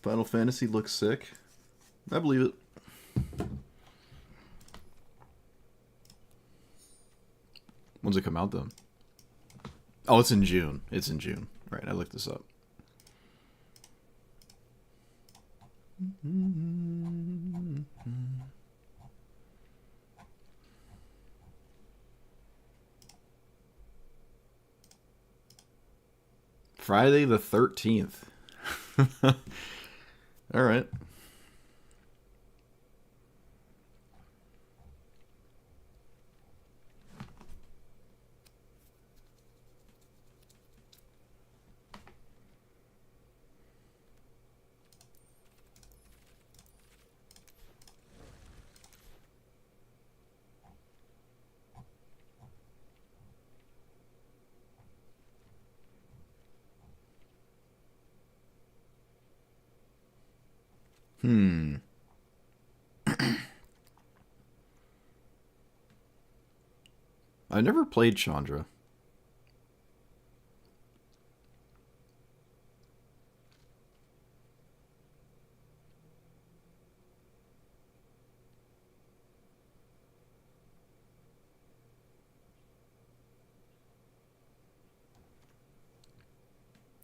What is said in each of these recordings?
Final Fantasy looks sick. I believe it. When's it come out then? Oh, it's in June. It's in June. Right, I looked this up. Friday the 13th. All right. Hmm. I never played Chandra.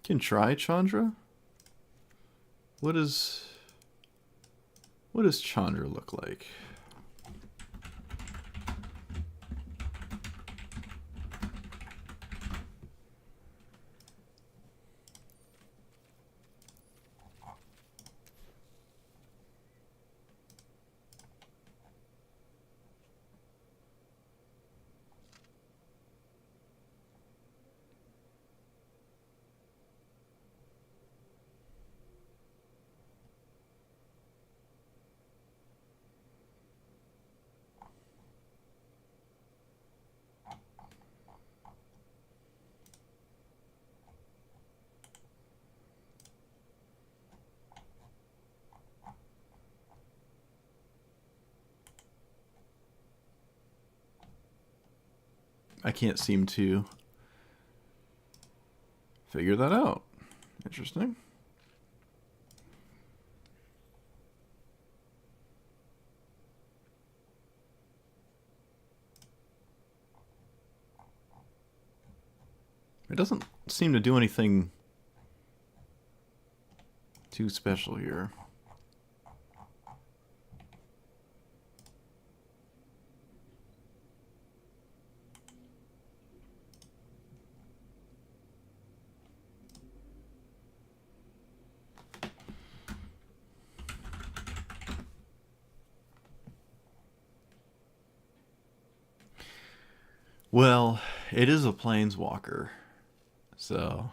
Can try Chandra? What does Chandra look like? I can't seem to figure that out. Interesting. It doesn't seem to do anything too special here. Well, it is a planeswalker, so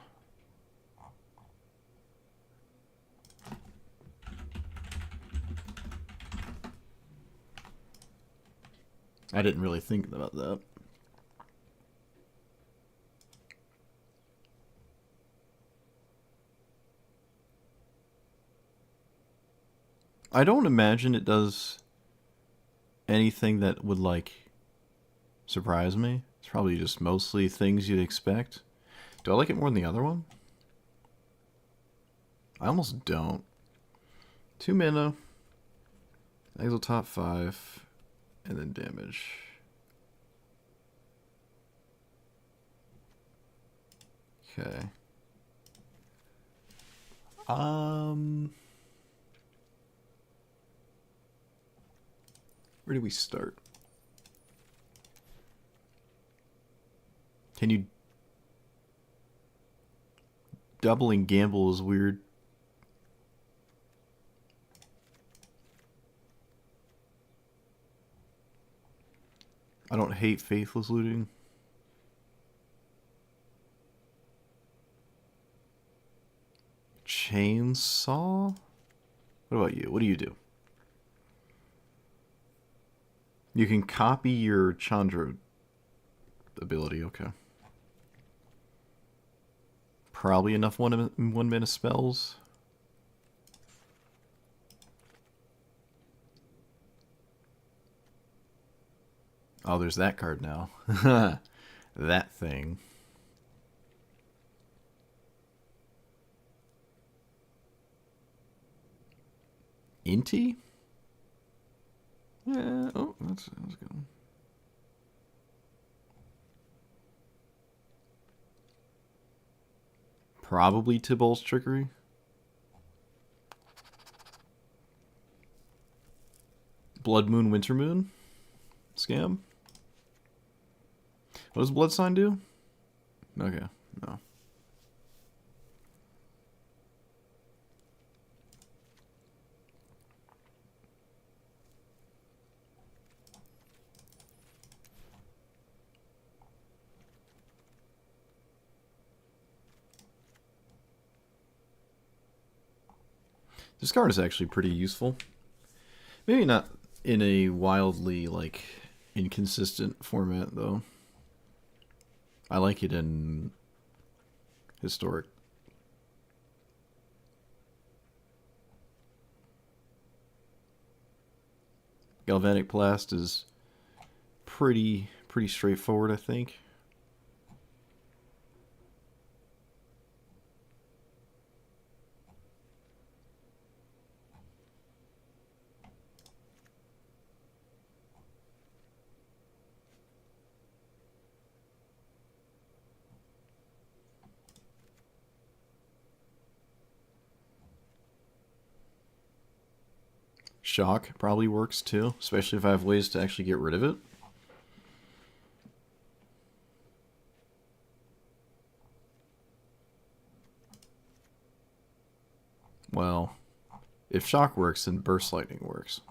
I didn't really think about that. I don't imagine it does anything that would like surprise me. It's probably just mostly things you'd expect. Do I like it more than the other one? I almost don't. 2 mana, exile top 5, and then damage. Okay. Where do we start? Can you... Doubling gamble is weird. I don't hate faithless looting. Chain about you? What do you do? You can copy your Chandra ability. Okay. Probably enough 1 minute spells. Oh, there's that card now. That thing. Inti? Yeah. Oh, that's good. Probably Tybalt's trickery. Blood Moon, Winter Moon? Scam? What does Blood Sign do? Okay, no. This card is actually pretty useful. Maybe not in a wildly, like, inconsistent format, though. I like it in Historic. Galvanic Blast is pretty straightforward, I think. Shock probably works too, especially if I have ways to actually get rid of it. Well, if Shock works, then Burst Lightning works.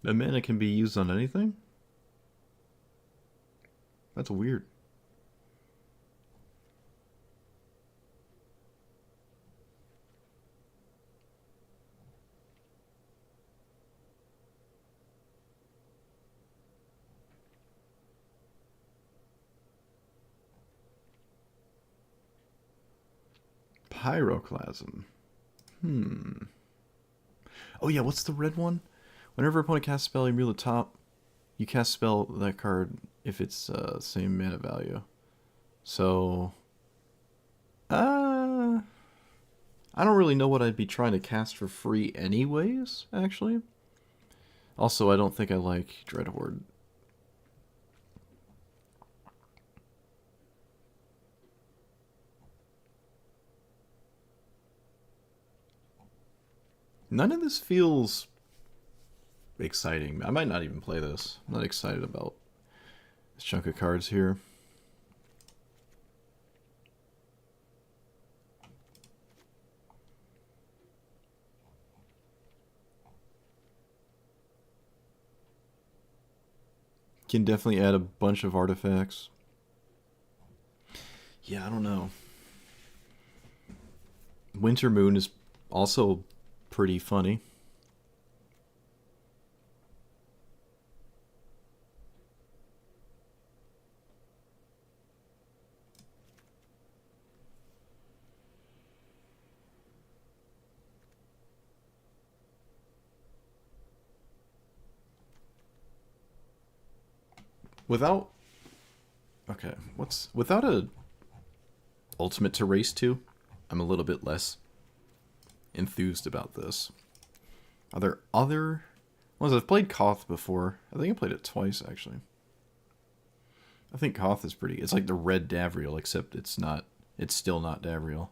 The mana can be used on anything? That's weird. Pyroclasm. Oh yeah, what's the red one? Whenever opponent casts a spell, you reveal the top. You cast spell that card if it's same mana value. So, I don't really know what I'd be trying to cast for free anyways, actually. Also, I don't think I like Dreadhorde. None of this feels exciting. I might not even play this. I'm not excited about this chunk of cards here. Can definitely add a bunch of artifacts. Yeah, I don't know. Winter Moon is also pretty funny. Without without a ultimate to race to, I'm a little bit less enthused about this. Are there other ones? I've played Koth before. I think I played it twice, actually. I think Koth is pretty... It's like the red Davriel, except it's not... It's still not Davriel.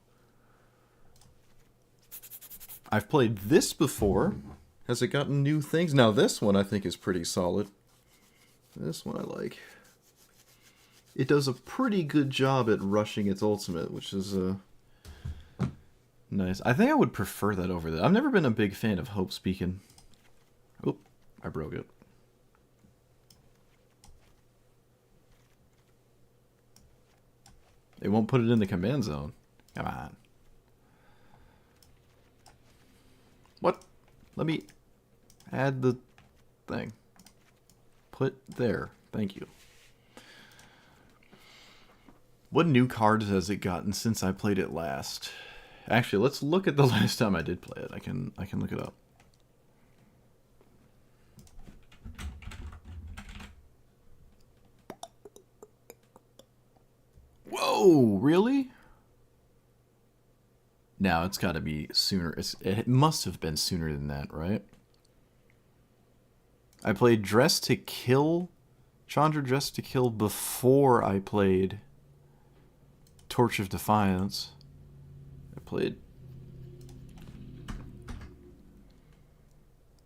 I've played this before. Has it gotten new things? Now this one I think is pretty solid. This one I like. It does a pretty good job at rushing its ultimate, which is nice. I think I would prefer that over that. I've never been a big fan of Hope's Beacon. Oop, I broke it. It won't put it in the command zone. Come on. What? Let me add the thing. Put there. Thank you. What new cards has it gotten since I played it last? Actually, let's look at the last time I did play it. I can look it up. Whoa, really? Now it's got to be sooner. It must have been sooner than that, right? I played Dress to Kill, Chandra Dress to Kill before I played Torch of Defiance.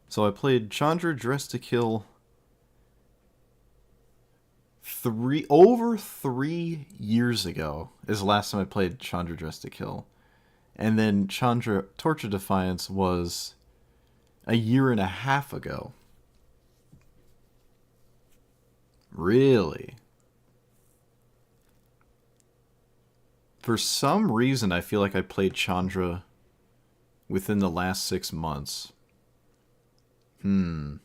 So I played Chandra Dress to Kill over 3 years ago is the last time I played Chandra Dress to Kill. And then Chandra Torch of Defiance was a year and a half ago. Really? For some reason, I feel like I played Chandra within the last 6 months. You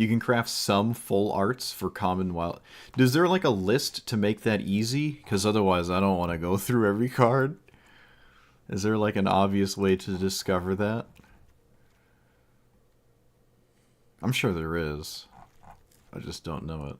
can craft some full arts for common wild. Is there like a list to make that easy? Because otherwise I don't want to go through every card. Is there like an obvious way to discover that? I'm sure there is. I just don't know it.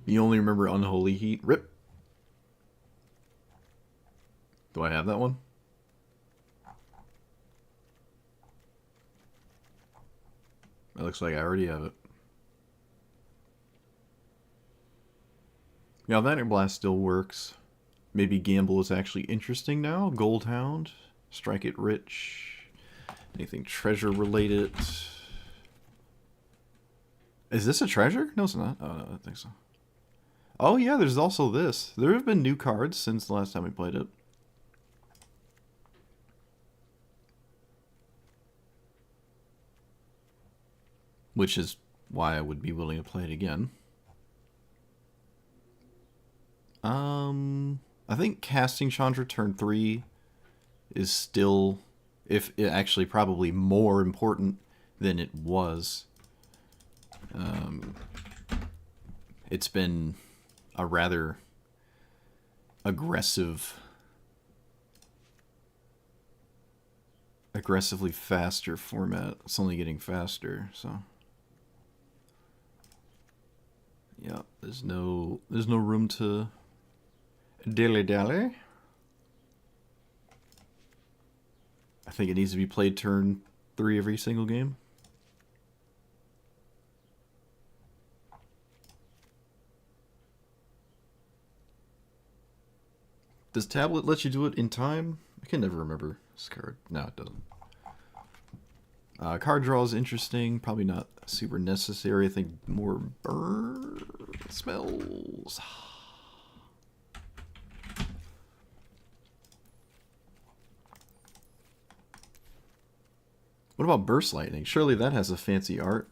You only remember Unholy Heat? Rip. Do I have that one? It looks like I already have it. Yeah, that Blast still works. Maybe Gamble is actually interesting now. Goldhound. Strike it rich. Anything treasure related. Is this a treasure? No, it's not. Oh, no, I don't think so. Oh, yeah, there's also this. There have been new cards since the last time we played it. Which is why I would be willing to play it again. I think casting Chandra turn 3 is still, if it actually probably more important than it was. It's been a rather aggressively faster format. It's only getting faster, so yeah, there's no room to dilly-dally. I think it needs to be played turn 3 every single game. Does tablet let you do it in time? I can never remember this card. No, it doesn't. Card draw is interesting. Probably not super necessary. I think more burn smells. What about Burst Lightning? Surely that has a fancy art.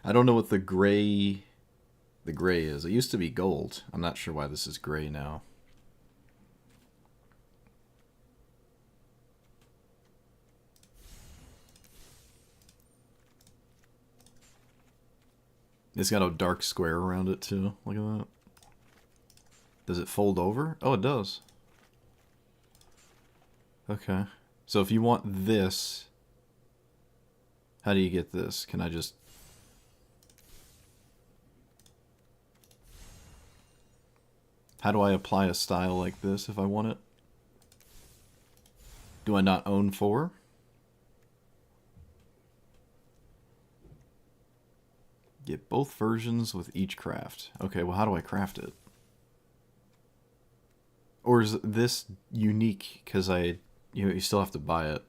I don't know what the gray is. It used to be gold. I'm not sure why this is gray now. It's got a dark square around it too. Look at that. Does it fold over? Oh, it does. Okay. So if you want this, how do you get this? Can I just... How do I apply a style like this if I want it? Do I not own 4? Get both versions with each craft. Okay, well how do I craft it? Or is this unique because you still have to buy it?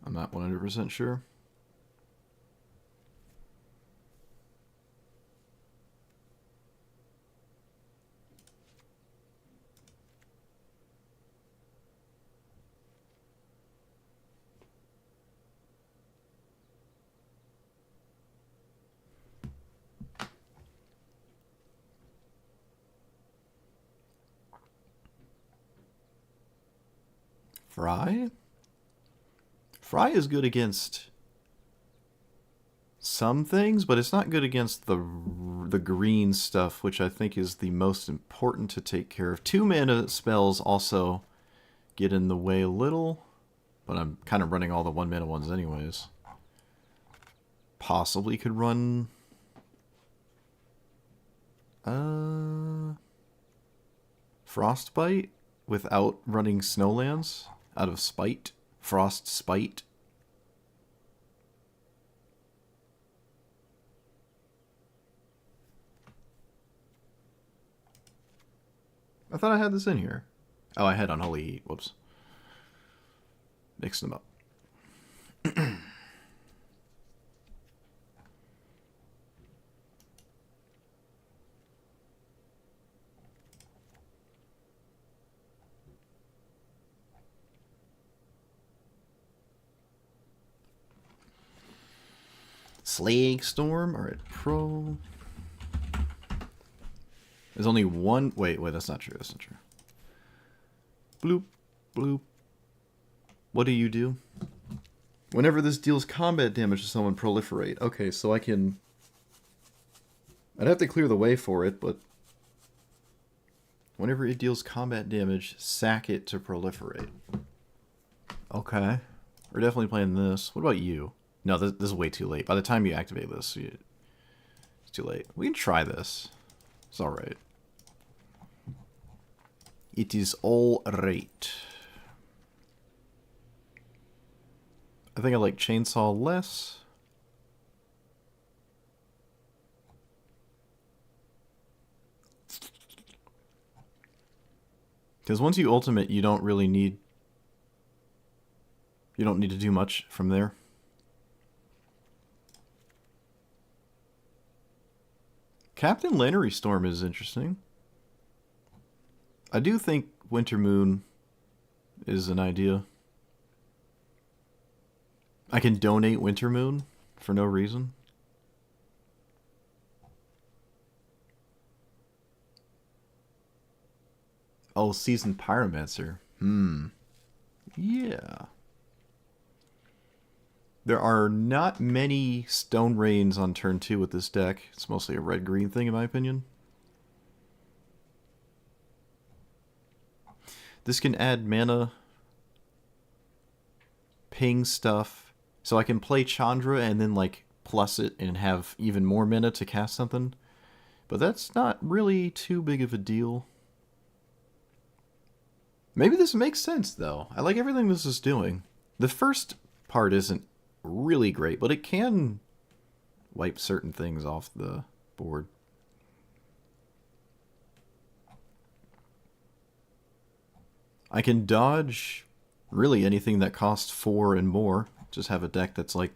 I'm not 100% sure. Fry? Fry is good against some things, but it's not good against the green stuff, which I think is the most important to take care of. 2 mana spells also get in the way a little, but I'm kind of running all the 1 mana ones anyways. Possibly could run... Frostbite without running Snowlands out of spite. Frost Spite. I thought I had this in here. Oh, I had Unholy Heat. Whoops. Mixed them up. Slaying Storm. Alright, Pro. There's only one... Wait, that's not true. That's not true. Bloop, bloop. What do you do? Whenever this deals combat damage to someone, proliferate. Okay, so I can... I'd have to clear the way for it, but... Whenever it deals combat damage, sack it to proliferate. Okay. We're definitely playing this. What about you? No, this is way too late. By the time you activate this, it's too late. We can try this. It's alright. It is all right. I think I like Chainsaw less. Because once you ultimate, you don't really need... You don't need to do much from there. Captain Lannery Storm is interesting. I do think Winter Moon is an idea. I can donate Winter Moon for no reason. Oh, Seasoned Pyromancer. Yeah. There are not many Stone Rains on turn 2 with this deck. It's mostly a red-green thing, in my opinion. This can add mana, ping stuff, so I can play Chandra and then, like, plus it and have even more mana to cast something. But that's not really too big of a deal. Maybe this makes sense, though. I like everything this is doing. The first part isn't really great, but it can wipe certain things off the board. I can dodge really anything that costs 4 and more. Just have a deck that's like...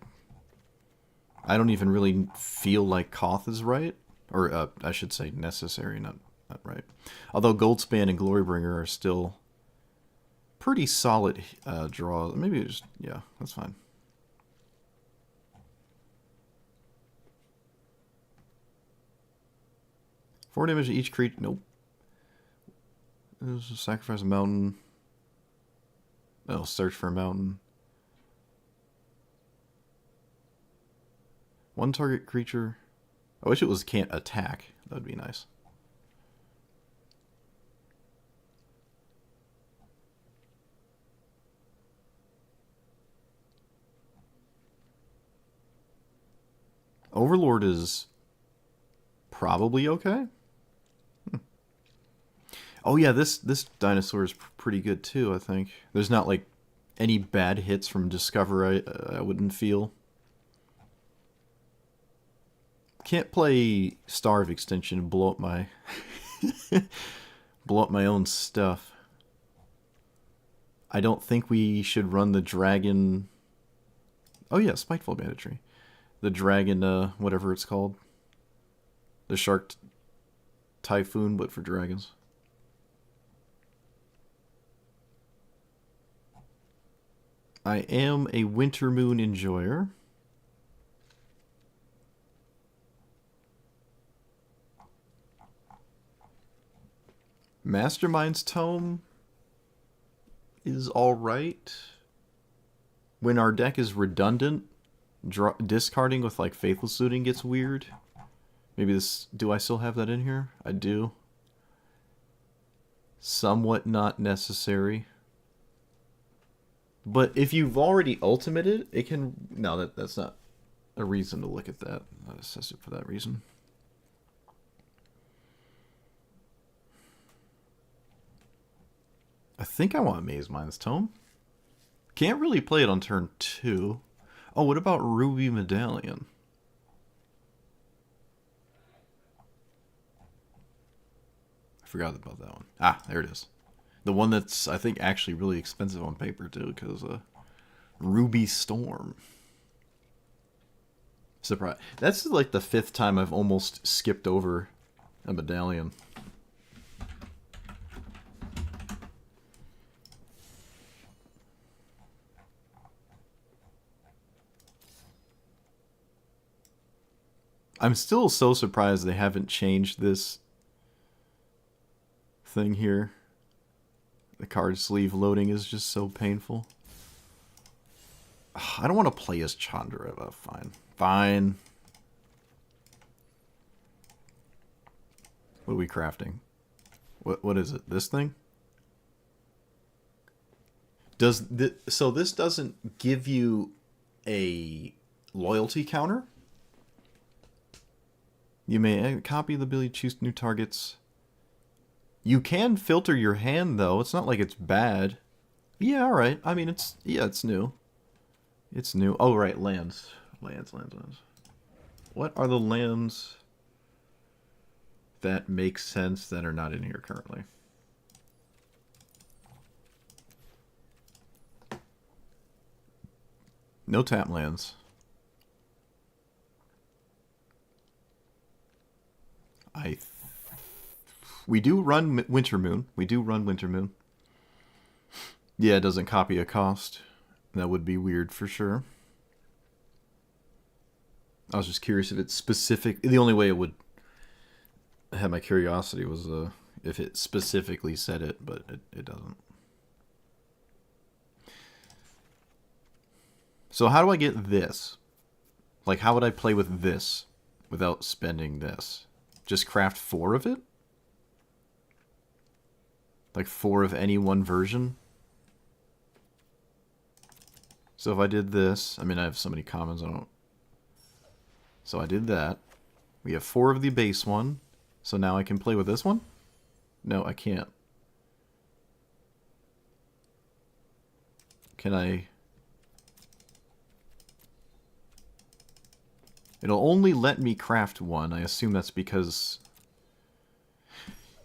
I don't even really feel like Koth is right. Or, I should say necessary, not right. Although Goldspan and Glorybringer are still pretty solid draws. Maybe just... Yeah, that's fine. Four damage to each creature. Nope. This is sacrifice a mountain. Oh, search for a mountain. One target creature. I wish it was can't attack. That would be nice. Overlord is probably okay. Oh yeah, this dinosaur is pretty good too. I think there's not like any bad hits from Discover. I wouldn't feel. Can't play Star of Extinction and blow up my blow up my own stuff. I don't think we should run the dragon. Oh yeah, Spiteful Banditry. The dragon, whatever it's called. The shark typhoon, but for dragons. I am a Winter Moon enjoyer. Mastermind's Tome is alright. When our deck is redundant, discarding with like Faithless Looting gets weird. Maybe this... Do I still have that in here? I do. Somewhat not necessary. But if you've already ultimated, it can... No, that's not a reason to look at that. Not assess it for that reason. I think I want Maze Mind's Tome. Can't really play it on turn 2. Oh, what about Ruby Medallion? I forgot about that one. Ah, there it is. The one that's, I think, actually really expensive on paper, too, because Ruby Storm. Surprise. That's like the 5th time I've almost skipped over a medallion. I'm still so surprised they haven't changed this thing here. The card sleeve loading is just so painful. I don't want to play as Chandra, but fine. Fine. What are we crafting? What is it? This thing? So this doesn't give you a loyalty counter? You may copy the ability to choose new targets. You can filter your hand, though. It's not like it's bad. Yeah, alright. I mean, it's new. It's new. Oh, right, lands. Lands. What are the lands that make sense that are not in here currently? No tap lands. We do run Winter Moon. Yeah, it doesn't copy a cost. That would be weird for sure. I was just curious if it's specific. The only way it would have my curiosity was if it specifically said it, but it doesn't. So how do I get this? Like, how would I play with this without spending this? Just craft 4 of it? Like 4 of any one version? So if I did this, I mean, I have so many commons, I don't... So I did that. We have 4 of the base one. So now I can play with this one? No, I can't. Can I... It'll only let me craft 1. I assume that's because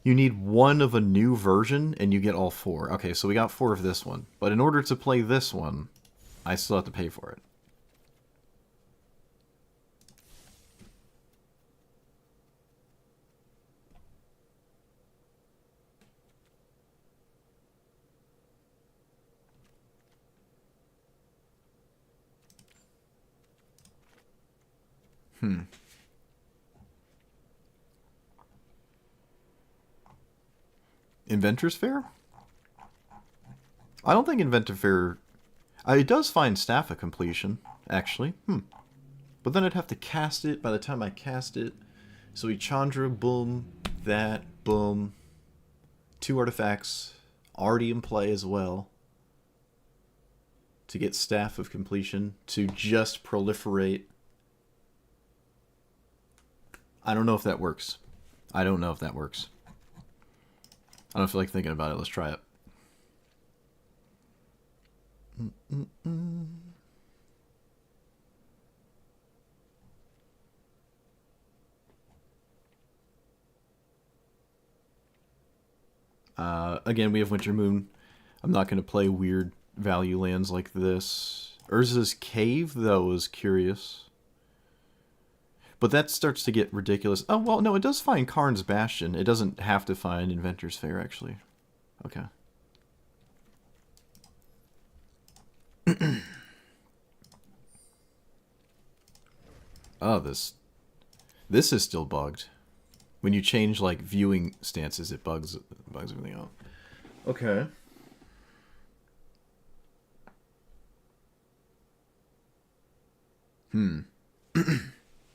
you need 1 of a new version and you get all 4. Okay, so we got 4 of this one. But in order to play this one, I still have to pay for it. Inventor's Fair? I don't think Inventor Fair... it does find Staff of Completion, actually. But then I'd have to cast it by the time I cast it. So we Chandra, boom, that, boom. 2 artifacts already in play as well. To get Staff of Completion. To just proliferate I don't know if that works. I don't know if that works. I don't feel like thinking about it. Let's try it. Again, we have Winter Moon. I'm not going to play weird value lands like this. Urza's Cave, though, is curious. But that starts to get ridiculous. Oh, well, no, it does find Karn's Bastion. It doesn't have to find Inventor's Fair, actually. Okay. Oh, this is still bugged. When you change, like, viewing stances, it bugs everything out. Okay.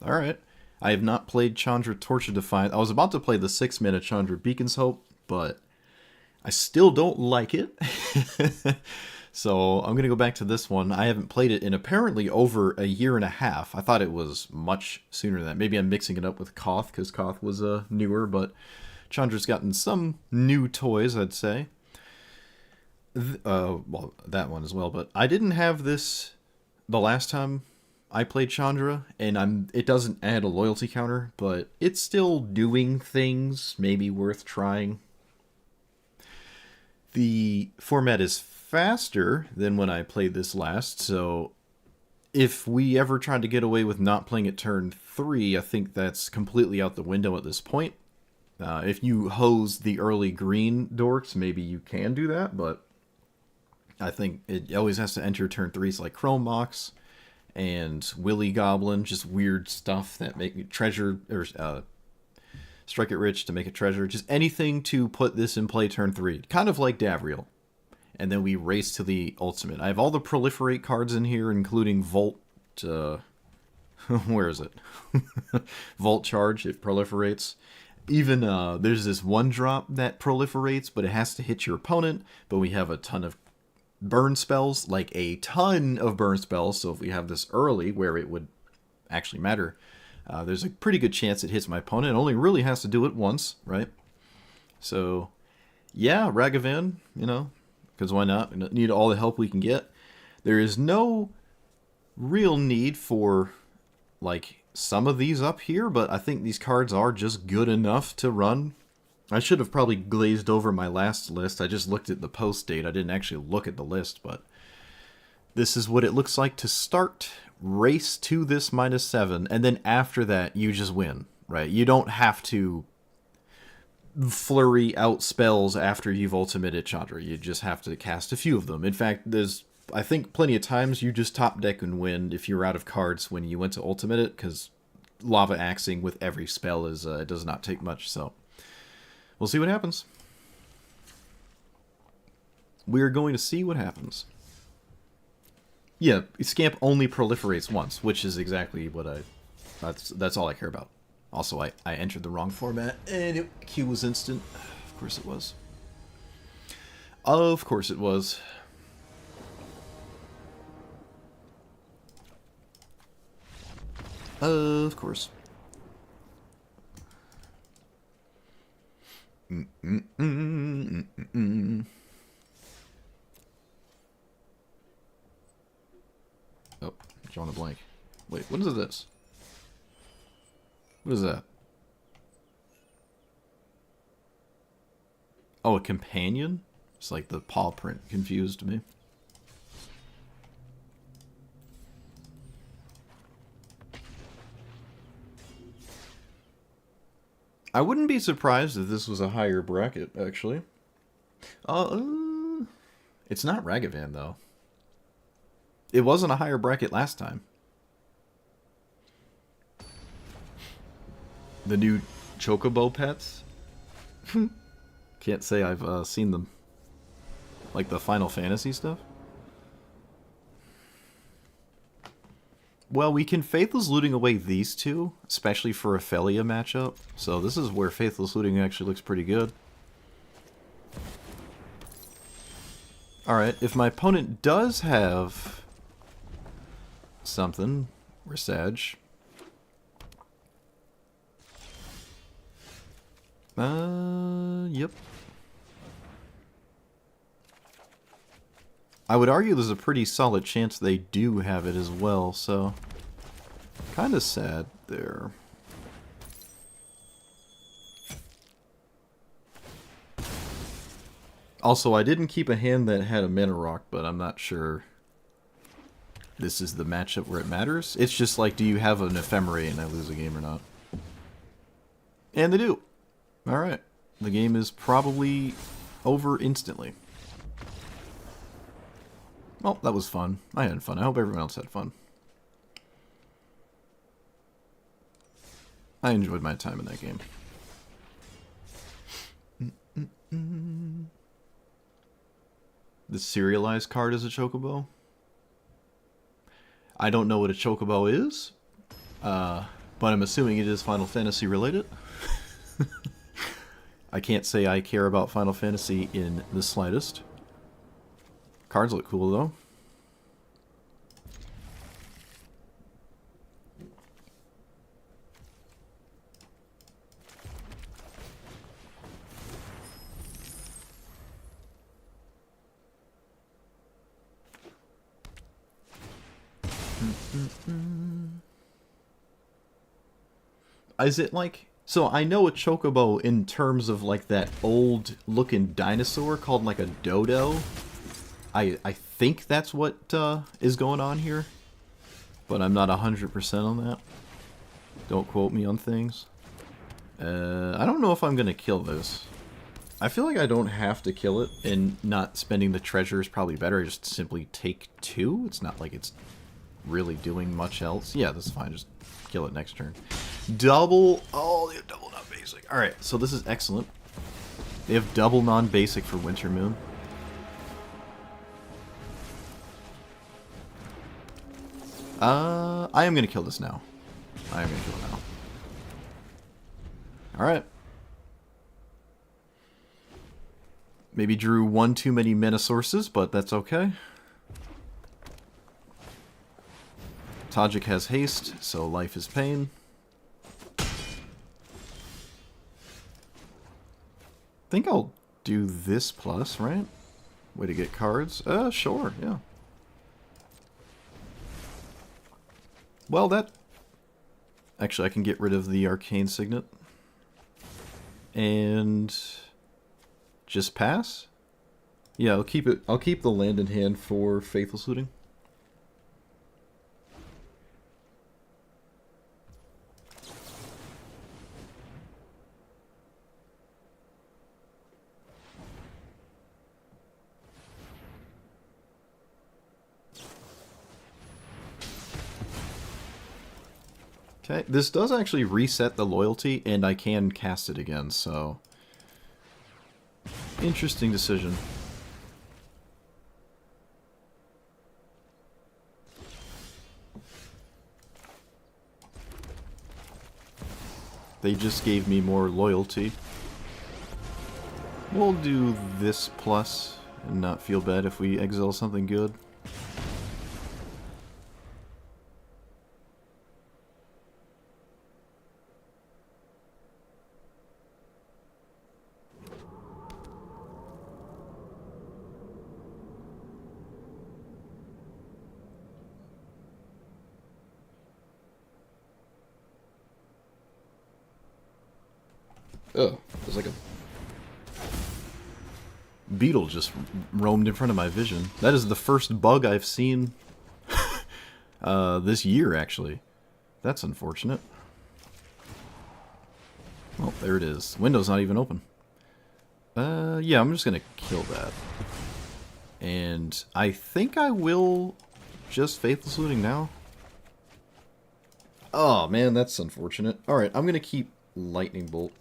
Alright. I have not played Chandra Torture Defiant. I was about to play the 6-mana Chandra Beacon's Hope, but I still don't like it. So I'm going to go back to this one. I haven't played it in apparently over a year and a half. I thought it was much sooner than that. Maybe I'm mixing it up with Koth, because Koth was newer, but Chandra's gotten some new toys, I'd say. Well, that one as well, but I didn't have this the last time I played Chandra, and it doesn't add a loyalty counter, but it's still doing things maybe worth trying. The format is faster than when I played this last, so if we ever tried to get away with not playing at turn 3, I think that's completely out the window at this point. If you hose the early green dorks, maybe you can do that, but I think it always has to enter turn 3s like Chrome Mox and Willy Goblin, just weird stuff that make treasure, or Strike It Rich to make a treasure, just anything to put this in play turn 3. Kind of like Davriel. And then we race to the ultimate. I have all the proliferate cards in here, including Volt. Where is it? Volt Charge. It proliferates. Even there's this 1-drop that proliferates, but it has to hit your opponent. But we have a ton of burn spells, like a ton of burn spells. So if we have this early, where it would actually matter, there's a pretty good chance it hits my opponent. It only really has to do it once, right? So, yeah, Ragavan, you know, because why not? We need all the help we can get. There is no real need for, like, some of these up here, but I think these cards are just good enough to run. I should have probably glazed over my last list. I just looked at the post date. I didn't actually look at the list, but this is what it looks like to start. Race to this -7, and then after that, you just win, right? You don't have to flurry out spells after you've ultimated Chandra. You just have to cast a few of them. In fact, there's, I think, plenty of times you just top deck and win if you're out of cards when you went to ultimate it, because lava axing with every spell is it does not take much. So we'll see what happens. We're going to see what happens. Yeah, Scamp only proliferates once, which is exactly what that's all I care about. Also, I entered the wrong format, and Q was instant. Of course it was. Of course it was. Of course. Oh, drawing a blank. Wait, what is this? What is that? Oh, a companion? It's like the paw print confused me. I wouldn't be surprised if this was a higher bracket, actually. It's not Ragavan, though. It wasn't a higher bracket last time. The new Chocobo pets? Can't say I've seen them. Like the Final Fantasy stuff? Well, we can Faithless Looting away these two, especially for a Felia matchup. So this is where Faithless Looting actually looks pretty good. Alright, if my opponent does have something, Resage. Yep. I would argue there's a pretty solid chance they do have it as well, so... kind of sad there. Also, I didn't keep a hand that had a mana rock, but I'm not sure this is the matchup where it matters. It's just like, do you have an ephemera and I lose a game or not? And they do. Alright. The game is probably over instantly. Well, that was fun. I had fun. I hope everyone else had fun. I enjoyed my time in that game. The serialized card is a chocobo? I don't know what a chocobo is, but I'm assuming it is Final Fantasy related. I can't say I care about Final Fantasy in the slightest. Cards look cool, though. Is it like... So I know a chocobo in terms of like that old looking dinosaur called like a dodo. I think that's what is going on here. But I'm not 100% on that. Don't quote me on things. I don't know if I'm going to kill this. I feel like I don't have to kill it, and not spending the treasure is probably better. I just simply take 2. It's not like it's really doing much else. Yeah, that's fine. Just kill it next turn. Double. Oh, they have double non-basic. Alright, so this is excellent. They have double non-basic for Winter Moon. I am going to kill this now. I am going to kill it now. Alright. Maybe drew one too many mana sources, but that's okay. Tajik has haste, so life is pain. I think I'll do this plus, right? Way to get cards. Sure, yeah. Well, that... Actually, I can get rid of the Arcane Signet. And... just pass? Yeah, I'll keep it. I'll keep the land in hand for Faithless Looting. Okay, this does actually reset the loyalty, and I can cast it again, so... Interesting decision. They just gave me more loyalty. We'll do this plus and not feel bad if we exile something good. Oh, there's like a beetle just roamed in front of my vision. That is the first bug I've seen this year, actually. That's unfortunate. Well, there it is. Window's not even open. Yeah, I'm just gonna kill that. And I think I will just Faithless Looting now. Oh, man, that's unfortunate. Alright, I'm gonna keep Lightning Bolt.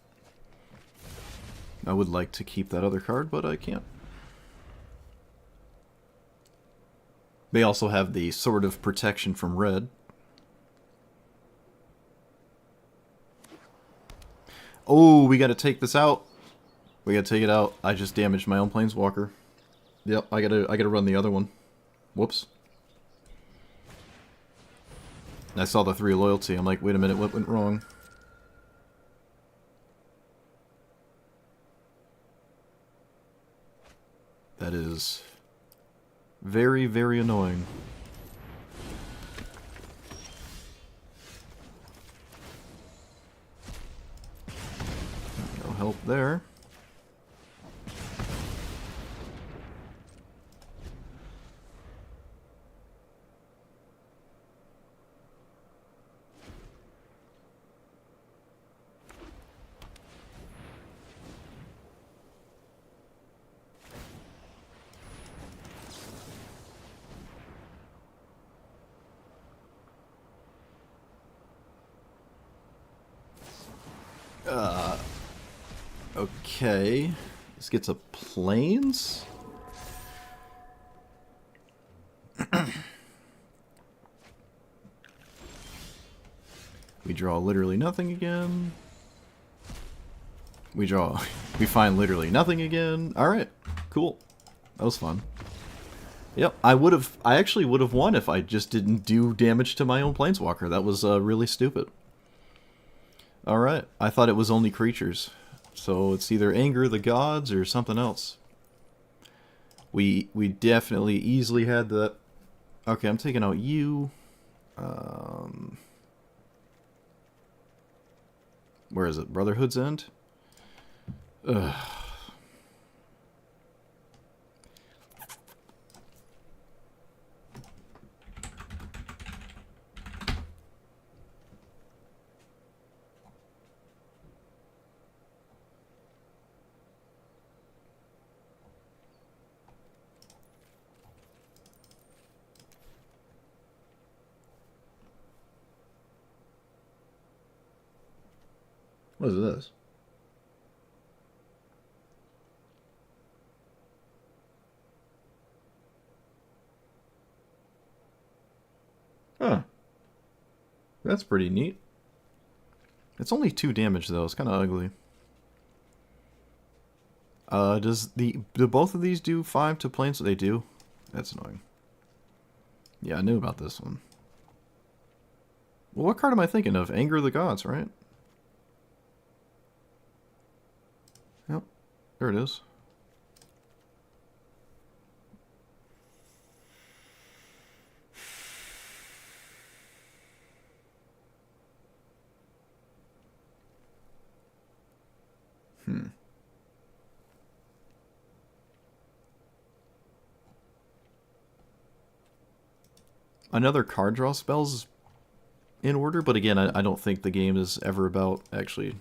I would like to keep that other card, but I can't. They also have the Sword of Protection from red. Oh, we gotta take this out. We gotta take it out. I just damaged my own Planeswalker. Yep, I gotta run the other one. Whoops. I saw the 3 loyalty. I'm like, wait a minute, what went wrong? That is very, very annoying. No help there. Okay. This gets a planes? We draw literally nothing again. We find literally nothing again. Alright, cool. That was fun. Yep, I actually would have won if I just didn't do damage to my own planeswalker. That was really stupid. Alright, I thought it was only creatures. So it's either anger the gods or something else. We definitely easily had that. Okay, I'm taking out you. Where is it? Brotherhood's End? Ugh. What is this? Huh. That's pretty neat. It's only 2 damage though, it's kinda ugly. Do both of these do 5 to planes? They do? That's annoying. Yeah, I knew about this one. Well, what card am I thinking of? Anger of the Gods, right? Yep. There it is. Another card draw spell's in order, but again, I don't think the game is ever about actually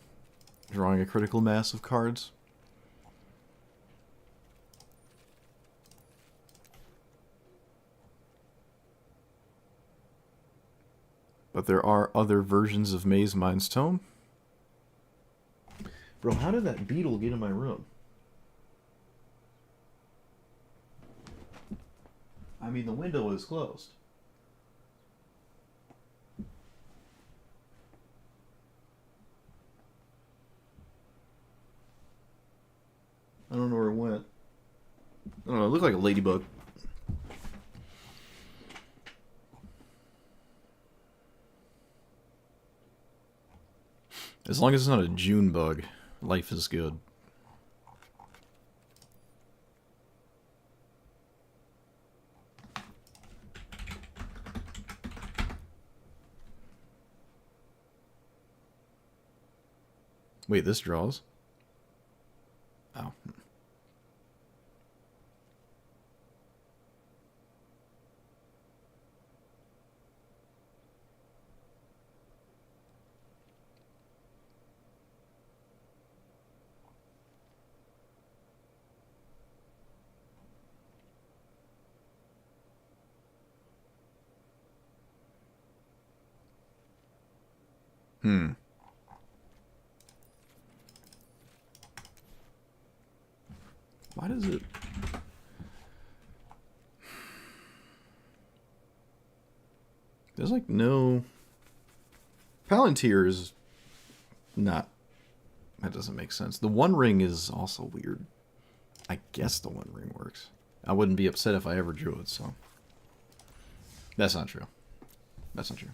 drawing a critical mass of cards. But there are other versions of Maze Mind's Tome. Bro, how did that beetle get in my room? I mean, the window is closed. I don't know where it went. I don't know, it looked like a ladybug. As long as it's not a June bug, life is good. Wait, this draws? Oh. Why does it... There's like no... Palantir is not... That doesn't make sense. The One Ring is also weird. I guess the One Ring works. I wouldn't be upset if I ever drew it, so... That's not true. That's not true.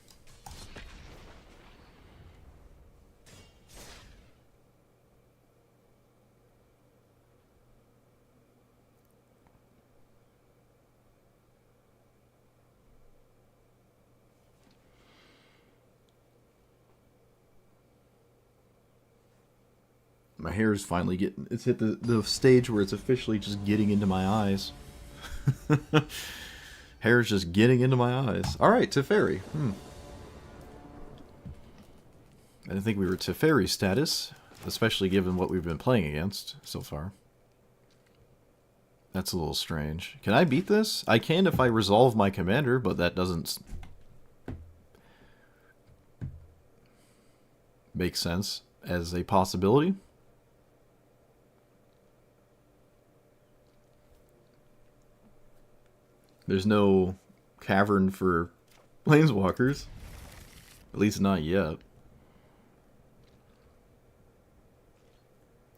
My hair is finally getting... It's hit the stage where it's officially just getting into my eyes. Hair's just getting into my eyes. Alright, Teferi. I didn't think we were Teferi status, especially given what we've been playing against so far. That's a little strange. Can I beat this? I can if I resolve my commander, but that doesn't make sense as a possibility. There's no cavern for planeswalkers. At least not yet.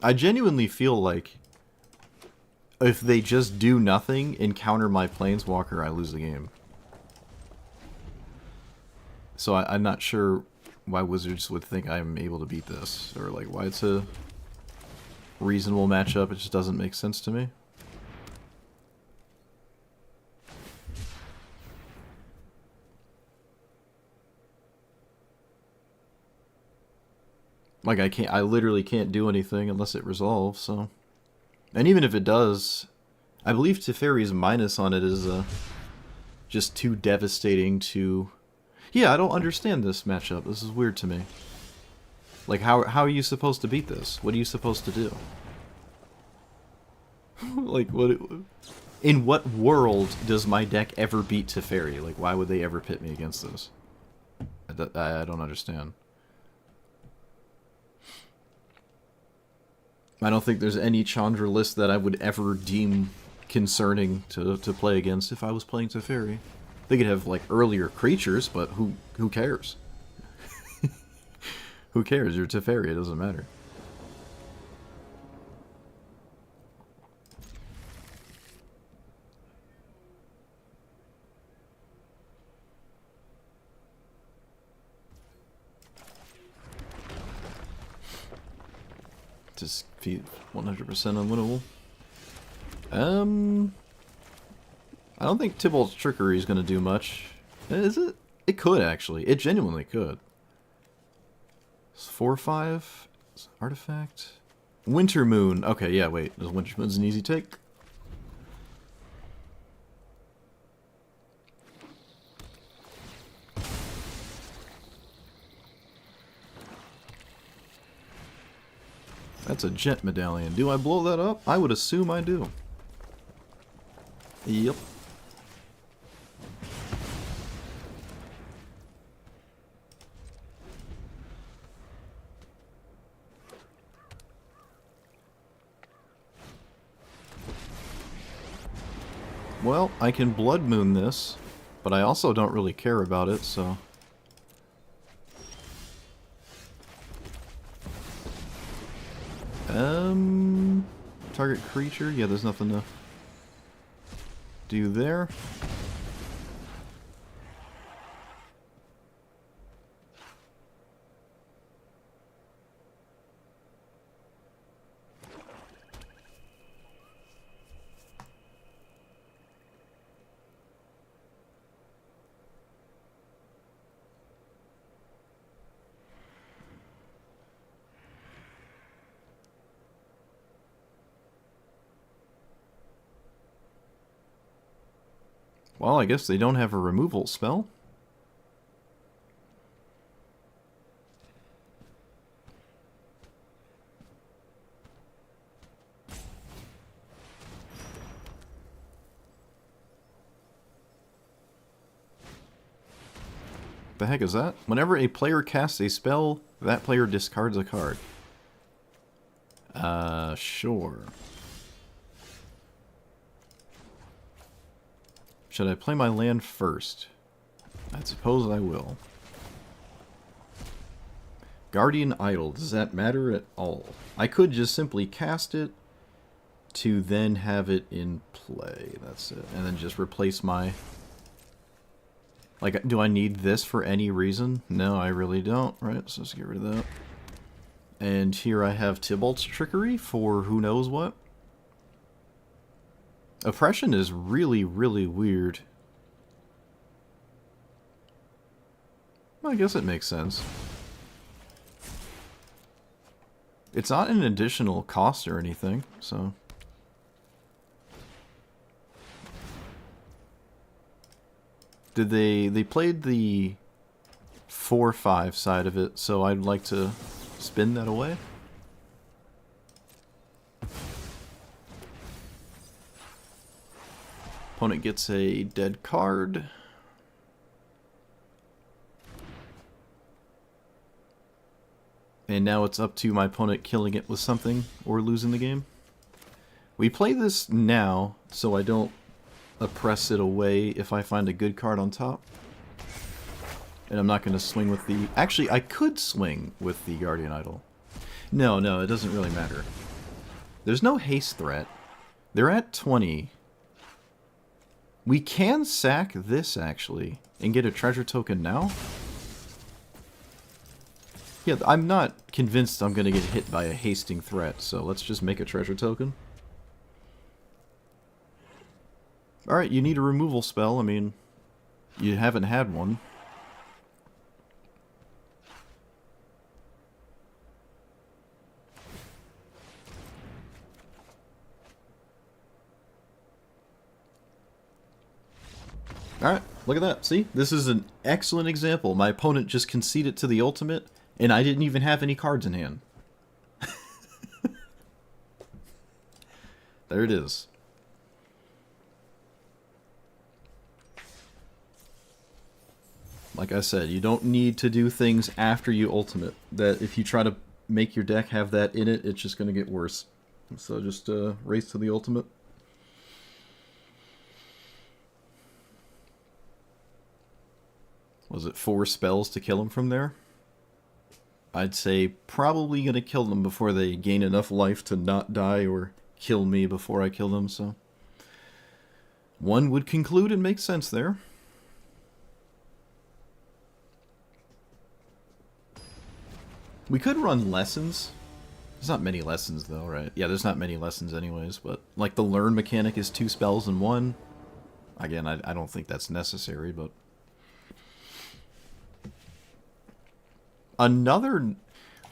I genuinely feel like if they just do nothing and counter my planeswalker, I lose the game. So I'm not sure why Wizards would think I'm able to beat this, or like why it's a reasonable matchup. It just doesn't make sense to me. Like I literally can't do anything unless it resolves, so. And even if it does, I believe Teferi's minus on it is just too devastating to... Yeah, I don't understand this matchup. This is weird to me. Like, how are you supposed to beat this? What are you supposed to do? Like, what... In what world does my deck ever beat Teferi? Like, why would they ever pit me against this? I don't understand. I don't think there's any Chandra list that I would ever deem concerning to play against if I was playing Teferi. They could have, like, earlier creatures, but who cares? Who cares? You're Teferi, it doesn't matter. Just feed 100% unwinnable. I don't think Tybalt's Trickery is going to do much. Is it? It could, actually. It genuinely could. It's 4/5. Artifact. Winter Moon. Okay, yeah, wait. Winter Moon's an easy take. That's a Jet Medallion. Do I blow that up? I would assume I do. Yep. Well, I can Blood Moon this, but I also don't really care about it, so... Target creature? Yeah, there's nothing to do there. Well, I guess they don't have a removal spell. The heck is that? Whenever a player casts a spell, that player discards a card. Sure. Should I play my land first? I suppose I will. Guardian Idol, does that matter at all? I could just simply cast it to then have it in play. That's it. And then just replace my... Like, do I need this for any reason? No, I really don't, right? So let's get rid of that. And here I have Tybalt's Trickery for who knows what. Oppression is really, really weird. Well, I guess it makes sense. It's not an additional cost or anything, so... Did they played the 4-5 side of it, so I'd like to spin that away. Opponent gets a dead card. And now it's up to my opponent killing it with something or losing the game. We play this now, so I don't oppress it away if I find a good card on top. And I'm not going to swing with the... Actually, I could swing with the Guardian Idol. No, it doesn't really matter. There's no haste threat. They're at 20. We can sack this, actually, and get a treasure token now. Yeah, I'm not convinced I'm going to get hit by a hasting threat, so let's just make a treasure token. Alright, you need a removal spell. I mean, you haven't had one. Alright, look at that. See? This is an excellent example. My opponent just conceded to the ultimate, and I didn't even have any cards in hand. There it is. Like I said, you don't need to do things after you ultimate. That if you try to make your deck have that in it, it's just going to get worse. So just race to the ultimate. Was it 4 spells to kill him from there? I'd say probably going to kill them before they gain enough life to not die or kill me before I kill them, so... One would conclude it makes sense there. We could run lessons. There's not many lessons though, right? Yeah, there's not many lessons anyways, but... Like the learn mechanic is 2 spells in 1. Again, I don't think that's necessary, but... Another...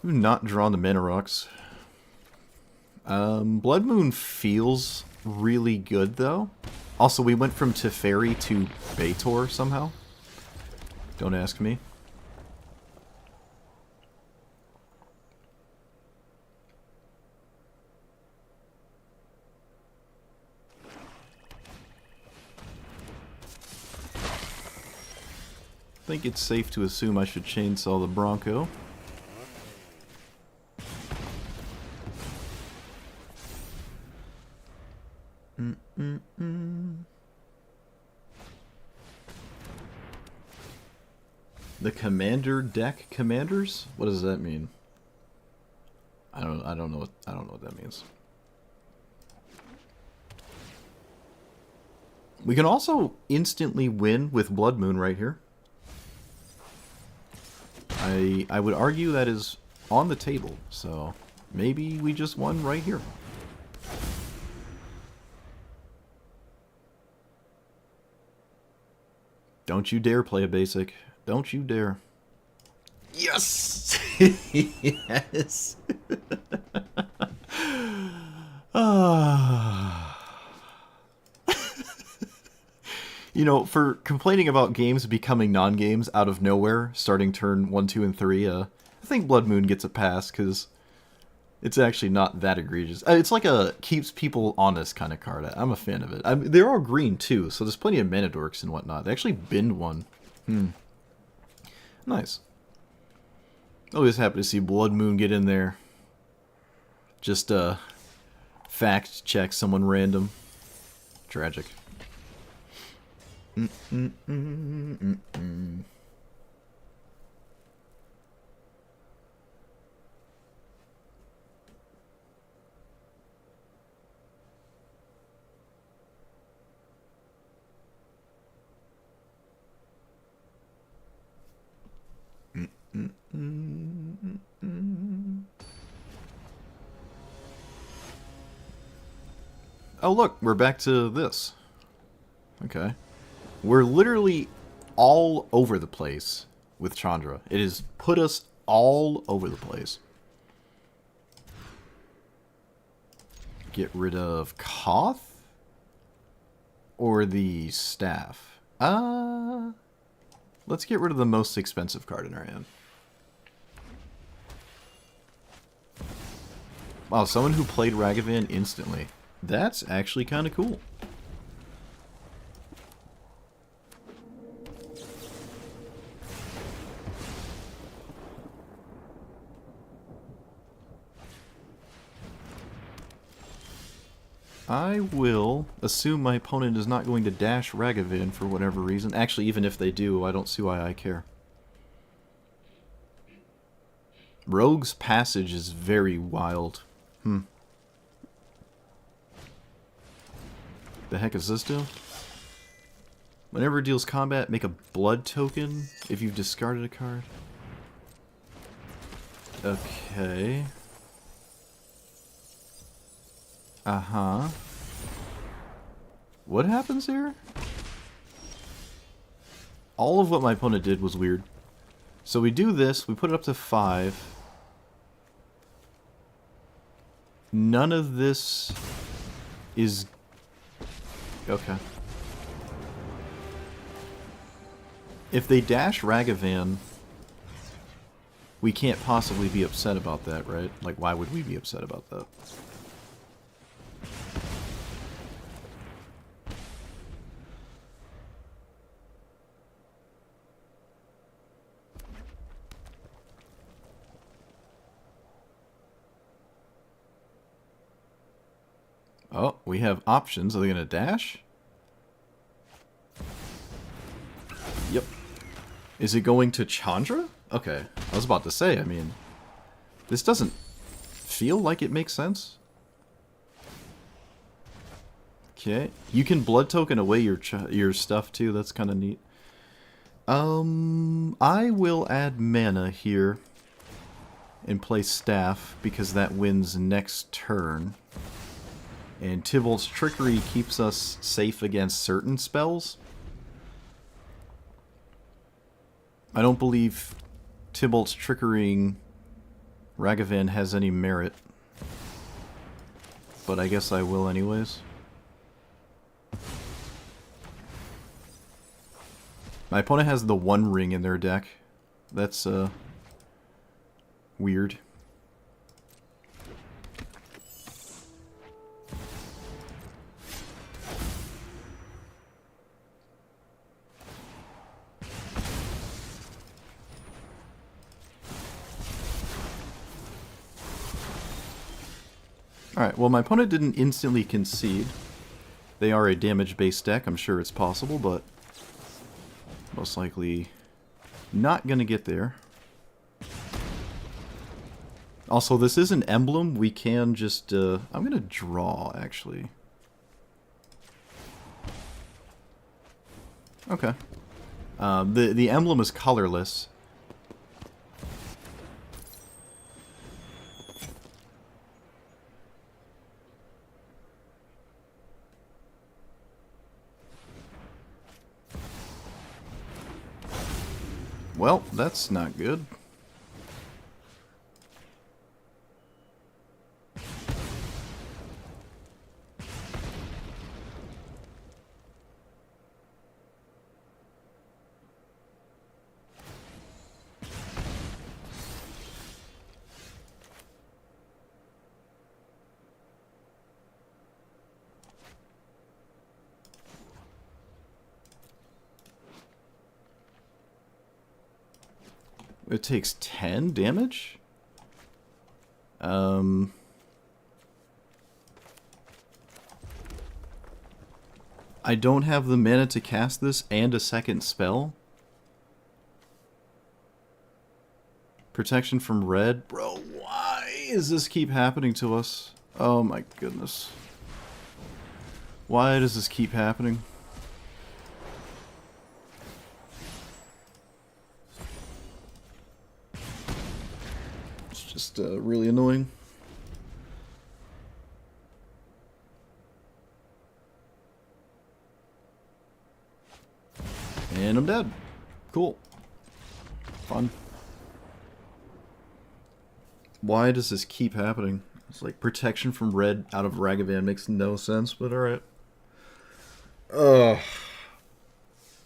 We've not drawn the mana rocks. Blood Moon feels really good, though. Also, we went from Teferi to Baitor somehow. Don't ask me. I think it's safe to assume I should chainsaw the Bronco. The commander deck commanders? What does that mean? I don't know what that means. We can also instantly win with Blood Moon right here. I would argue that is on the table, so maybe we just won right here. Don't you dare play a basic. Don't you dare. Yes! Yes! You know, for complaining about games becoming non-games out of nowhere, starting turn 1, 2, and 3, I think Blood Moon gets a pass, because it's actually not that egregious. It's like a keeps people honest kind of card. I'm a fan of it. They're all green, too, so there's plenty of mana dorks and whatnot. They actually binned one. Nice. Always happy to see Blood Moon get in there. Just, fact check someone random. Tragic. Oh look, we're back to this. Okay. We're literally all over the place with Chandra. It has put us all over the place. get rid of Koth or the staff? Let's get rid of the most expensive card in our hand. Wow, someone who played Ragavan instantly. That's actually kind of cool. I will assume my opponent is not going to dash Ragavan for whatever reason. Actually, even if they do, I don't see why I care. Rogue's Passage is very wild. The heck is this do? Whenever it deals combat, make a blood token if you've discarded a card. Okay. Uh-huh. What happens here? All of what my opponent did was weird. So we do this, we put it up to 5. None of this is... Okay. If they dash Ragavan, we can't possibly be upset about that, right? Like, why would we be upset about that? Oh, we have options. Are they going to dash? Yep. Is it going to Chandra? Okay. I was about to say, I mean, this doesn't feel like it makes sense. Okay. You can blood token away your stuff too. That's kind of neat. I will add mana here and play staff because that wins next turn. And Tybalt's Trickery keeps us safe against certain spells. I don't believe Tybalt's Trickerying Ragavan has any merit. But I guess I will anyways. My opponent has the One Ring in their deck. That's, weird. Alright, well my opponent didn't instantly concede. They are a damage-based deck, I'm sure it's possible, but most likely not gonna get there. Also, this is an emblem, we can just, I'm gonna draw, actually. Okay. The emblem is colorless. Well, that's not good. It takes 10 damage? I don't have the mana to cast this and a second spell? Protection from red? Bro, why does this keep happening to us? Oh my goodness. Why does this keep happening? Just really annoying. And I'm dead. Cool. Fun. Why does this keep happening? It's like protection from red out of Ragavan makes no sense, but alright. Ugh.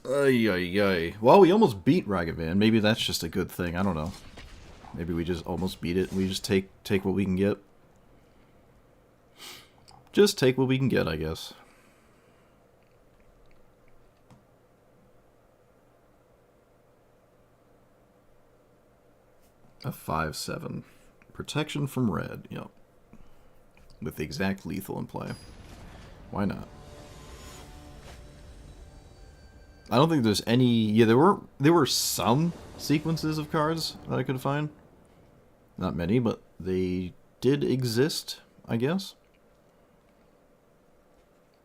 Ay, ay, ay. Well, we almost beat Ragavan. Maybe that's just a good thing. I don't know. Maybe we just almost beat it. We just take what we can get. Just take what we can get, I guess. A 5/7. Protection from red. Yep. With the exact lethal in play. Why not? I don't think there's any... Yeah, there were some sequences of cards that I could find. Not many, but they did exist, I guess.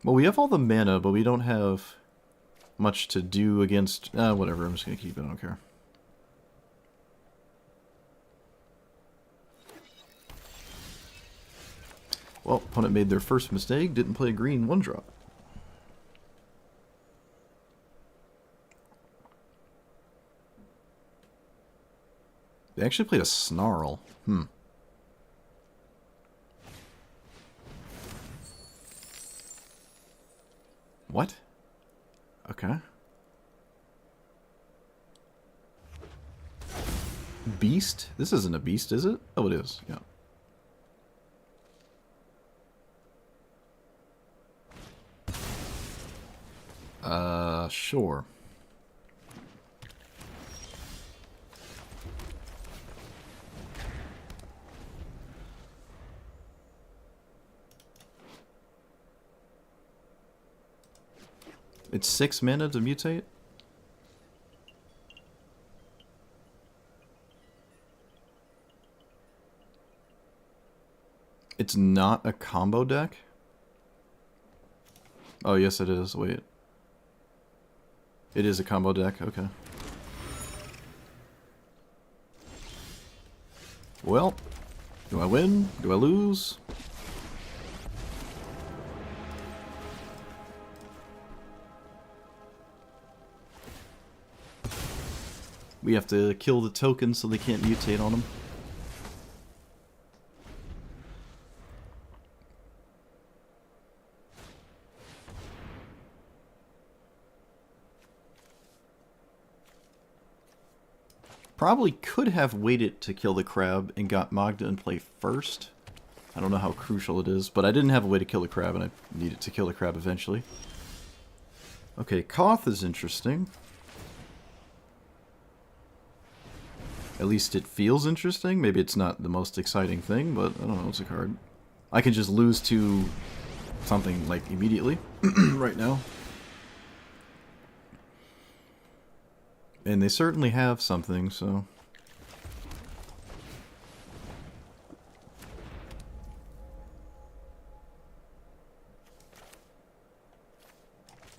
Well, we have all the mana, but we don't have much to do against... whatever, I'm just going to keep it, I don't care. Well, opponent made their first mistake, didn't play a green 1-drop. They actually played a Snarl. What? Okay. Beast? This isn't a beast, is it? Oh, it is, yeah. Sure. It's 6 mana to mutate? It's not a combo deck? Oh, yes it is. Wait. It is a combo deck, okay. Well, do I win? Do I lose? We have to kill the tokens so they can't mutate on them. Probably could have waited to kill the crab and got Magda in play first. I don't know how crucial it is, but I didn't have a way to kill the crab and I needed to kill the crab eventually. Okay, Koth is interesting. At least it feels interesting. Maybe it's not the most exciting thing, but I don't know, it's a card. I can just lose to something, like, immediately, right now. And they certainly have something, so...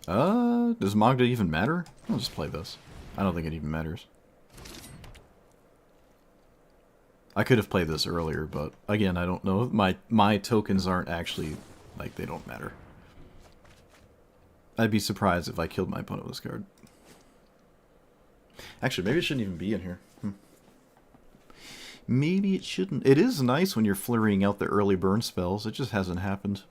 Does Magda even matter? I'll just play this. I don't think it even matters. I could have played this earlier, but again, I don't know. My tokens aren't actually, like, they don't matter. I'd be surprised if I killed my opponent with this card. Actually, maybe it shouldn't even be in here. Maybe it shouldn't. It is nice when you're flurrying out the early burn spells. It just hasn't happened.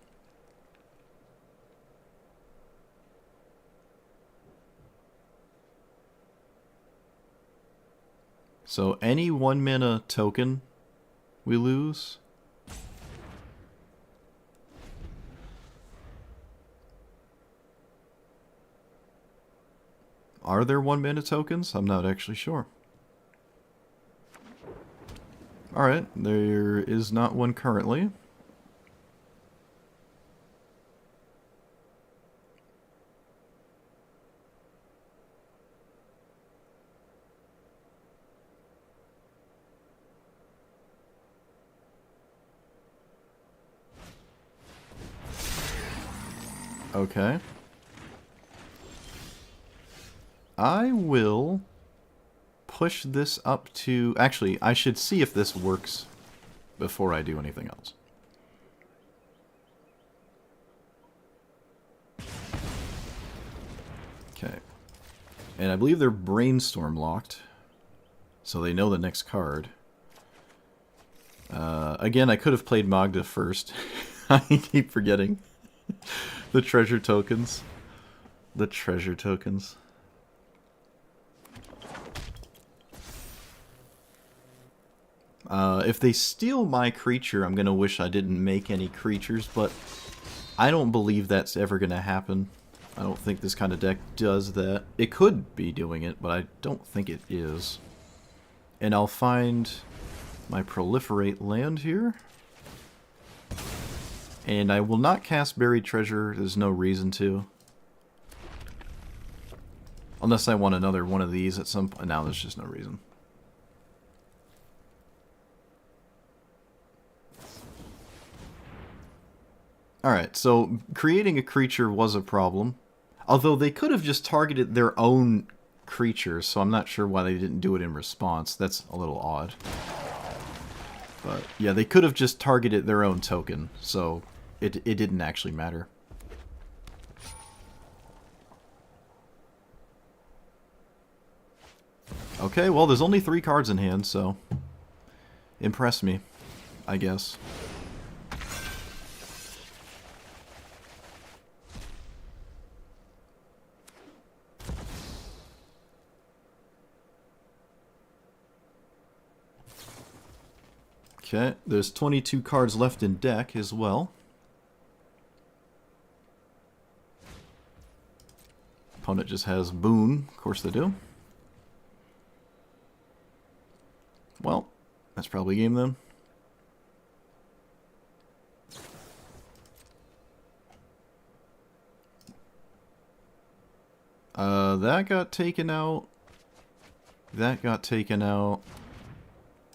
So any 1 mana token we lose. Are there 1 mana tokens? I'm not actually sure. Alright, there is not one currently. Okay. I will push this up to... Actually, I should see if this works before I do anything else. Okay. And I believe they're brainstorm locked, so they know the next card. Again, I could have played Magda first. I keep forgetting. The treasure tokens. The treasure tokens. If they steal my creature, I'm gonna wish I didn't make any creatures, but I don't believe that's ever gonna happen. I don't think this kind of deck does that. It could be doing it, but I don't think it is. And I'll find my proliferate land here. And I will not cast Buried Treasure, there's no reason to. Unless I want another one of these at some point. Now there's just no reason. Alright, so creating a creature was a problem. Although they could have just targeted their own creature, so I'm not sure why they didn't do it in response. That's a little odd. But yeah, they could have just targeted their own token, so it didn't actually matter. Okay, well there's only 3 cards in hand, so impress me, I guess. Okay, there's 22 cards left in deck as well. Opponent just has Boon, of course they do. Well, that's probably game then. That got taken out. That got taken out.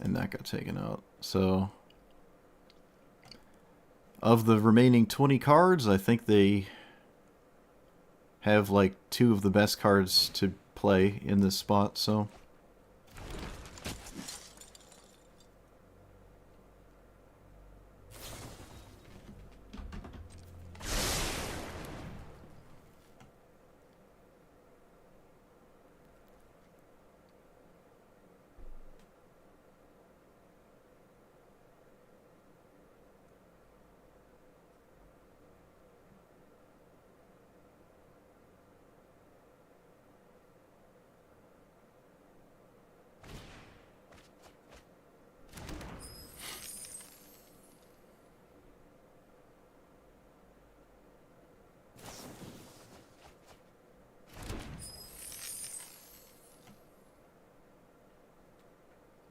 And that got taken out. So, of the remaining 20 cards, I think they have like 2 of the best cards to play in this spot, so...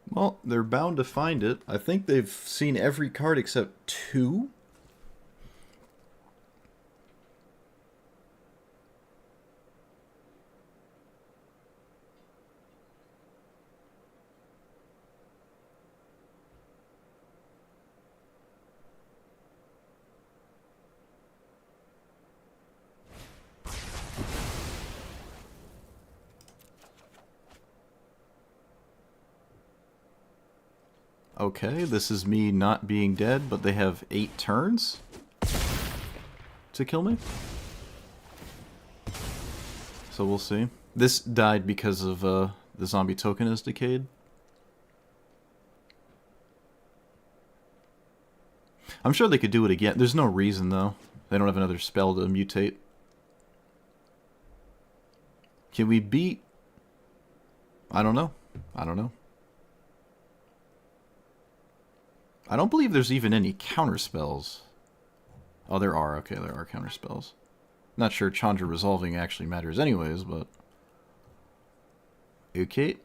Well, they're bound to find it. I think they've seen every card except 2. Okay, this is me not being dead, but they have 8 turns to kill me. So we'll see. This died because of the zombie token is decayed. I'm sure they could do it again. There's no reason, though. They don't have another spell to mutate. Can we beat... I don't know. I don't know. I don't believe there's even any counter spells. Oh, there are. Okay, there are counter spells. Not sure Chandra resolving actually matters anyways, but... Okay.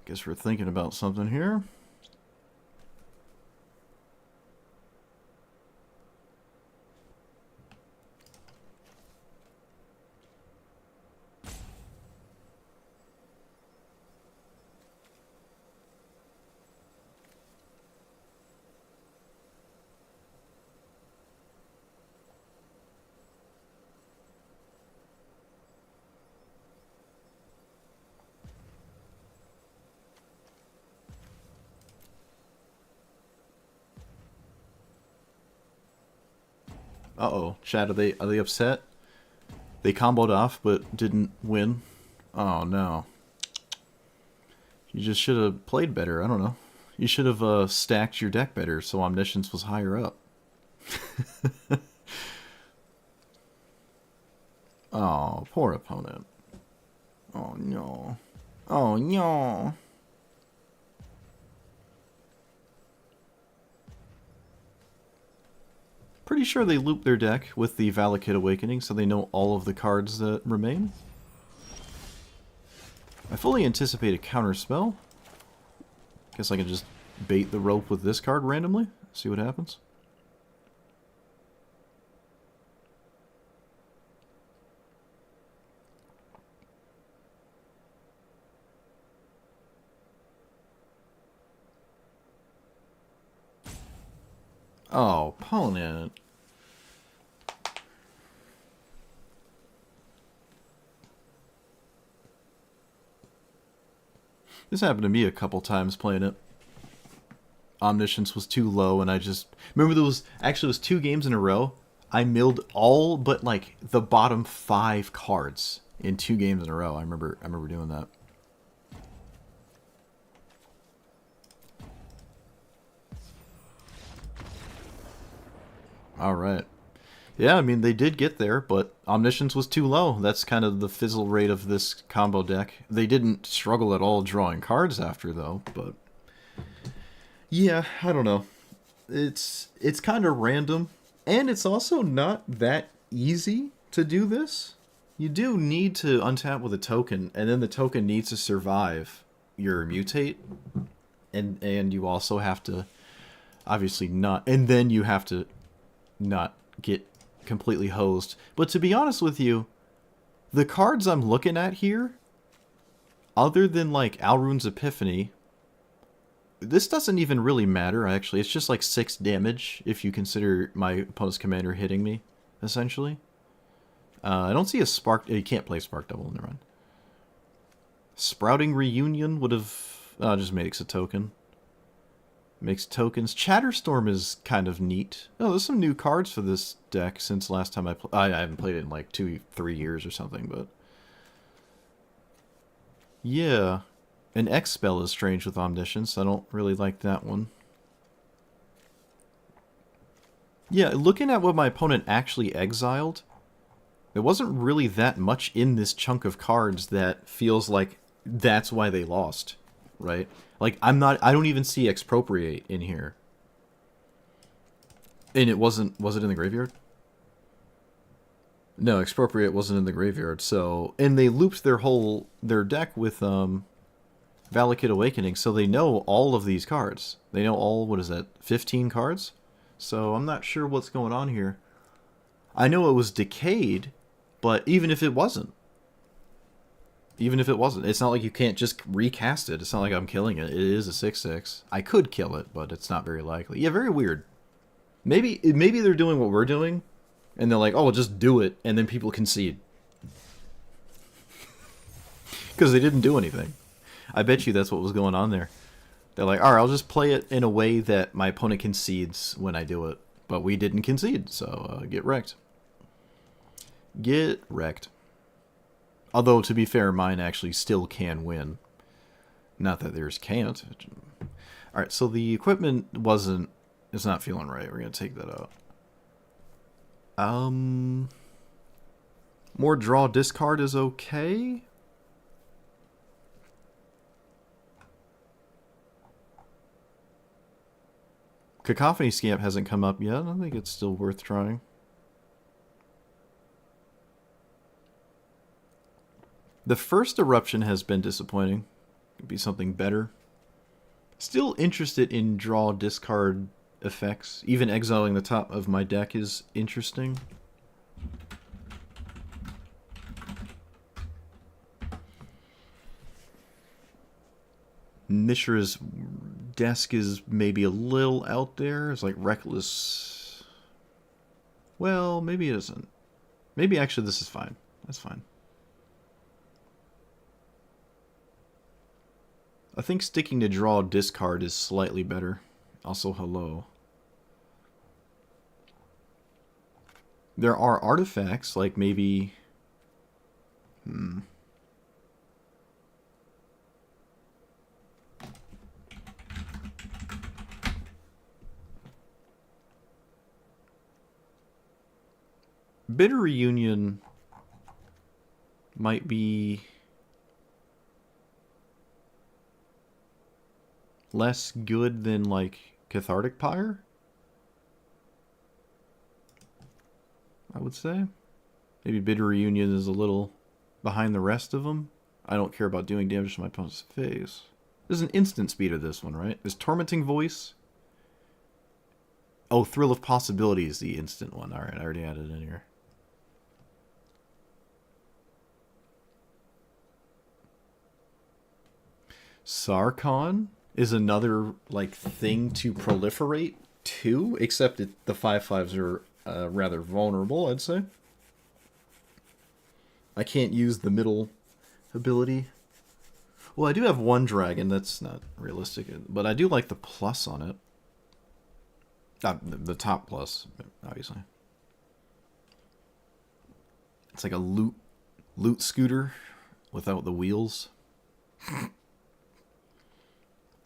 Guess we're thinking about something here. Uh-oh. Chat, are they upset? They comboed off but didn't win? Oh, no. You just should have played better. I don't know. You should have stacked your deck better so Omniscience was higher up. Oh, poor opponent. Oh, no. Oh, no. Pretty sure they loop their deck with the Valakut Awakening so they know all of the cards that remain. I fully anticipate a counter spell. Guess I can just bait the rope with this card randomly. See what happens. Oh, opponent. This happened to me a couple times playing it. Omniscience was too low, and I just... Remember there was... Actually, it was 2 games in a row. I milled all but, like, the bottom 5 cards in 2 games in a row. I remember doing that. Alright. Yeah, I mean, they did get there, but Omniscience was too low. That's kind of the fizzle rate of this combo deck. They didn't struggle at all drawing cards after, though, but... Yeah, I don't know. It's kind of random, and it's also not that easy to do this. You do need to untap with a token, and then the token needs to survive your mutate, and you also have to obviously not, and then you have to not get completely hosed. But to be honest with you, the cards I'm looking at here, other than like Alrune's Epiphany, this doesn't even really matter, actually. It's just like 6 damage if you consider my opponent's commander hitting me, essentially. I don't see a Spark... You can't play Spark Double, never mind. Sprouting Reunion would have... just makes a token. Makes tokens. Chatterstorm is kind of neat. Oh, there's some new cards for this deck since last time I haven't played it in like 2-3 years or something, but... Yeah. An X spell is strange with Omniscience. I don't really like that one. Yeah, looking at what my opponent actually exiled, there wasn't really that much in this chunk of cards that feels like that's why they lost, right? Like, I don't even see Expropriate in here. And it was it in the graveyard? No, Expropriate wasn't in the graveyard, so... And they looped their deck with, Valakut Awakening, so they know all of these cards. They know all, what is that, 15 cards? So I'm not sure what's going on here. I know it was decayed, but even if it wasn't, it's not like you can't just recast it. It's not like I'm killing it. It is a 6/6. I could kill it, but it's not very likely. Yeah, very weird. Maybe they're doing what we're doing, and they're like, oh, we'll just do it, and then people concede. Because they didn't do anything. I bet you that's what was going on there. They're like, alright, I'll just play it in a way that my opponent concedes when I do it. But we didn't concede, so get wrecked. Get wrecked. Although, to be fair, mine actually still can win. Not that theirs can't. Alright, so the equipment it's not feeling right. We're going to take that out. More draw discard is okay. Cacophony Scamp hasn't come up yet. I think it's still worth trying. The first eruption has been disappointing. Could be something better. Still interested in draw discard effects. Even exiling the top of my deck is interesting. Mishra's desk is maybe a little out there. It's like Reckless. Well, maybe it isn't. Maybe actually this is fine. That's fine. I think sticking to draw discard is slightly better. Also, hello. There are artifacts, like maybe... Hmm. Bitter Reunion might be less good than, like, Cathartic Pyre, I would say. Maybe Bitter Reunion is a little behind the rest of them. I don't care about doing damage to my opponent's face. There's an instant speed of this one, right? Is Tormenting Voice? Oh, Thrill of Possibility is the instant one. Alright, I already added it in here. Sarkon is another, like, thing to proliferate too, except the 5/5s are rather vulnerable, I'd say. I can't use the middle ability. Well, I do have one dragon. That's not realistic, but I do like the plus on it. The top plus, obviously. It's like a loot scooter without the wheels.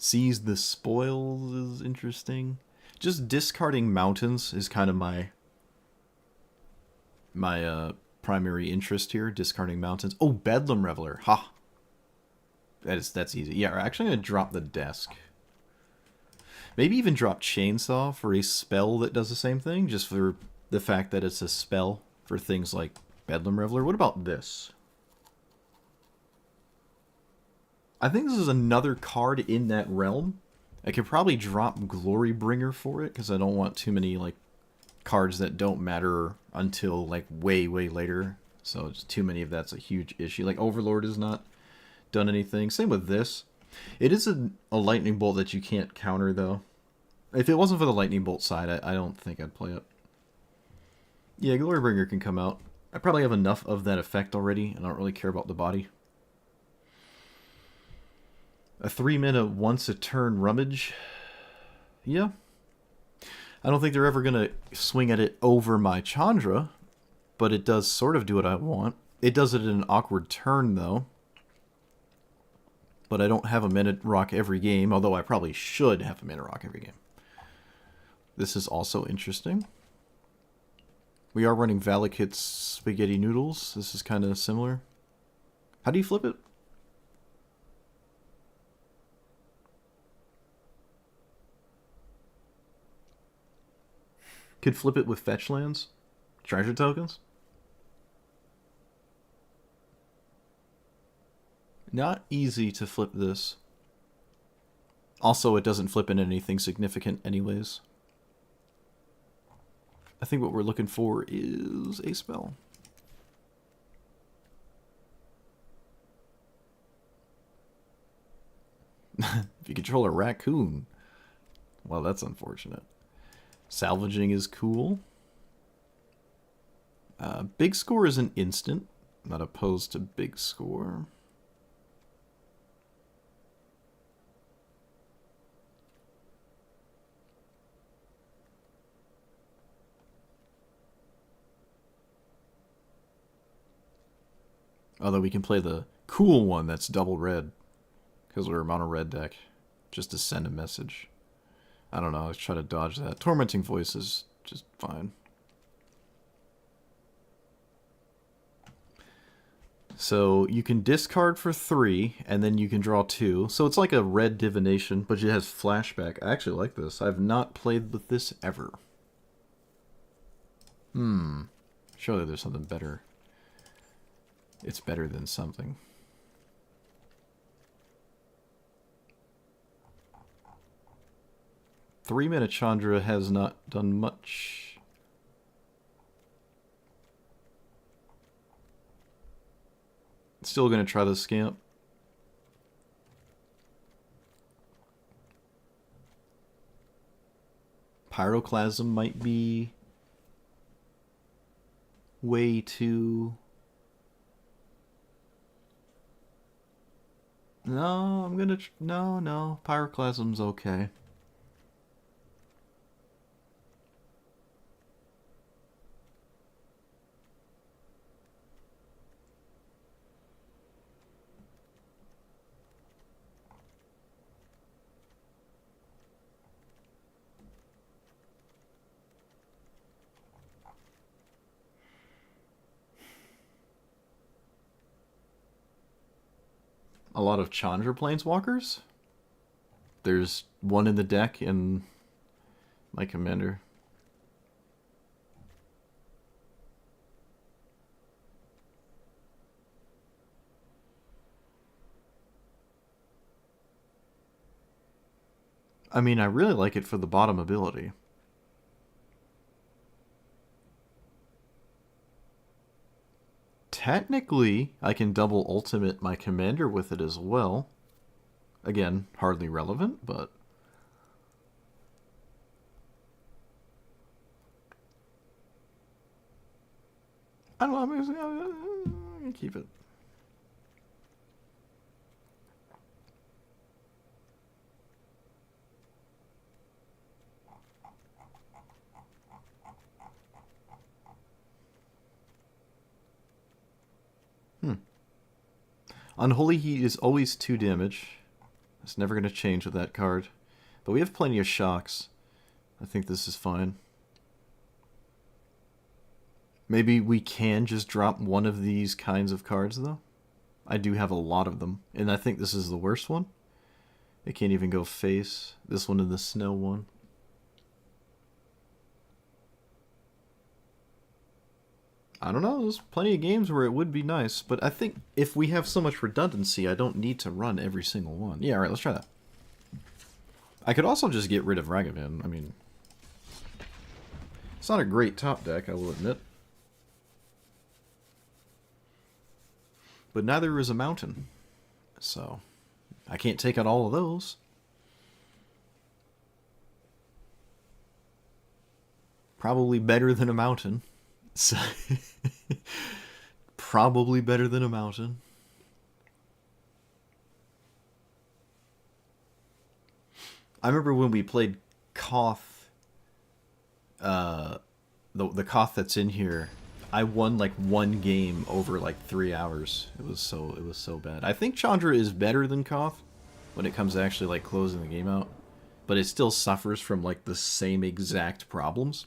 Seize the spoils is interesting. Just discarding mountains is kind of my primary interest here. Discarding mountains. Oh, Bedlam Reveler. Ha. That's easy. Yeah, we're actually gonna drop the desk. Maybe even drop Chainsaw for a spell that does the same thing, just for the fact that it's a spell for things like Bedlam Reveler. What about this? I think this is another card in that realm. I could probably drop Glorybringer for it, because I don't want too many, like, cards that don't matter until, like, way, way later. So it's too many of that's a huge issue. Like, Overlord has not done anything. Same with this. It is a lightning bolt that you can't counter, though. If it wasn't for the lightning bolt side, I don't think I'd play it. Yeah, Glorybringer can come out. I probably have enough of that effect already, and I don't really care about the body. A 3-mana once a turn rummage. Yeah. I don't think they're ever going to swing at it over my Chandra, but it does sort of do what I want. It does it in an awkward turn, though. But I don't have a minute rock every game, although I probably should have a minute rock every game. This is also interesting. We are running Valakut's Spaghetti Noodles. This is kind of similar. How do you flip it? Could flip it with fetch lands? Treasure tokens? Not easy to flip this. Also, it doesn't flip into anything significant anyways. I think what we're looking for is a spell. If you control a raccoon. Well, that's unfortunate. Salvaging is cool. Big Score is an instant. I'm not opposed to Big Score. Although we can play the cool one that's double red, because we're a mono red deck, just to send a message. I don't know, let's try to dodge that. Tormenting Voice is just fine. So you can discard for 3, and then you can draw 2. So it's like a red divination, but it has flashback. I actually like this. I've not played with this ever. Surely there's something better. It's better than something. Three-mana Chandra has not done much. Still gonna try the Scamp. Pyroclasm might be way too... No, I'm gonna... No. Pyroclasm's okay. a lot of Chandra Planeswalkers. There's one in the deck in my commander. I mean, I really like it for the bottom ability. Technically, I can double ultimate my commander with it as well. Again, hardly relevant, but... I don't know, I'm gonna keep it. Unholy Heat is always 2 damage. It's never going to change with that card. But we have plenty of shocks. I think this is fine. Maybe we can just drop one of these kinds of cards, though. I do have a lot of them. And I think this is the worst one. It can't even go face. This one and the snow one. I don't know, there's plenty of games where it would be nice, but I think if we have so much redundancy, I don't need to run every single one. Yeah, alright, let's try that. I could also just get rid of Ragavan. I mean, it's not a great top deck, I will admit. But neither is a mountain. So, I can't take out all of those. Probably better than a mountain. So probably better than a mountain. I remember when we played Koth, the Koth that's in here, I won like 1 game over like 3 hours. It was so bad. I think Chandra is better than Koth when it comes to actually like closing the game out, but it still suffers from like the same exact problems.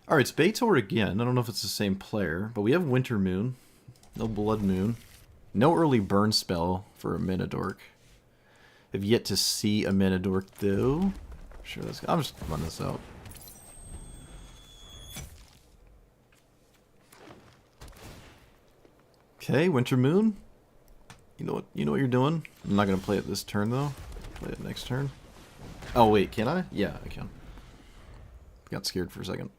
Alright, it's Baitor again. I don't know if it's the same player, but we have Winter Moon. No Blood Moon. No early burn spell for a Mana Dork. Have yet to see a Mana Dork, though. Sure, I'll just run this out. Okay, Winter Moon. You know what you're doing. I'm not gonna play it this turn though. Play it next turn. Oh wait, can I? Yeah, I can. Got scared for a second.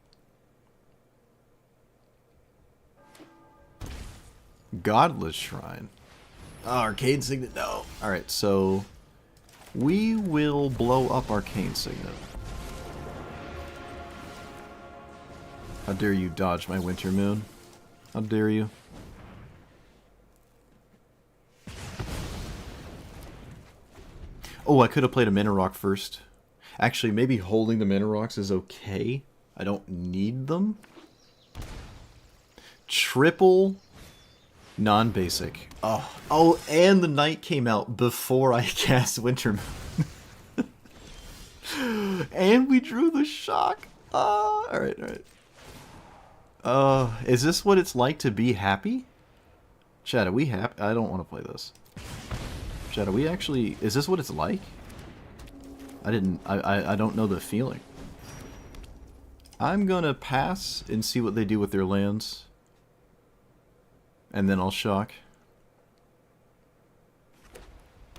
Godless Shrine. Oh, Arcane Signet, no. Alright, so we will blow up Arcane Signet. How dare you dodge my Winter Moon? How dare you? Oh, I could have played a Mana Rock first. Actually, maybe holding the Mana Rocks is okay. I don't need them. Triple non-basic. Oh, and the night came out before I cast Winter Moon. And we drew the shock. Alright. Is this what it's like to be happy? Chad, are we happy? I don't want to play this. Chad, are we actually... Is this what it's like? I don't know the feeling. I'm gonna pass and see what they do with their lands. And then I'll shock.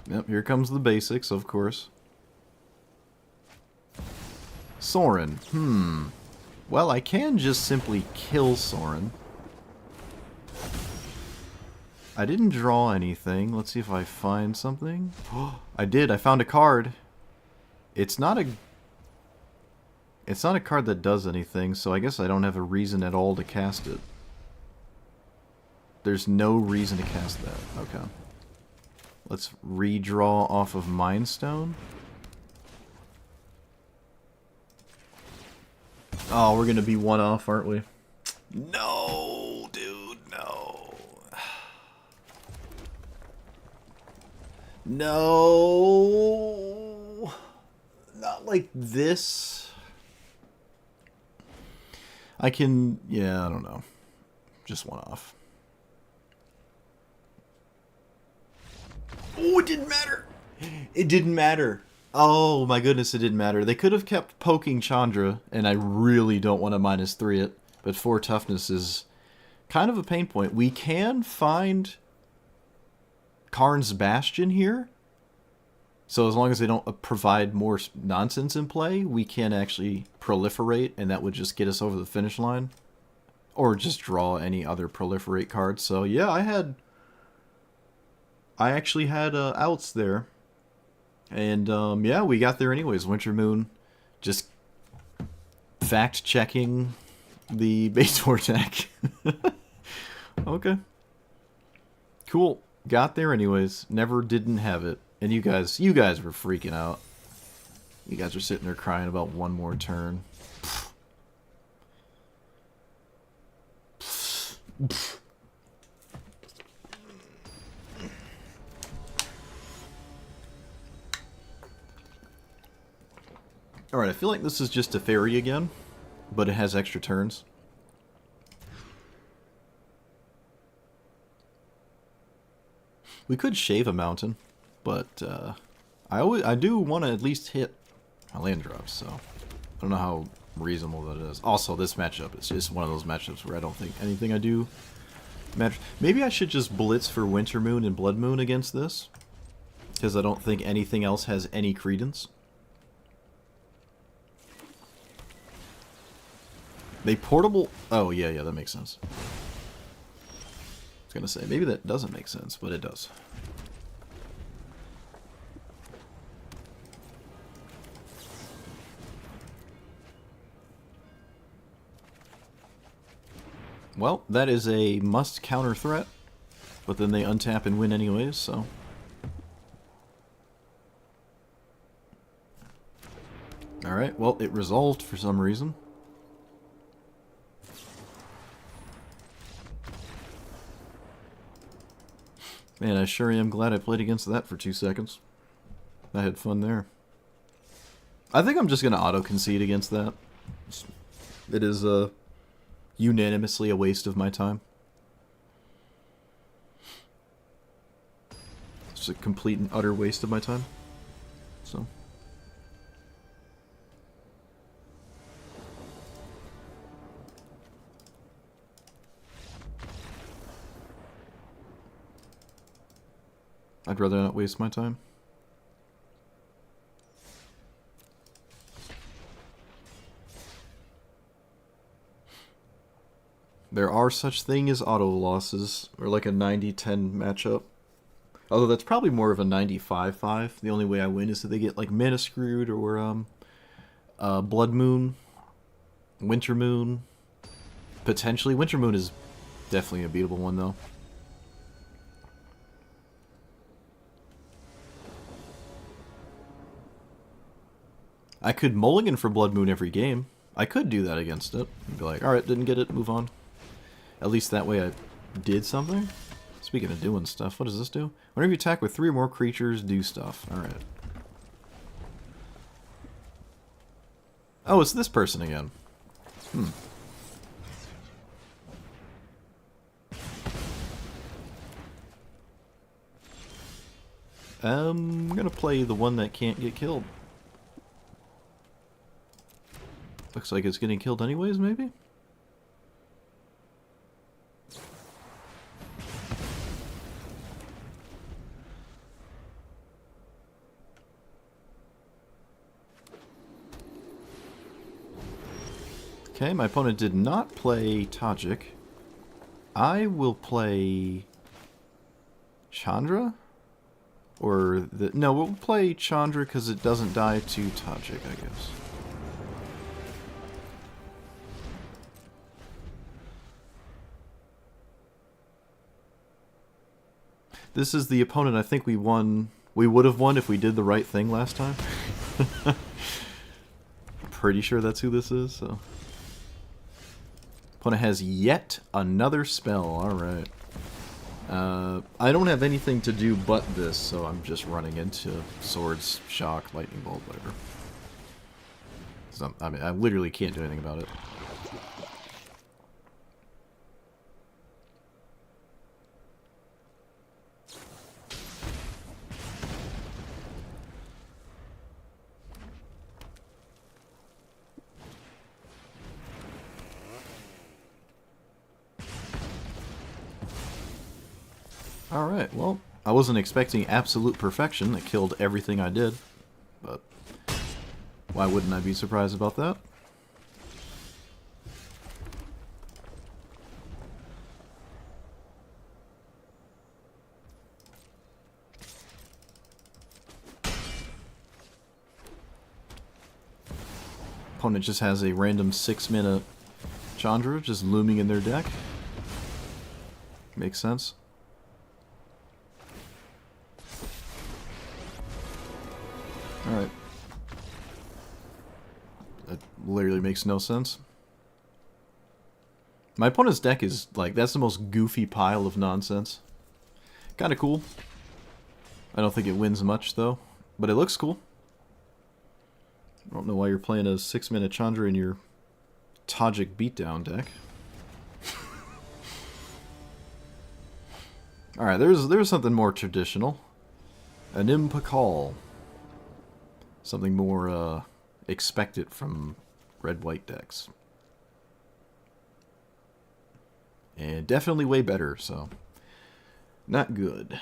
Yep, here comes the basics, of course. Sorin. Well, I can just simply kill Sorin. I didn't draw anything. Let's see if I find something. I did. I found a card. It's not a card that does anything, so I guess I don't have a reason at all to cast it. There's no reason to cast that. Okay. Let's redraw off of Mind Stone. Oh, we're gonna be one off, aren't we? No, dude, no. No. Not like this. I can, yeah, I don't know. Just one off. Oh, it didn't matter. It didn't matter. Oh my goodness, it didn't matter. They could have kept poking Chandra, and I really don't want to -3 it. But 4 toughness is kind of a pain point. We can find Karn's Bastion here. So as long as they don't provide more nonsense in play, we can actually proliferate, and that would just get us over the finish line. Or just draw any other proliferate cards. So yeah, I actually had outs there. And yeah, we got there anyways. Winter Moon just fact-checking the Bator deck. Okay. Cool. Got there anyways. Never didn't have it. And you guys were freaking out. You guys are sitting there crying about one more turn. Alright, I feel like this is just a fairy again, but it has extra turns. We could shave a mountain, but I do want to at least hit my land drops, so I don't know how reasonable that is. Also, this matchup is just one of those matchups where I don't think anything I do matters. Maybe I should just blitz for Winter Moon and Blood Moon against this, because I don't think anything else has any credence. They portable... Oh, yeah, that makes sense. I was gonna say, maybe that doesn't make sense, but it does. Well, that is a must counter threat, but then they untap and win anyways, so... Alright, well, it resolved for some reason. Man, I sure am glad I played against that for 2 seconds. I had fun there. I think I'm just going to auto-concede against that. It is unanimously a waste of my time. It's a complete and utter waste of my time. So... I'd rather not waste my time. There are such thing as auto losses, or like a 90-10 matchup. Although that's probably more of a 95-5. The only way I win is if they get like Mana Screwed or Blood Moon, Winter Moon. Potentially. Winter Moon is definitely a beatable one though. I could mulligan for Blood Moon every game. I could do that against it. And be like, alright, didn't get it, move on. At least that way I did something. Speaking of doing stuff, what does this do? Whenever you attack with 3 or more creatures, do stuff. Alright. Oh, it's this person again. I'm gonna play the one that can't get killed. Looks like it's getting killed anyways, maybe? Okay, my opponent did not play Tajik. I will play... Chandra? Or the... No, we'll play Chandra because it doesn't die to Tajik, I guess. This is the opponent I think we won. We would have won if we did the right thing last time. Pretty sure that's who this is, so. Opponent has yet another spell, alright. I don't have anything to do but this, so I'm just running into Swords, Shock, Lightning Bolt, whatever. So, I mean, I literally can't do anything about it. Alright, well, I wasn't expecting absolute perfection that killed everything I did, but why wouldn't I be surprised about that? Opponent just has a random 6-mana Chandra just looming in their deck. Makes sense. Alright. That literally makes no sense. My opponent's deck is, like, that's the most goofy pile of nonsense. Kinda cool. I don't think it wins much, though. But it looks cool. I don't know why you're playing a 6-mana Chandra in your Tajik beatdown deck. Alright, there's something more traditional. An Impakal. Something more expected from red-white decks. And definitely way better, so not good.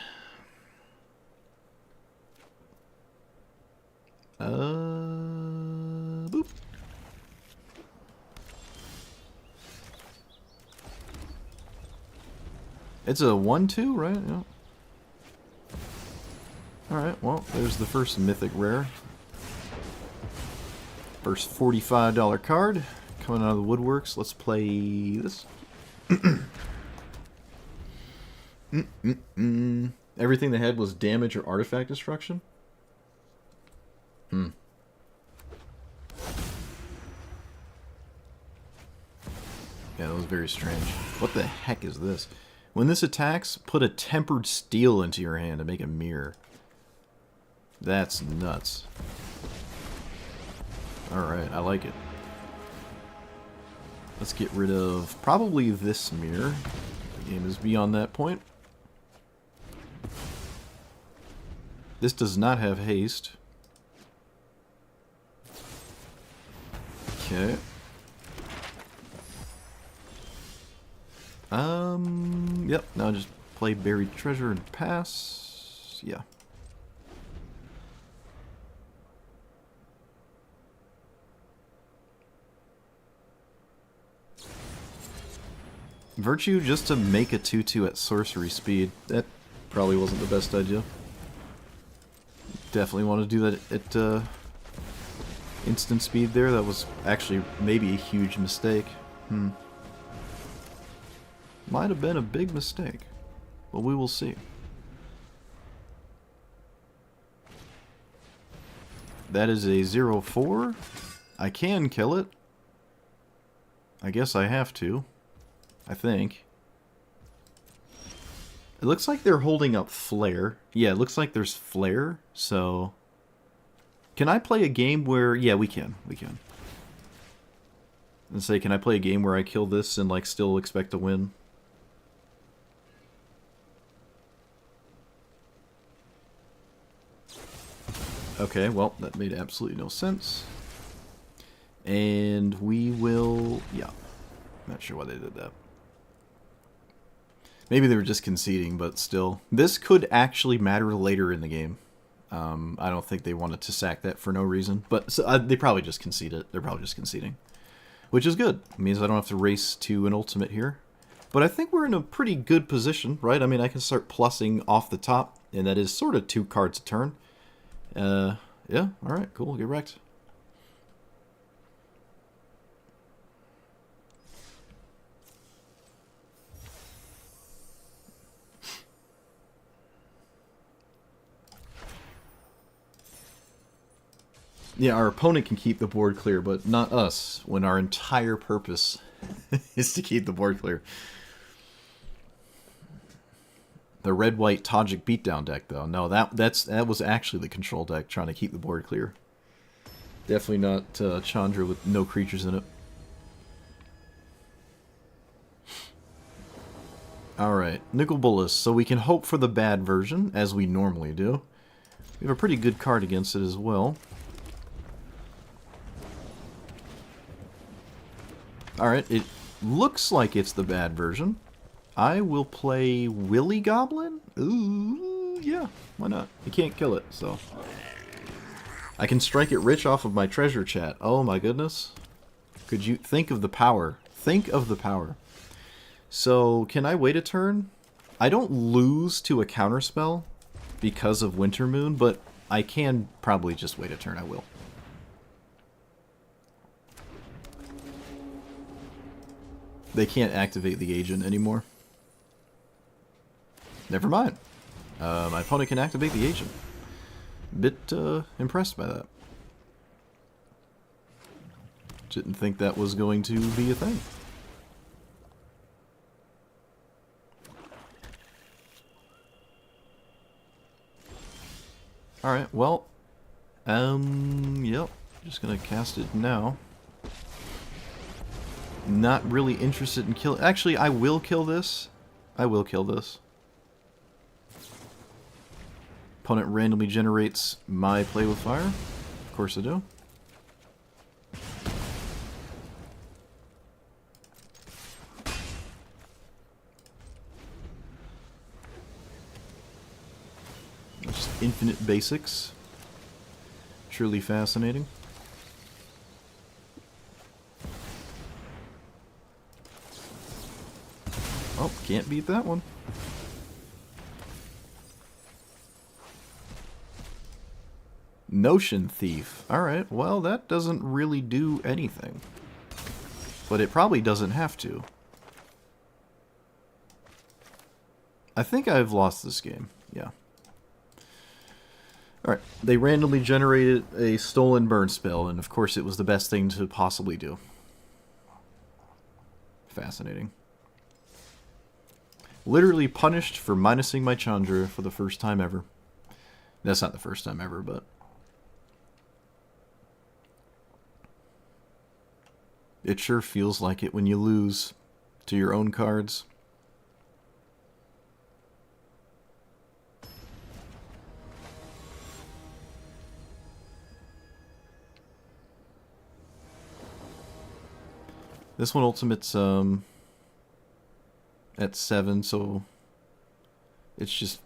Boop. It's a 1/2, right? Yeah. Alright, well, there's the first mythic rare. First $45 card coming out of the woodworks. Let's play this. Everything they had was damage or artifact destruction? Yeah, that was very strange. What the heck is this? When this attacks, put a tempered steel into your hand to make a mirror. That's nuts. Alright, I like it. Let's get rid of probably this mirror. The game is beyond that point. This does not have haste. Okay. Yep, now just play Buried Treasure and pass. Yeah. Virtue just to make a 2/2 at sorcery speed. That probably wasn't the best idea. Definitely want to do that at instant speed there. That was actually maybe a huge mistake. Might have been a big mistake. But we will see. That is a 0/4. I can kill it. I guess I have to. I think. It looks like they're holding up Flare. Yeah, it looks like there's Flare, so... Can I play a game where... Yeah, we can. We can. And say, can I play a game where I kill this and, like, still expect to win? Okay, well, that made absolutely no sense. And we will... Yeah. Not sure why they did that. Maybe they were just conceding, but still. This could actually matter later in the game. I don't think they wanted to sack that for no reason. But so, they probably just conceded. They're probably just conceding. Which is good. It means I don't have to race to an ultimate here. But I think we're in a pretty good position, right? I mean, I can start plussing off the top. And that is sort of 2 cards a turn. Yeah, alright, cool. Get wrecked. Yeah, our opponent can keep the board clear, but not us, when our entire purpose is to keep the board clear. The red-white Tajik beatdown deck, though. No, that was actually the control deck trying to keep the board clear. Definitely not Chandra with no creatures in it. Alright, Nicol Bolas. So we can hope for the bad version, as we normally do. We have a pretty good card against it as well. Alright, it looks like it's the bad version. I will play Willy Goblin? Ooh, yeah, why not? You can't kill it, so. I can strike it rich off of my treasure chat. Oh my goodness. Could you think of the power? Think of the power. So, can I wait a turn? I don't lose to a counterspell because of Winter Moon, but I can probably just wait a turn. I will. They can't activate the agent anymore. Never mind. My opponent can activate the agent. Bit impressed by that. Didn't think that was going to be a thing. Alright, well, yep, just gonna cast it now. Not really interested in kill. Actually, I will kill this. I will kill this. Opponent randomly generates my play with fire. Of course I do. Just infinite basics. Truly fascinating. Oh, can't beat that one. Notion Thief. Alright, well, that doesn't really do anything. But it probably doesn't have to. I think I've lost this game. Yeah. Alright, they randomly generated a stolen burn spell, and of course it was the best thing to possibly do. Fascinating. Literally punished for minusing my Chandra for the first time ever. That's not the first time ever, but... it sure feels like it when you lose to your own cards. This one ultimate's at 7, so it's just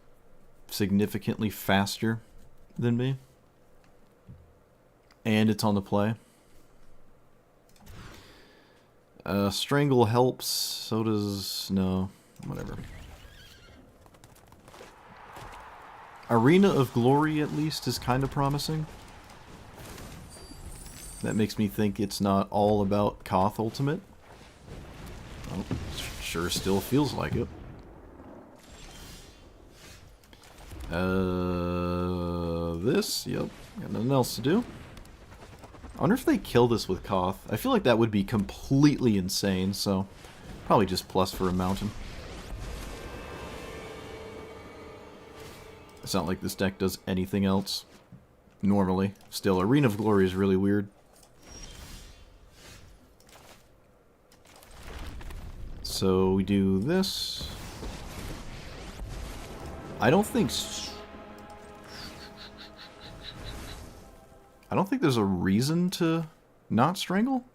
significantly faster than me. And it's on the play. Strangle helps, so does... no, whatever. Arena of Glory, at least, is kind of promising. That makes me think it's not all about Koth Ultimate. Well, sure still feels like it. This, yep, got nothing else to do. I wonder if they kill this with Koth. I feel like that would be completely insane, so probably just plus for a mountain. It's not like this deck does anything else. Normally. Still, Arena of Glory is really weird. So we do this. I don't think there's a reason to not strangle.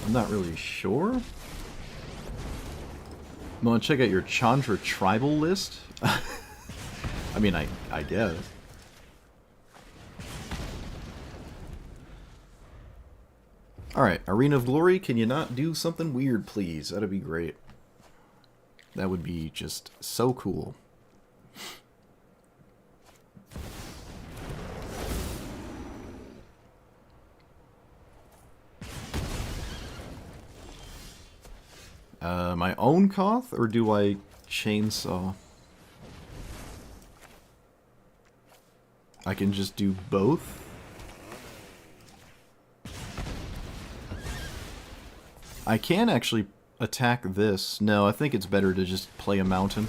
I'm not really sure. Want to check out your Chandra tribal list? I mean, I guess. Alright, Arena of Glory, can you not do something weird, please? That'd be great. That would be just so cool. My own Koth, or do I chainsaw? I can just do both? I can actually attack this. No, I think it's better to just play a mountain.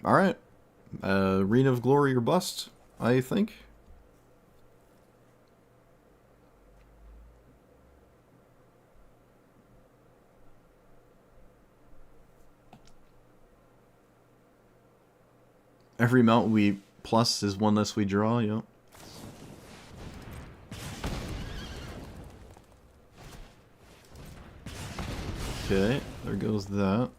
Alright. Arena of Glory or bust, I think. Every mount we plus is one less we draw, yep. Okay, there goes that.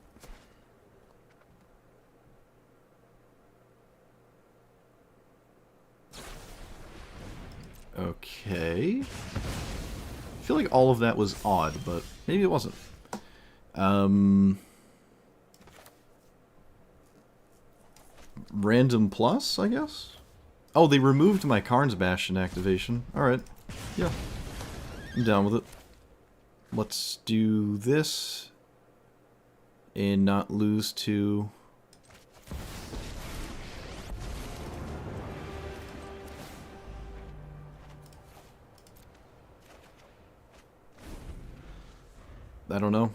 Okay. I feel like all of that was odd, but maybe it wasn't. Random plus, I guess? Oh, they removed my Karn's Bastion activation. Alright. Yeah. I'm down with it. Let's do this. And not lose to... I don't know.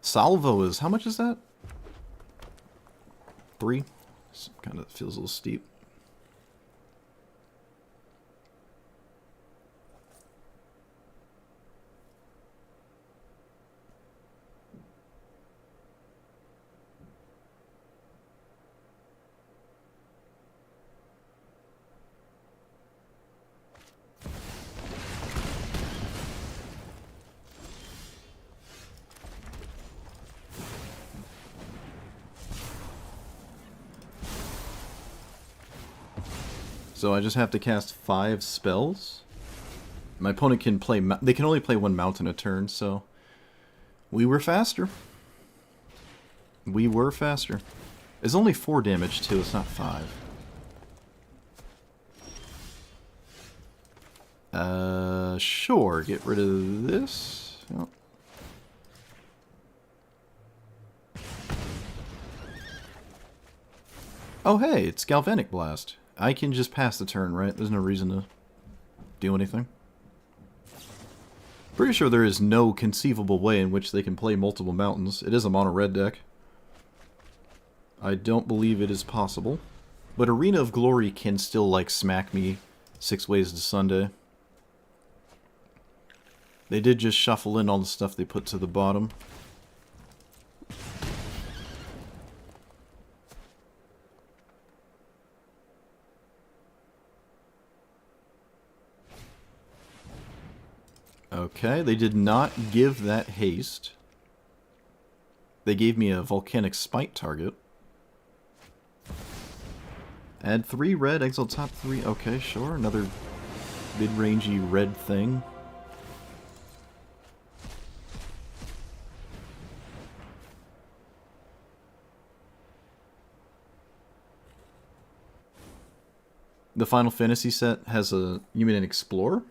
Salvo is... How much is that? 3? Kind of feels a little steep. So I just have to cast 5 spells? My opponent can play... They can only play 1 mountain a turn, so... We were faster. We were faster. It's only 4 damage, too. It's not 5. Sure. Get rid of this. Oh. Oh, hey, it's Galvanic Blast. I can just pass the turn, right? There's no reason to do anything. Pretty sure there is no conceivable way in which they can play multiple mountains. It is a mono-red deck. I don't believe it is possible. But Arena of Glory can still, like, smack me 6 ways to Sunday. They did just shuffle in all the stuff they put to the bottom. Okay, they did not give that haste. They gave me a Volcanic Spite target. Add 3 red, exile top 3. Okay, sure. Another mid-rangey red thing. The Final Fantasy set has a... You mean an Explorer?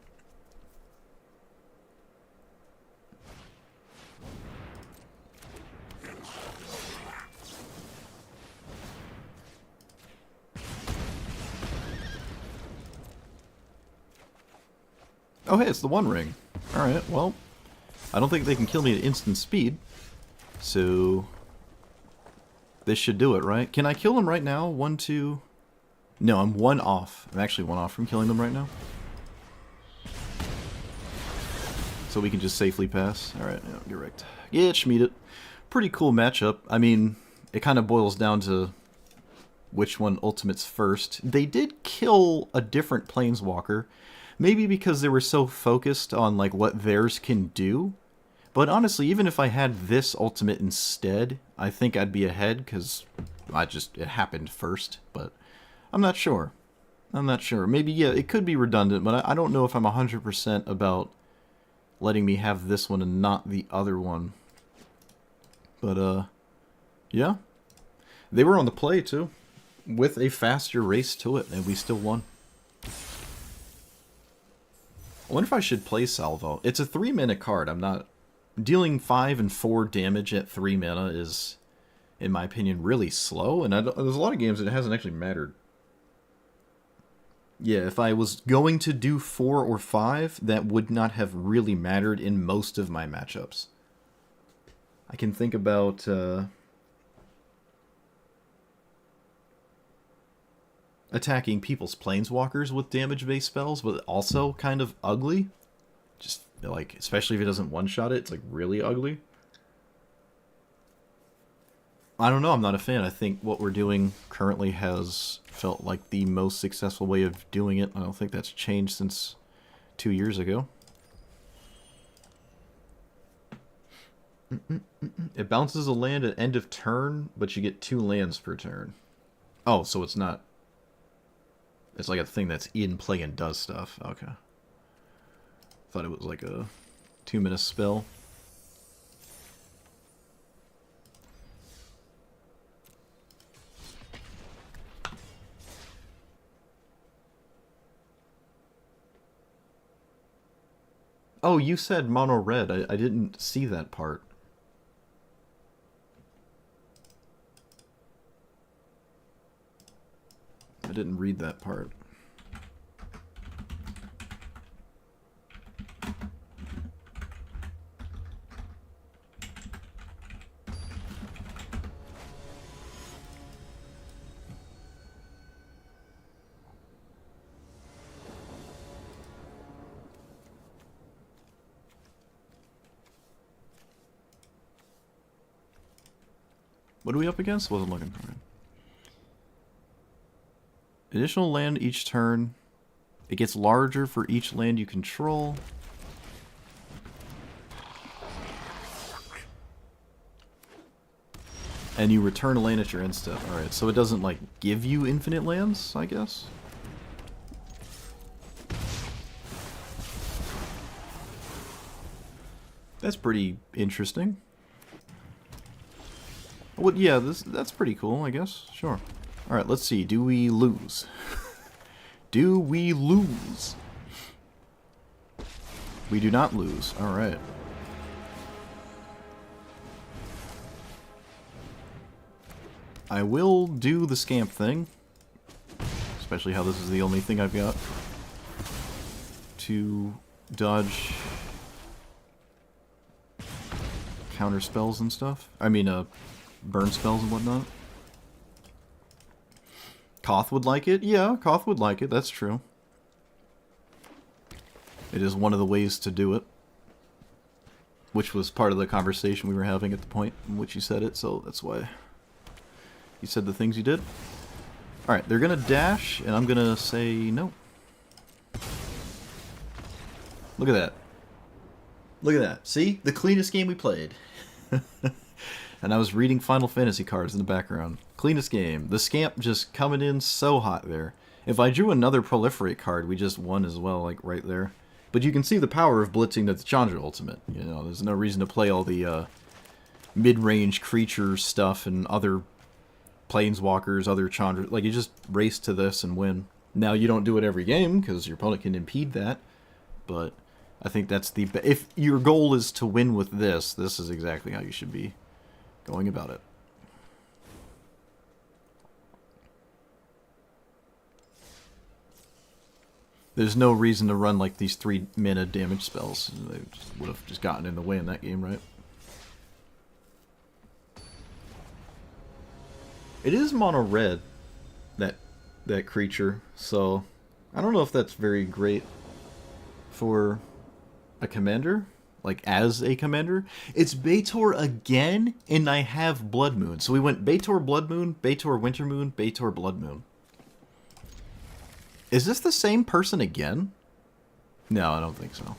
Oh, hey, it's the One Ring. Alright, well, I don't think they can kill me at instant speed, so this should do it, right? Can I kill them right now? 1, 2... No, I'm 1 off. I'm actually 1 off from killing them right now. So we can just safely pass. Alright, yeah, get wrecked. Yeah, Schmeed it. Pretty cool matchup. I mean, it kind of boils down to which one ultimates first. They did kill a different Planeswalker. Maybe because they were so focused on like what theirs can do. But honestly, even if I had this ultimate instead, I think I'd be ahead because it happened first. But I'm not sure. I'm not sure. Maybe, yeah, it could be redundant, but I don't know if I'm 100% about letting me have this one and not the other one. But, yeah. They were on the play, too. With a faster race to it, and we still won. I wonder if I should play Salvo. It's a 3-mana card. I'm not... Dealing 5 and 4 damage at 3 mana is, in my opinion, really slow. And there's a lot of games that it hasn't actually mattered. Yeah, if I was going to do 4 or 5, that would not have really mattered in most of my matchups. I can think about... attacking people's planeswalkers with damage-based spells, but also kind of ugly. Just, like, especially if it doesn't one-shot it, it's, like, really ugly. I don't know. I'm not a fan. I think what we're doing currently has felt like the most successful way of doing it. I don't think that's changed since 2 years ago. It bounces a land at end of turn, but you get 2 lands per turn. Oh, so it's not... It's like a thing that's in play and does stuff. Okay. Thought it was like a 2-minute spell. Oh, you said mono red. I didn't see that part. I didn't read that part. What are we up against? Wasn't looking for it. Additional land each turn. It gets larger for each land you control. And you return a land at your end step. Alright, so it doesn't, like, give you infinite lands, I guess? That's pretty interesting. Well, yeah, that's pretty cool, I guess. Sure. Alright, let's see. Do we lose? Do we lose? We do not lose. Alright. I will do the scamp thing. Especially how this is the only thing I've got to dodge counter spells and stuff. I mean, burn spells and whatnot. Koth would like it? Yeah, Koth would like it, that's true. It is one of the ways to do it. Which was part of the conversation we were having at the point in which you said it, so that's why you said the things you did. Alright, they're gonna dash, and I'm gonna say no. Look at that. Look at that. See? The cleanest game we played. And I was reading Final Fantasy cards in the background. Cleanest game. The scamp just coming in so hot there. If I drew another proliferate card, we just won as well, like right there. But you can see the power of blitzing the Chandra ultimate. You know, there's no reason to play all the mid-range creature stuff and other planeswalkers, other Chandra. Like, you just race to this and win. Now, you don't do it every game, because your opponent can impede that. But I think that's the... If your goal is to win with this, this is exactly how you should be going about it. There's no reason to run like these 3-mana damage spells. They would have just gotten in the way in that game, right? It is mono red, that creature, so I don't know if that's very great for a commander. Like, as a commander. It's Baator again, and I have Blood Moon. So we went Baator Blood Moon, Baator Winter Moon, Baator Blood Moon. Is this the same person again? No, I don't think so.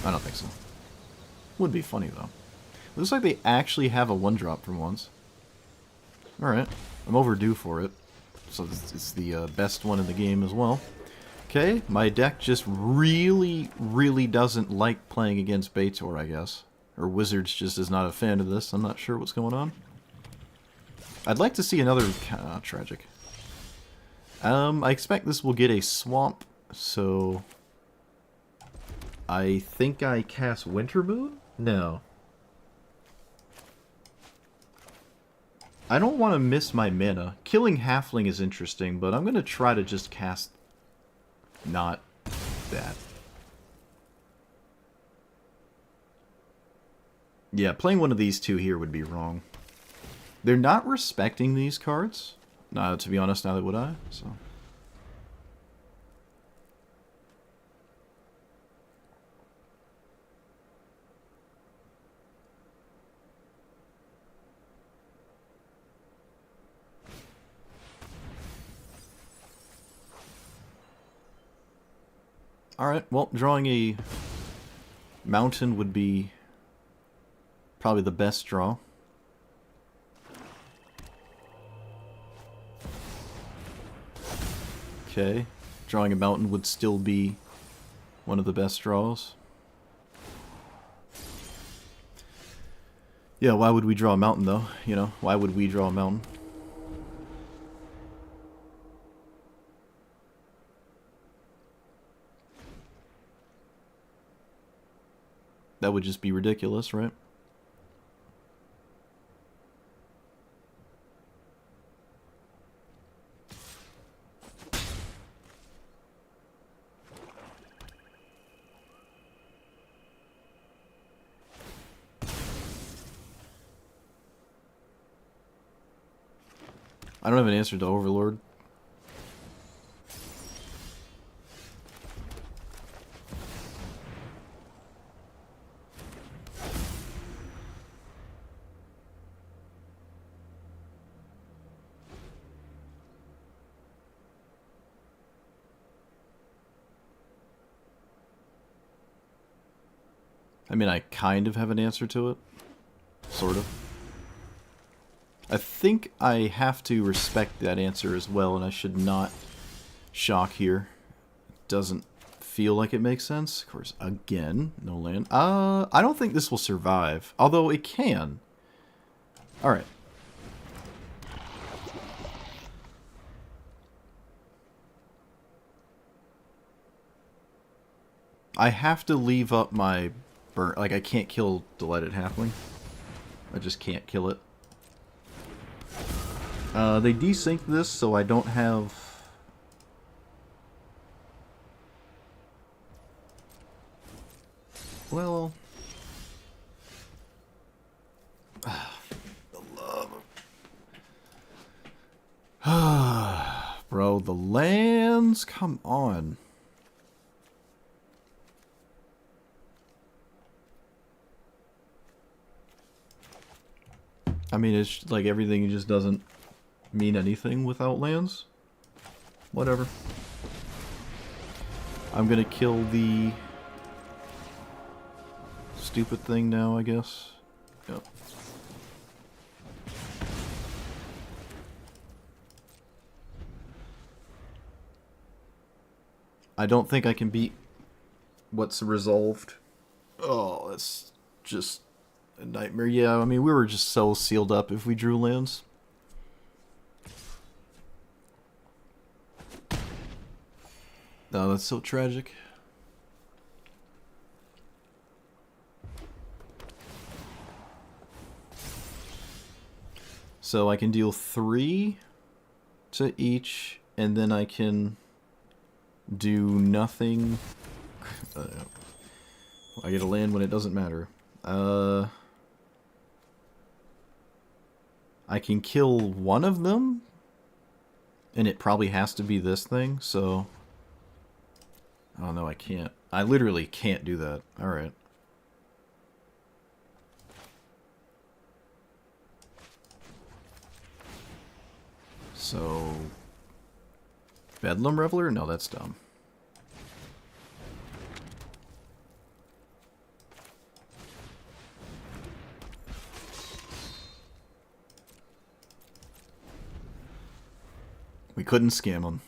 I don't think so. Would be funny, though. Looks like they actually have a 1-drop for once. Alright. I'm overdue for it. So it's the best one in the game as well. Okay, my deck just really, really doesn't like playing against Baator, I guess. Or Wizards just is not a fan of this. I'm not sure what's going on. I'd like to see another... tragic. I expect this will get a swamp, so... I think I cast Winter Moon? No. I don't want to miss my mana. Killing Halfling is interesting, but I'm going to try to just cast... not that. Yeah, playing one of these two here would be wrong. They're not respecting these cards. To be honest, neither would I. So. Alright, well, drawing a mountain would be probably the best draw. Okay, drawing a mountain would still be one of the best draws. Yeah, why would we draw a mountain, though? You know, why would we draw a mountain? That would just be ridiculous, right? I don't have an answer to Overlord. I mean, I kind of have an answer to it. Sort of. I think I have to respect that answer as well, and I should not shock here. It doesn't feel like it makes sense. Of course, again, no land. I don't think this will survive, although it can. Alright. I have to leave up my burn. Like, I can't kill Delighted Halfling. I just can't kill it. They desynced this, so I don't have... Well... the love... Bro, the lands? Come on. I mean, it's like everything just doesn't mean anything without lands. Whatever. I'm gonna kill the stupid thing now, I guess. Yep. I don't think I can beat what's resolved. Oh, that's just a nightmare. Yeah, I mean, we were just so sealed up if we drew lands. No, that's so tragic. So I can deal 3 to each, and then I can do nothing. I get a land when it doesn't matter. I can kill one of them, and it probably has to be this thing, so... Oh no, I can't. I literally can't do that. Alright. So... Bedlam Reveler? No, that's dumb. We couldn't scam him.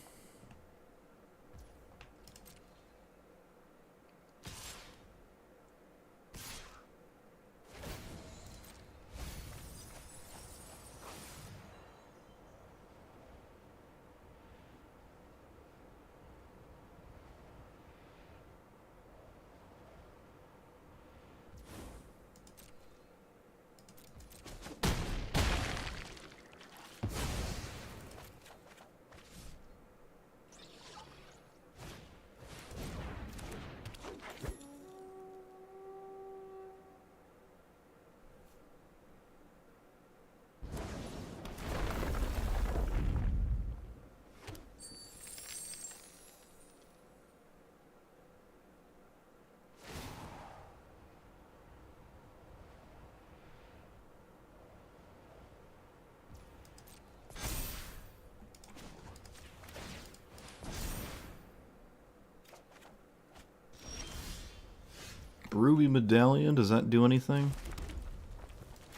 medallion. Does that do anything?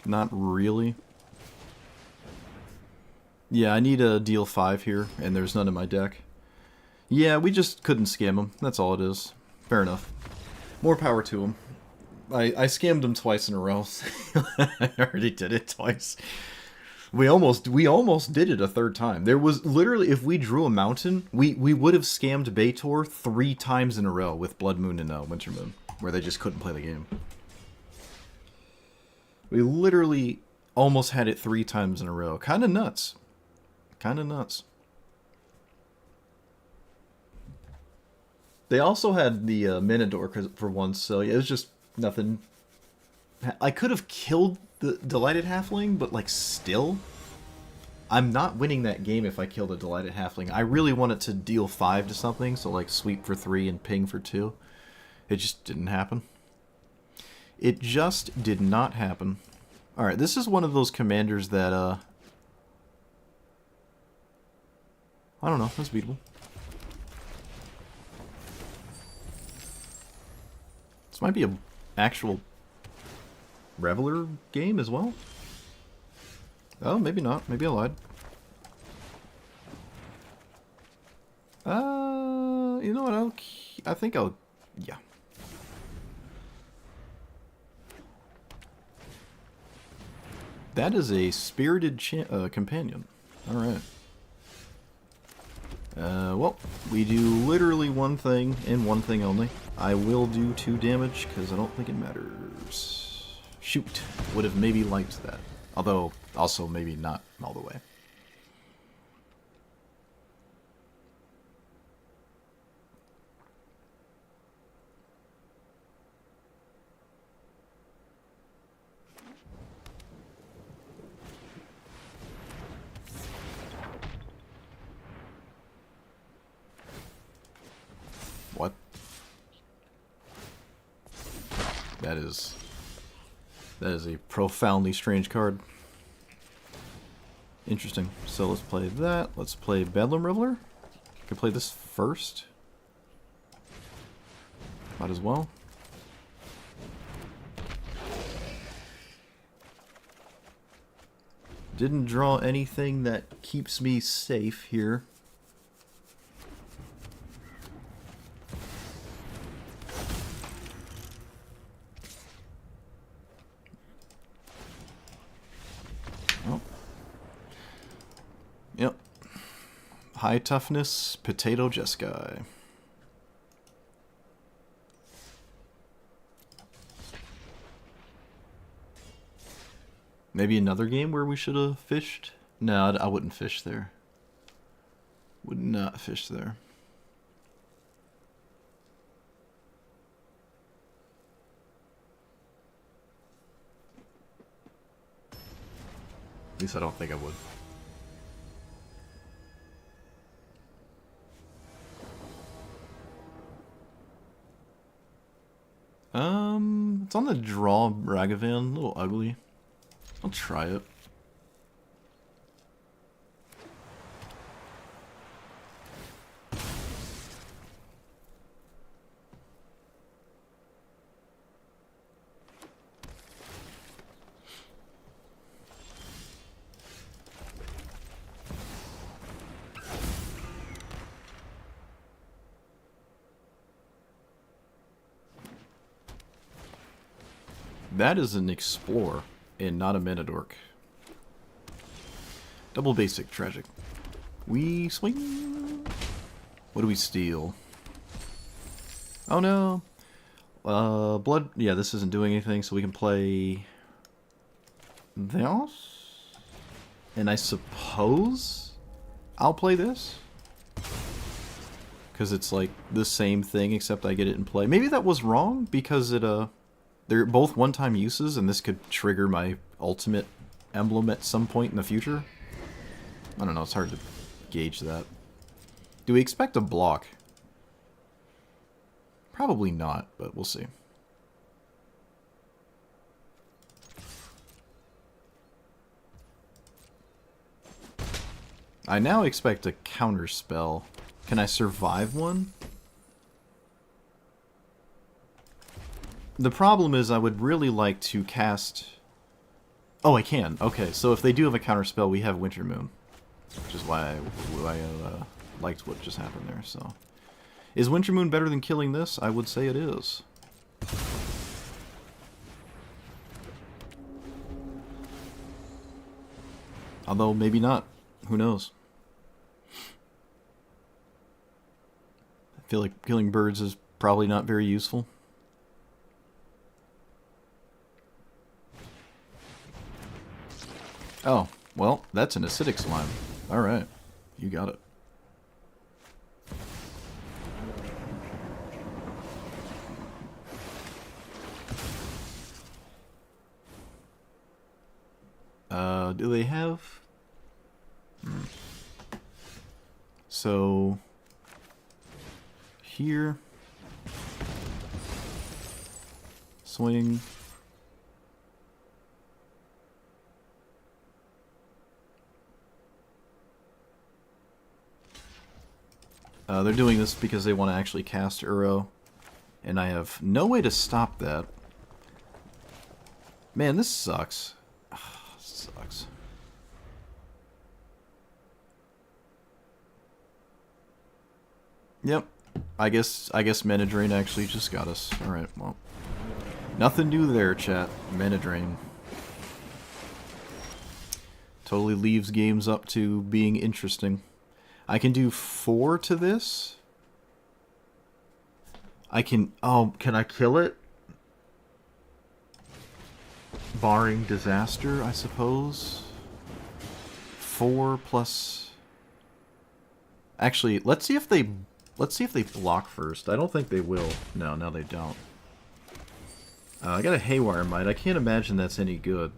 Not really. Yeah, I need a deal 5 here, and there's none in my deck. Yeah, we just couldn't scam him. That's all it is. Fair enough. More power to him. I scammed him twice in a row. I already did it twice. We almost did it a third time. There was literally, if we drew a mountain, we would have scammed Baitor 3 times in a row with Blood Moon and Winter Moon, where they just couldn't play the game. We literally almost had it 3 times in a row. Kind of nuts. Kind of nuts. They also had the Minador for once, so yeah, it was just nothing. I could have killed the Delighted Halfling, but like still, I'm not winning that game if I kill the Delighted Halfling. I really wanted to deal 5 to something, so like sweep for 3 and ping for 2. It just didn't happen. It just did not happen. Alright, this is one of those commanders that, I don't know, that's beatable. This might be an actual Reveler game as well? Oh, maybe not. Maybe I lied. You know what? I think I'll... Yeah. That is a spirited companion. Alright. Well, we do literally one thing and one thing only. I will do 2 damage because I don't think it matters. Shoot. Would have maybe liked that. Although, also maybe not all the way. What? That is a profoundly strange card. Interesting. So let's play that. Let's play Bedlam Reveler. Could play this first. Might as well. Didn't draw anything that keeps me safe here. Yep. High toughness, potato Jeskai. Maybe another game where we should have fished? No, I wouldn't fish there. Would not fish there. At least I don't think I would. It's on the draw Ragavan, a little ugly. I'll try it. That is an Explorer, and not a Manadork. Double basic, tragic. We swing. What do we steal? Oh no. Blood. Yeah, this isn't doing anything, so we can play this. And I suppose I'll play this. Because it's like the same thing, except I get it in play. Maybe that was wrong, because it, they're both one-time uses, and this could trigger my ultimate emblem at some point in the future. I don't know, it's hard to gauge that. Do we expect a block? Probably not, but we'll see. I now expect a counter spell. Can I survive one? The problem is I would really like to cast... Oh, I can. Okay, so if they do have a counterspell, we have Winter Moon. Which is why I liked what just happened there, so... Is Winter Moon better than killing this? I would say it is. Although, maybe not. Who knows? I feel like killing birds is probably not very useful. Oh, well, that's an acidic slime. Alright, you got it. Do they have... So... Here... Swing... They're doing this because they want to actually cast Uro, and I have no way to stop that. Man, this sucks. Sucks. Yep. I guess Mana Drain actually just got us. Alright, well. Nothing new there, chat. Mana Drain. Totally leaves games up to being interesting. I can do 4 to this. I can... Oh, can I kill it? Barring disaster, I suppose. 4 plus... Actually, let's see if they block first. I don't think they will. No, they don't. I got a Haywire Might. I can't imagine that's any good.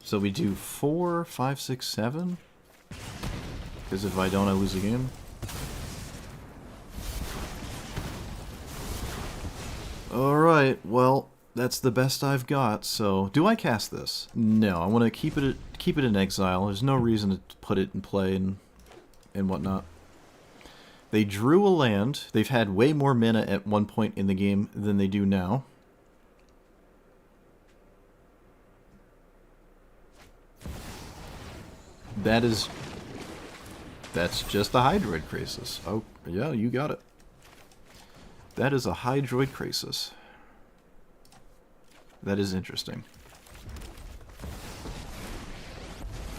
So we do 4, 5, 6, 7. Because if I don't, I lose the game. Alright, well, that's the best I've got, so... Do I cast this? No, I want to keep it in exile. There's no reason to put it in play and whatnot. They drew a land. They've had way more mana at one point in the game than they do now. That's just a Hydroid Krasis. Oh, yeah, you got it. That is a Hydroid Krasis. That is interesting.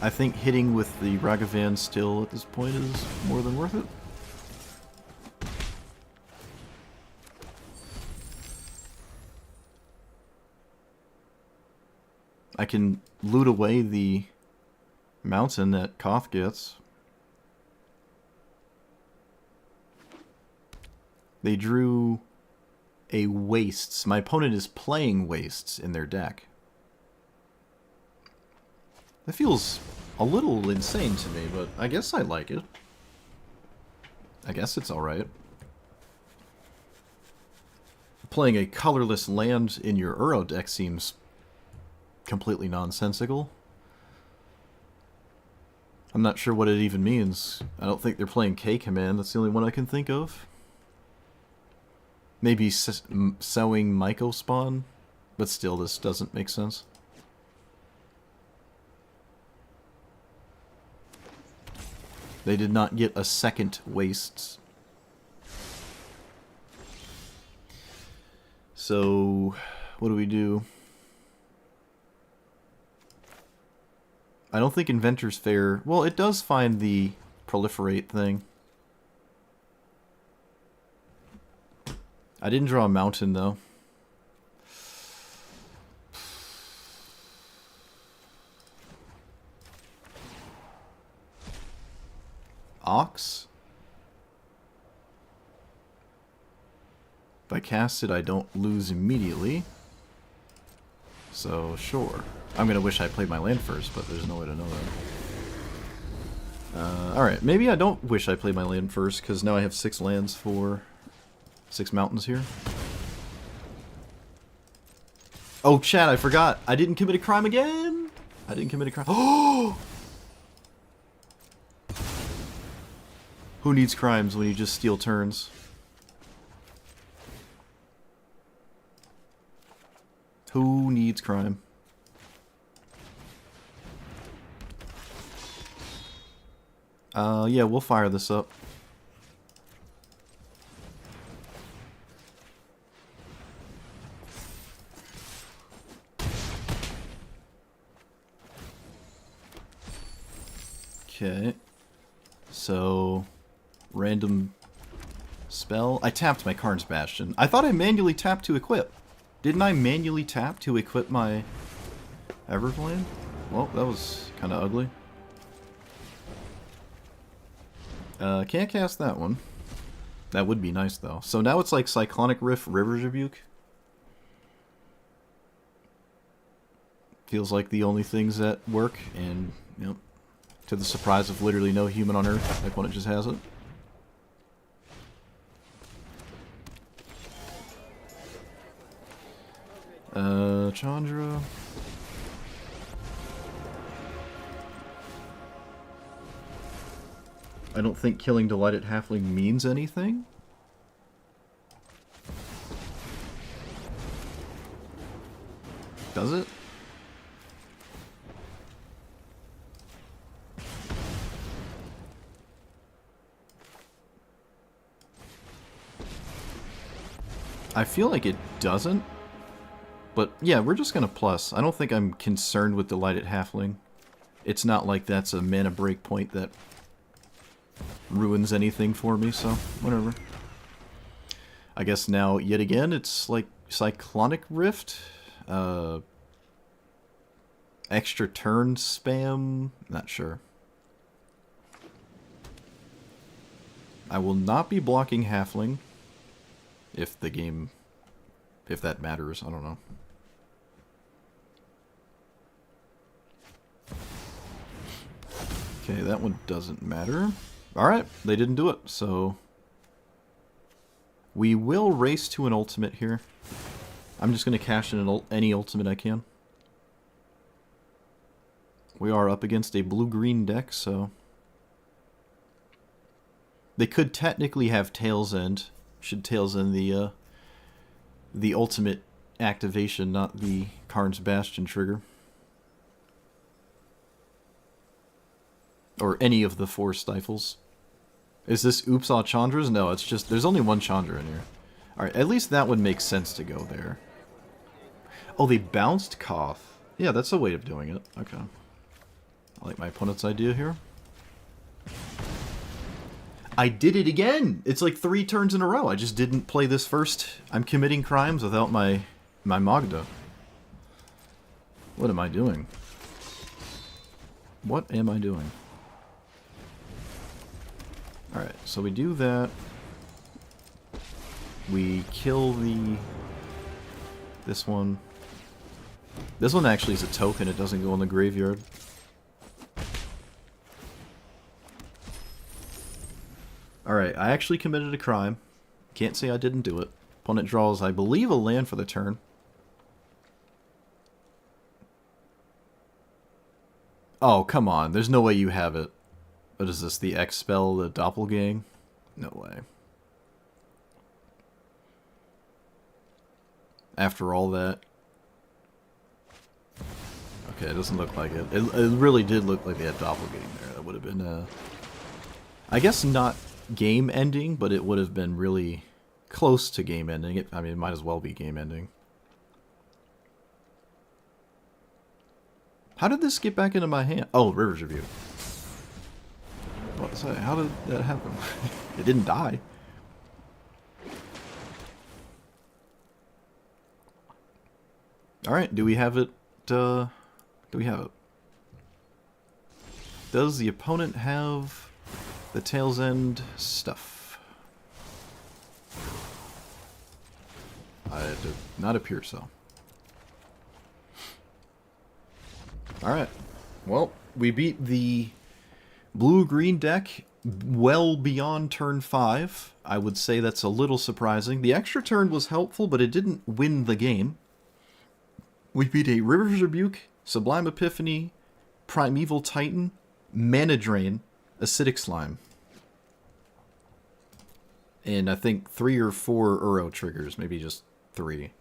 I think hitting with the Ragavan still at this point is more than worth it. I can loot away the mountain that Koth gets. They drew a Wastes. My opponent is playing Wastes in their deck. That feels a little insane to me, but I guess I like it. I guess it's alright. Playing a colorless land in your Uro deck seems completely nonsensical. I'm not sure what it even means. I don't think they're playing K-Command. That's the only one I can think of. Maybe sowing Myco Spawn, but still, this doesn't make sense. They did not get a second Wastes. So, what do we do? I don't think Inventor's Fair... Well, it does find the Proliferate thing. I didn't draw a mountain, though. Ox? If I cast it, I don't lose immediately. So, sure. I'm going to wish I played my land first, but there's no way to know that. Alright, maybe I don't wish I played my land first, because now I have 6 lands for 6 mountains here. Oh, chat, I forgot. I didn't commit a crime again! I didn't commit a crime. Oh! Who needs crimes when you just steal turns? Who needs crime? Yeah, we'll fire this up. Okay. So, random spell. I tapped my Karn's Bastion. I thought I manually tapped to equip. Didn't I manually tap to equip my Everflame? Well, that was kind of ugly. Can't cast that one. That would be nice, though. So now it's like Cyclonic Rift, River's Rebuke. Feels like the only things that work, and, yep, to the surprise of literally no human on Earth, like when it just has it. Chandra. I don't think killing Delighted Halfling means anything. Does it? I feel like it doesn't. But yeah, we're just gonna plus. I don't think I'm concerned with Delighted Halfling. It's not like that's a mana break point that ruins anything for me, so whatever. I guess now, yet again, it's like Cyclonic Rift. Extra turn spam? Not sure. I will not be blocking Halfling. If the game... if that matters, I don't know. Okay, that one doesn't matter. Alright, they didn't do it, so... we will race to an ultimate here. I'm just going to cash in any ultimate I can. We are up against a blue-green deck, so... they could technically have Tails End. Should Tails End the ultimate activation, not the Karn's Bastion trigger. Or any of the 4 stifles. Is this Oops All Chandras? No, it's just... there's only one Chandra in here. Alright, at least that would make sense to go there. Oh, they bounced Koth. Yeah, that's a way of doing it. Okay. I like my opponent's idea here. I did it again! It's like 3 turns in a row. I just didn't play this first. I'm committing crimes without my Magda. What am I doing? What am I doing? Alright, so we do that. We kill this one. This one actually is a token, it doesn't go in the graveyard. Alright, I actually committed a crime. Can't say I didn't do it. Opponent draws, I believe, a land for the turn. Oh, come on. There's no way you have it. What is this, the X-Spell, the Doppelgang? No way. After all that. Okay, it doesn't look like it. It really did look like they had Doppelgang there. That would have been, I guess not game ending, but it would have been really close to game ending. I mean, it might as well be game ending. How did this get back into my hand? Oh, River's Rebuke. What's that? How did that happen? It didn't die. Alright, do we have it? Do we have it? Does the opponent have the Tails End stuff? It did not appear so. Alright. Well, we beat the blue-green deck well beyond turn 5. I would say that's a little surprising. The extra turn was helpful, but it didn't win the game. We beat a River's Rebuke, Sublime Epiphany, Primeval Titan, Mana Drain, Acidic Slime. And I think 3 or 4 Uro triggers, maybe just 3.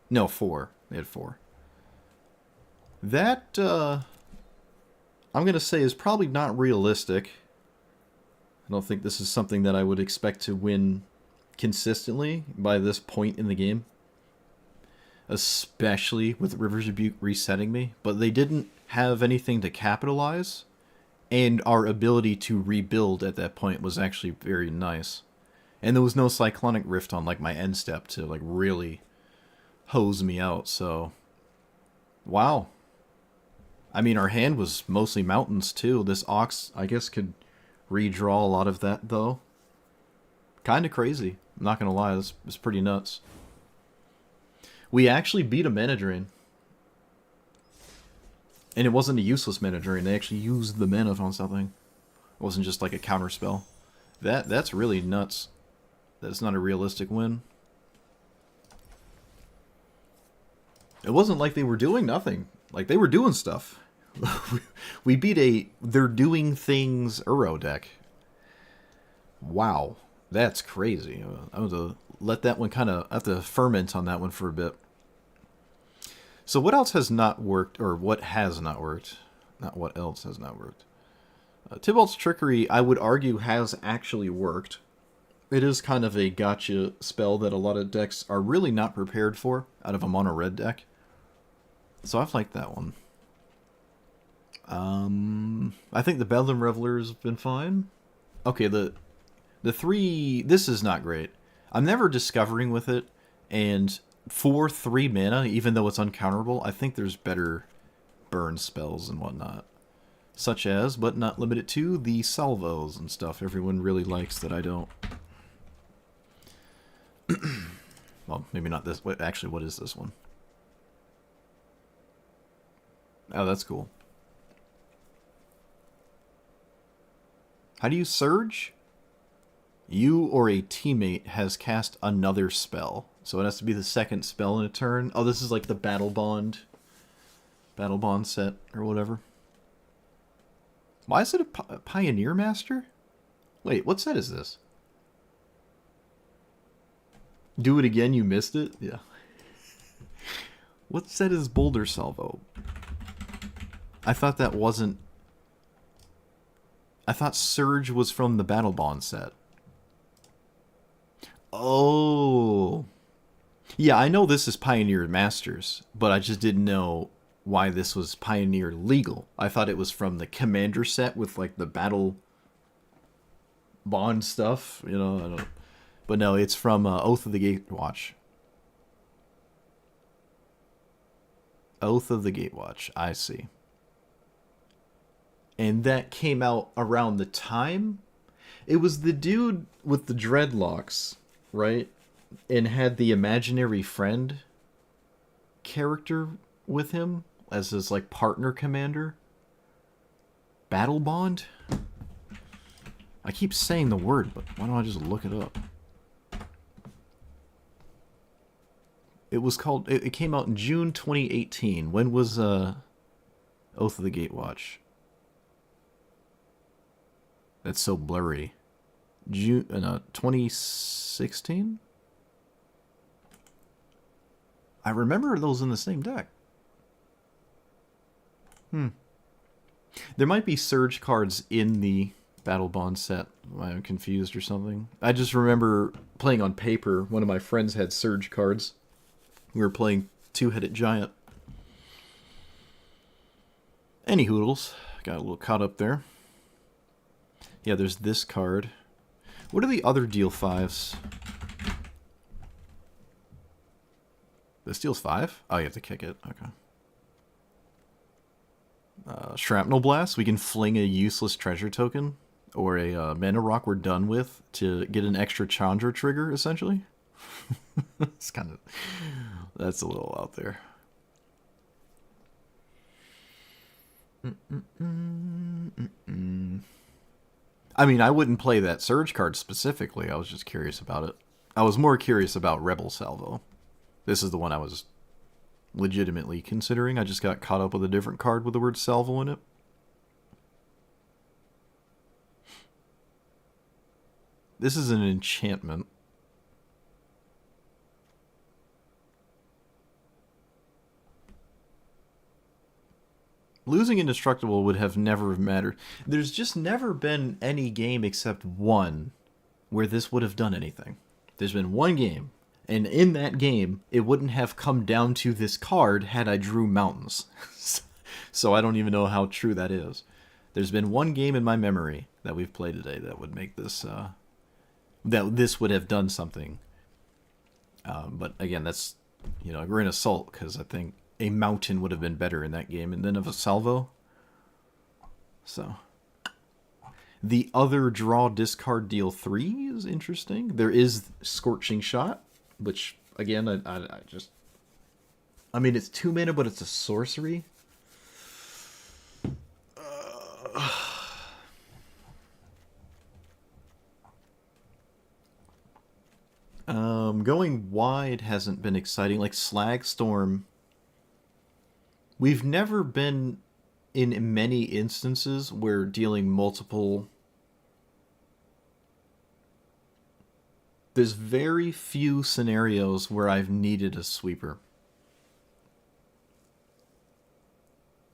No, 4. They had 4. That, I'm going to say is probably not realistic. I don't think this is something that I would expect to win consistently by this point in the game. Especially with Rivers Rebuke resetting me. But they didn't have anything to capitalize. And our ability to rebuild at that point was actually very nice. And there was no Cyclonic Rift on like my end step to like really hose me out, so wow. I mean, our hand was mostly mountains too. This Ox, I guess, could redraw a lot of that though. Kind of crazy. I'm not gonna lie, this is pretty nuts. We actually beat a Mana Drain. And it wasn't a useless Mana Drain. They actually used the mana on something. It wasn't just like a counter spell. That's really nuts. That's not a realistic win. It wasn't like they were doing nothing. Like, they were doing stuff. We beat a they're doing things Uro deck. Wow. That's crazy. I have to let that one kind of... I have to ferment on that one for a bit. So what else has not worked, or what has not worked? Not what else has not worked. Tybalt's Trickery, I would argue, has actually worked. It is kind of a gotcha spell that a lot of decks are really not prepared for out of a mono red deck. So I've liked that one. I think the Bedlam Revelers have been fine. Okay, the 3... This is not great. I'm never discovering with it, and for 3 mana, even though it's uncounterable, I think there's better burn spells and whatnot. Such as, but not limited to, the salvos and stuff everyone really likes that I don't. Well, maybe not this. Actually, what is this one? Oh, that's cool. How do you surge? You or a teammate has cast another spell. So it has to be the second spell in a turn. Oh, this is like the Battle Bond set or whatever. Why is it a Pioneer Master? Wait, what set is this? Do it again, you missed it? Yeah. What set is Boulder Salvo? I thought that wasn't... I thought Surge was from the Battle Bond set. Oh. Yeah, I know this is Pioneer Masters, but I just didn't know why this was Pioneer Legal. I thought it was from the Commander set with like the Battle Bond stuff, you know, I don't... But no, it's from Oath of the Gatewatch. Oath of the Gatewatch, I see. And that came out around the time? It was the dude with the dreadlocks, right? And had the imaginary friend character with him as his like partner commander. Battle Bond? I keep saying the word, but why don't I just look it up? It was called... It came out in June 2018. When was Oath of the Gatewatch? That's so blurry. June 2016? I remember those in the same deck. There might be Surge cards in the Battle Bond set. Am I confused or something? I just remember playing on paper. One of my friends had Surge cards. We were playing Two-Headed Giant. Any hoodles. Got a little caught up there. Yeah, there's this card. What are the other deal 5s? This deals 5? Oh, you have to kick it. Okay. Shrapnel Blast. We can fling a useless treasure token or a mana rock we're done with to get an extra Chandra trigger, essentially. It's kind of... That's a little out there. I mean, I wouldn't play that Surge card specifically. I was just curious about it. I was more curious about Rebel Salvo. This is the one I was legitimately considering. I just got caught up with a different card with the word Salvo in it. This is an enchantment. Losing indestructible would have never mattered. There's just never been any game except one where this would have done anything. There's been one game, and in that game, it wouldn't have come down to this card had I drew mountains. So I don't even know how true that is. There's been one game in my memory that we've played today that would make this, that this would have done something. But again, that's, a grain of salt, because I think a mountain would have been better in that game and then of a salvo. So the other draw discard deal 3 is interesting. There is Scorching Shot, which again I mean it's 2 mana, but it's a sorcery. Going wide hasn't been exciting. Like Slagstorm, we've never been in many instances where dealing multiple... There's very few scenarios where I've needed a sweeper.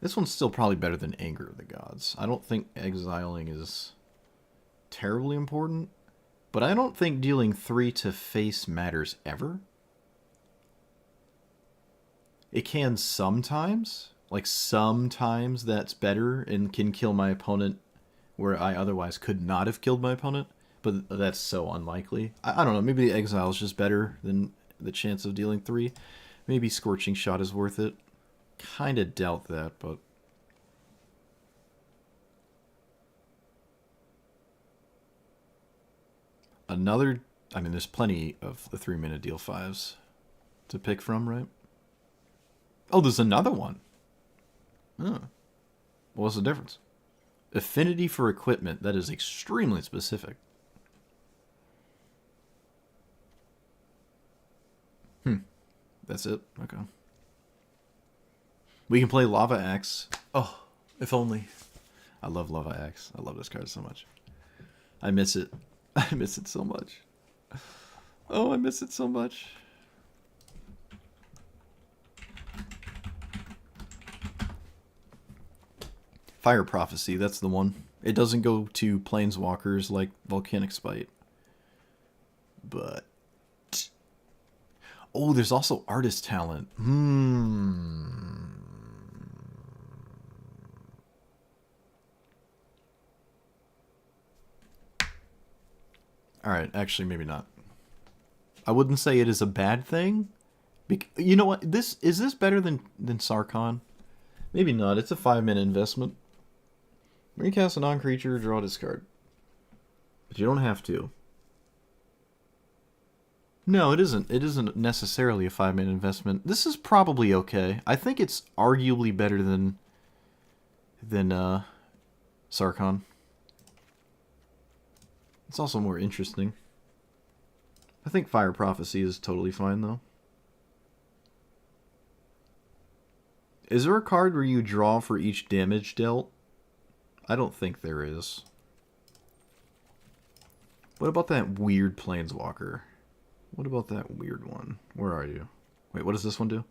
This one's still probably better than Anger of the Gods. I don't think exiling is terribly important, but I don't think dealing 3 to face matters ever. It can sometimes. Like, sometimes that's better and can kill my opponent where I otherwise could not have killed my opponent, but that's so unlikely. I don't know, maybe the exile is just better than the chance of dealing 3. Maybe Scorching Shot is worth it. Kinda doubt that, but... Another... I mean, there's plenty of the 3-mana deal 5s to pick from, right? Oh, there's another one. Oh. What's the difference? Affinity for equipment. That is extremely specific. That's it? Okay. We can play Lava Axe. Oh, if only. I love Lava Axe. I love this card so much. I miss it. I miss it so much. Oh, I miss it so much. Fire Prophecy, that's the one. It doesn't go to Planeswalkers like Volcanic Spite. But... Oh, there's also Artist Talent. Alright, actually, maybe not. I wouldn't say it is a bad thing. You know what? Is this better than Sarkhan? Maybe not. It's a 5-minute investment. Recast a non-creature, draw a discard. But you don't have to. No, it isn't. It isn't necessarily a 5-minute investment. This is probably okay. I think it's arguably better than Sarkhan. It's also more interesting. I think Fire Prophecy is totally fine, though. Is there a card where you draw for each damage dealt? I don't think there is. What about that weird Planeswalker? What about that weird one? Where are you? Wait, what does this one do?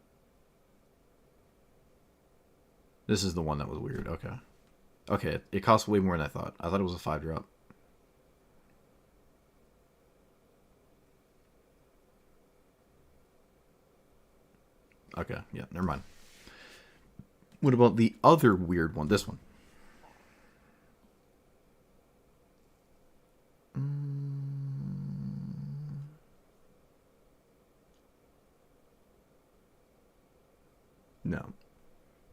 This is the one that was weird. Okay. Okay, it costs way more than I thought. I thought it was a 5-drop. Okay, yeah, never mind. What about the other weird one? This one. No.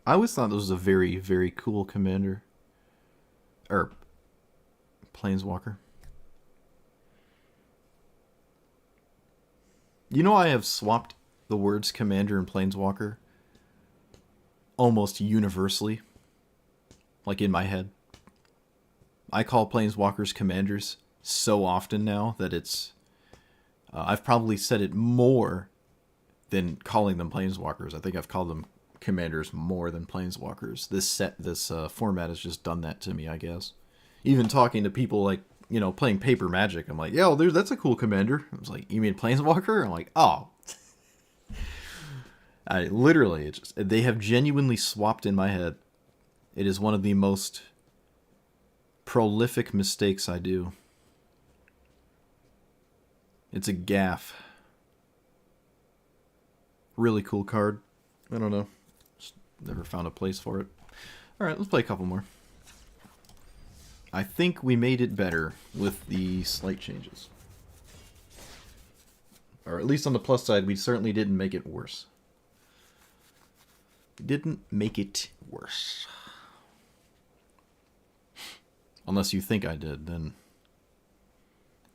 I always thought this was a very, very cool commander. Or Planeswalker. You know, I have swapped the words commander and Planeswalker almost universally. Like in my head. I call Planeswalkers commanders so often now that it's... I've probably said it more than calling them Planeswalkers. I think I've called them commanders more than Planeswalkers. This format has just done that to me, I guess. Even talking to people like, playing Paper Magic, I'm like, yo, that's a cool commander. I was like, you mean Planeswalker? I'm like, oh. They have genuinely swapped in my head. It is one of the most prolific mistakes I do. It's a gaffe. Really cool card. I don't know. Just never found a place for it. Alright, let's play a couple more. I think we made it better with the slight changes. Or at least on the plus side, we certainly didn't make it worse. We didn't make it worse. Unless you think I did, then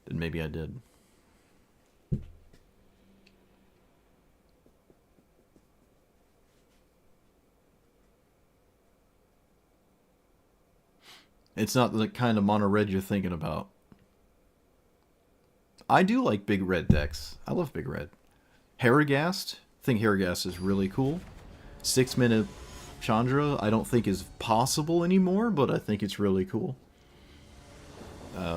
maybe I did. It's not the kind of mono red you're thinking about. I do like big red decks. I love big red. Harrogast. I think Harrogast is really cool. 6-minute Chandra I don't think is possible anymore, but I think it's really cool.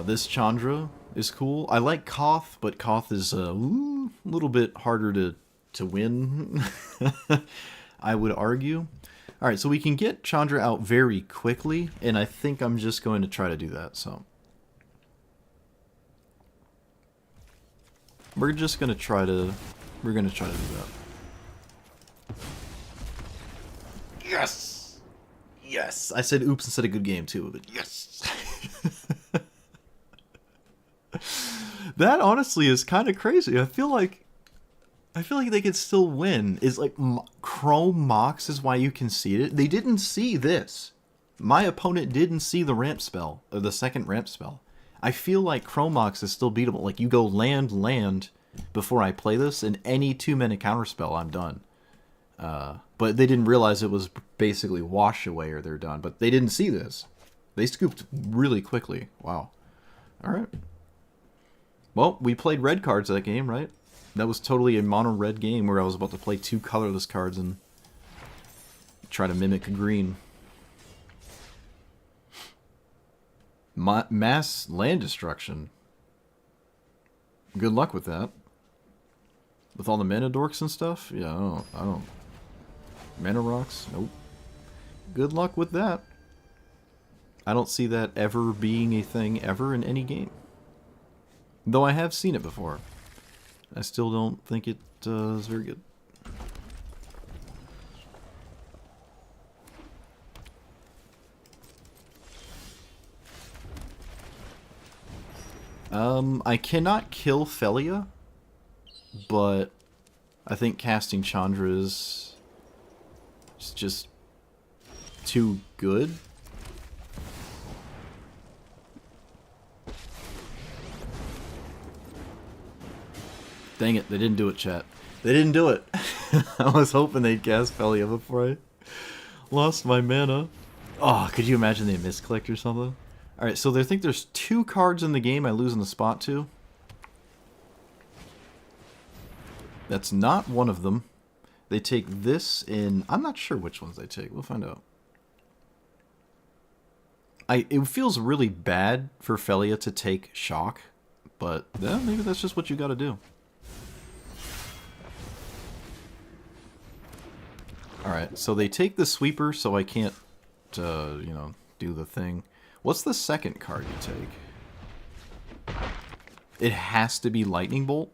This Chandra is cool. I like Koth, but Koth is a little bit harder to win, I would argue. Alright, so we can get Chandra out very quickly, and I think I'm just going to try to do that, so. We're gonna try to do that. Yes! Yes! I said oops instead of good game too, but yes! That honestly is kind of crazy. I feel like they could still win. Is like Chrome Mox is why you conceded. They didn't see this. My opponent didn't see the ramp spell, or the second ramp spell. I feel like Chrome Mox is still beatable. Like you go land before I play this, and any 2-minute counterspell, I'm done. But they didn't realize it was basically wash away or they're done. But they didn't see this. They scooped really quickly. Wow. All right. Well, we played red cards that game, right? That was totally a mono-red game where I was about to play 2 colorless cards and try to mimic green. Mass land destruction. Good luck with that. With all the mana dorks and stuff? Yeah, I don't. Mana rocks? Nope. Good luck with that. I don't see that ever being a thing ever in any game. Though I have seen it before. I still don't think it is very good. I cannot kill Felia, but I think casting Chandra is just too good. Dang it, they didn't do it, chat. They didn't do it. I was hoping they'd cast Felia before I lost my mana. Oh, could you imagine they misclicked or something? Alright, so they think there's 2 cards in the game I lose in the spot to. That's not one of them. They take this in... I'm not sure which ones they take. We'll find out. It feels really bad for Felia to take Shock, but yeah, maybe that's just what you gotta do. Alright, so they take the Sweeper, so I can't, you know, do the thing. What's the second card you take? It has to be Lightning Bolt?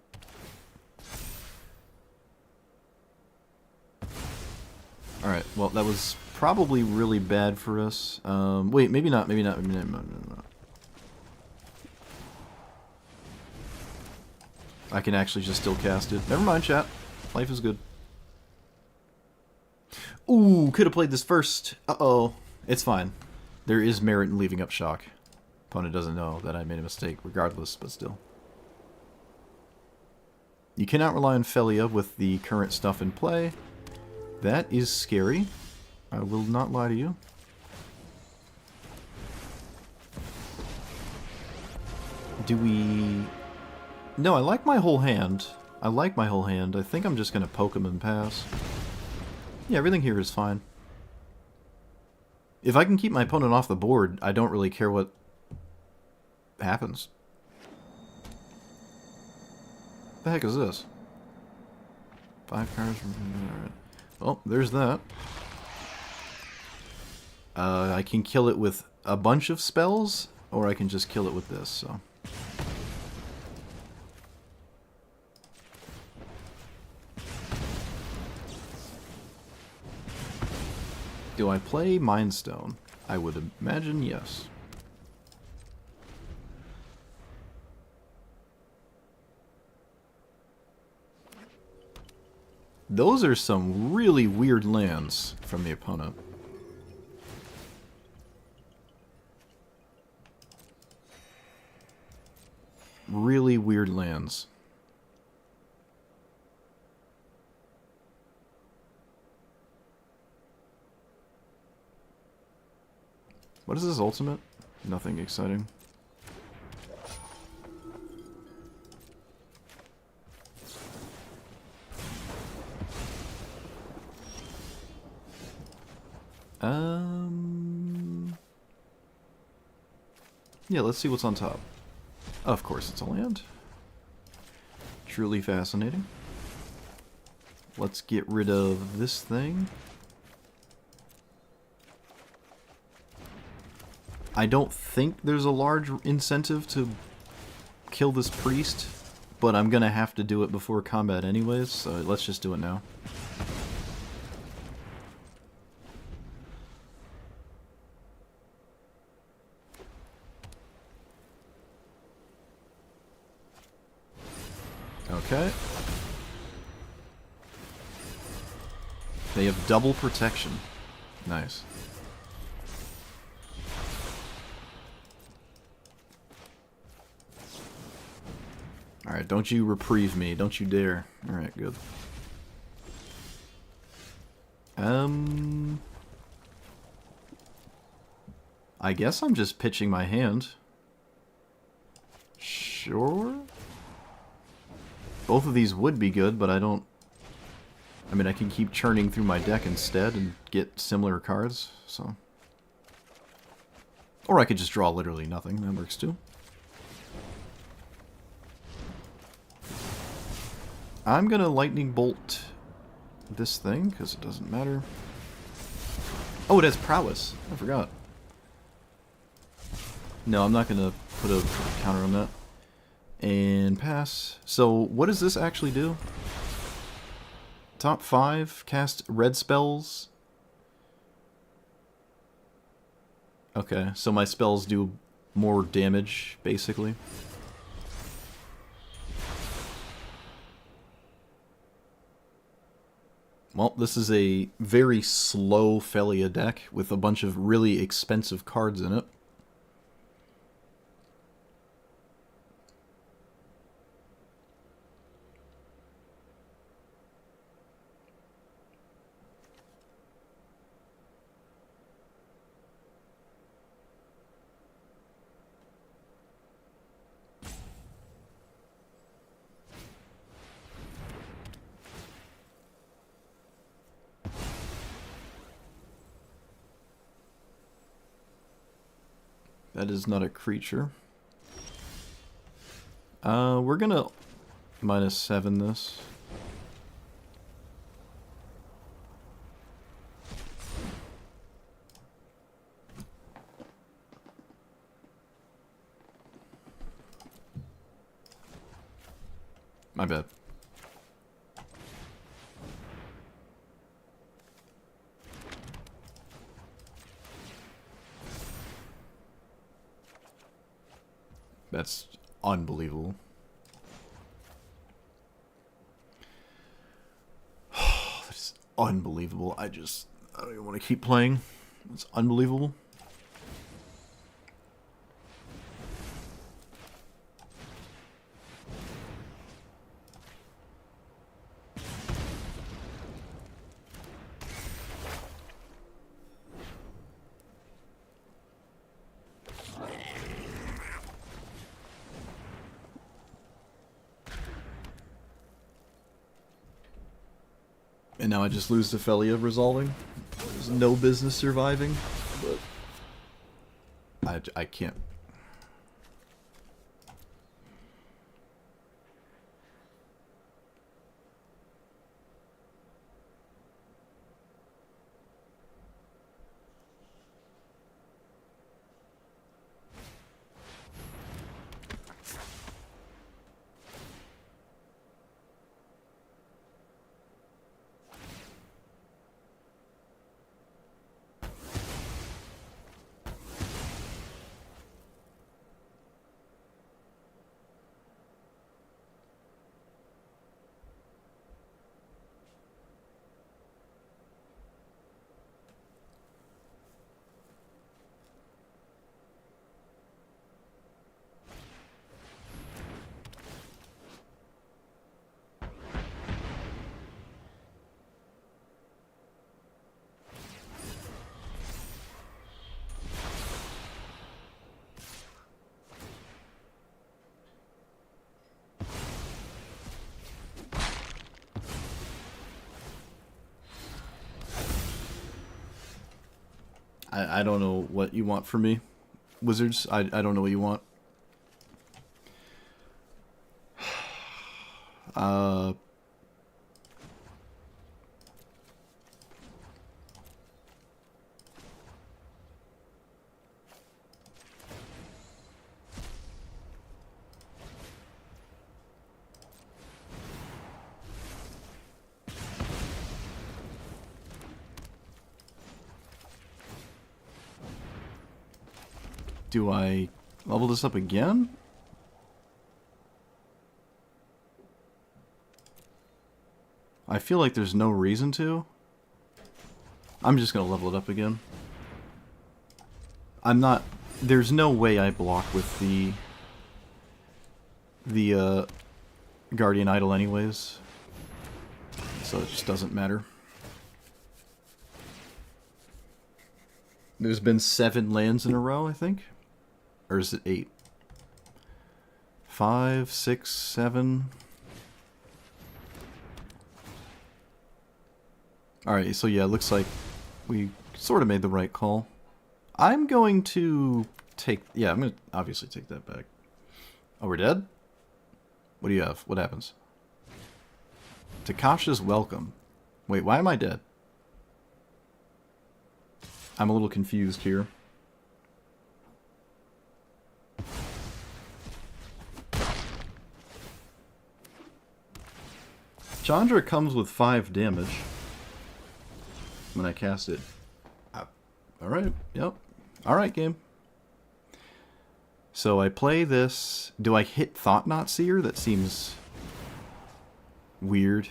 Alright, well, that was probably really bad for us. Wait, maybe not. I can actually just still cast it. Never mind, chat. Life is good. Ooh, could have played this first. Uh-oh. It's fine. There is merit in leaving up Shock. Opponent doesn't know that I made a mistake, regardless, but still. You cannot rely on Felia with the current stuff in play. That is scary. I will not lie to you. Do we... No, I like my whole hand. I think I'm just going to poke him and pass. Yeah, everything here is fine. If I can keep my opponent off the board, I don't really care what happens. What the heck is this? 5 cards from... Alright. Well, there's that. I can kill it with a bunch of spells, or I can just kill it with this, so... Do I play Mind Stone? I would imagine yes. Those are some really weird lands from the opponent. Really weird lands. What is this ultimate? Nothing exciting. Yeah, let's see what's on top. Of course it's a land. Truly fascinating. Let's get rid of this thing. I don't think there's a large incentive to kill this priest, but I'm gonna have to do it before combat anyways, so let's just do it now. Okay. They have double protection. Nice. Alright, don't you reprieve me. Don't you dare. Alright, good. I guess I'm just pitching my hand. Sure. Both of these would be good, but I don't... I mean, I can keep churning through my deck instead and get similar cards, so... Or I could just draw literally nothing. That works too. I'm gonna lightning bolt this thing, because it doesn't matter. Oh, it has prowess. I forgot. No, I'm not gonna put a counter on that. And pass. So, what does this actually do? Top 5, cast red spells. Okay, so my spells do more damage, basically. Well, this is a very slow Felia deck with a bunch of really expensive cards in it. That is not a creature. We're gonna -7 this. My bad. That's unbelievable. That's unbelievable. I don't even want to keep playing. It's unbelievable. And now I just lose to Felia resolving. There's no business surviving, but I can't. I don't know what you want from me. Wizards, I don't know what you want. Uh... Do I level this up again? I feel like there's no reason to. I'm just gonna level it up again. I'm not... There's no way I block with the Guardian Idol anyways. So it just doesn't matter. There's been 7 lands in a row, I think. Or is it 8? 5, 6, 7. Alright, so yeah, it looks like we sort of made the right call. I'm going to take... Yeah, I'm going to obviously take that back. Oh, we're dead? What do you have? What happens? Takasha's welcome. Wait, why am I dead? I'm a little confused here. Chandra comes with 5 damage when I cast it. Alright, yep. Alright, game. So I play this. Do I hit Thought-Knot Seer? That seems weird.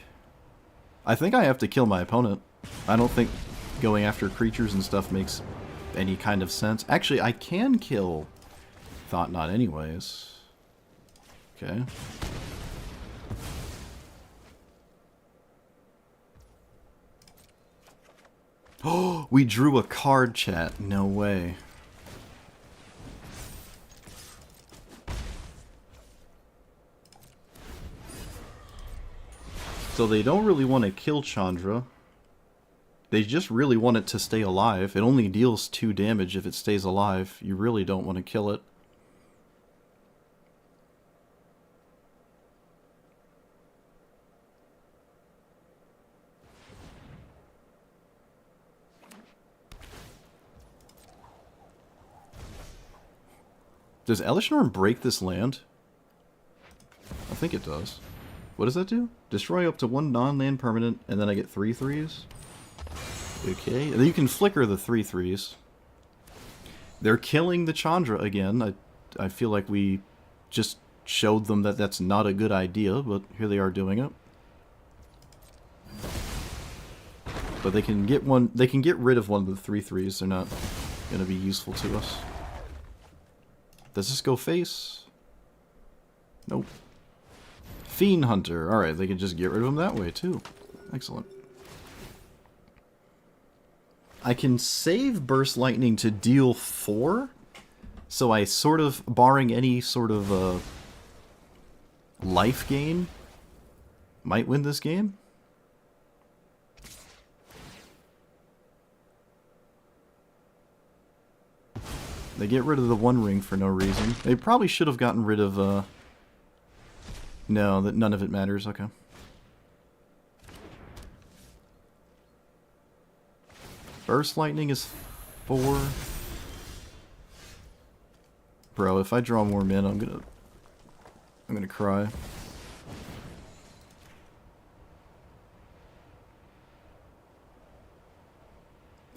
I think I have to kill my opponent. I don't think going after creatures and stuff makes any kind of sense. Actually, I can kill Thought-Knot anyways. Okay. Oh, we drew a card, chat. No way. So they don't really want to kill Chandra. They just really want it to stay alive. It only deals 2 damage if it stays alive. You really don't want to kill it. Does Elishnorn break this land? I think it does. What does that do? Destroy up to 1 non-land permanent, and then I get 3 threes? Okay, and then you can flicker the 3/3s. They're killing the Chandra again. I feel like we just showed them that that's not a good idea, but here they are doing it. But they can get one. They can get rid of one of the 3/3s. They're not going to be useful to us. Does this go face? Nope. Fiend Hunter. Alright, they can just get rid of him that way, too. Excellent. I can save Burst Lightning to deal 4. So I sort of, barring any sort of life gain, might win this game. They get rid of the 1 ring for no reason. They probably should have gotten rid of, no, that none of it matters. Okay. Burst Lightning is 4. Bro, if I draw more men, I'm gonna cry.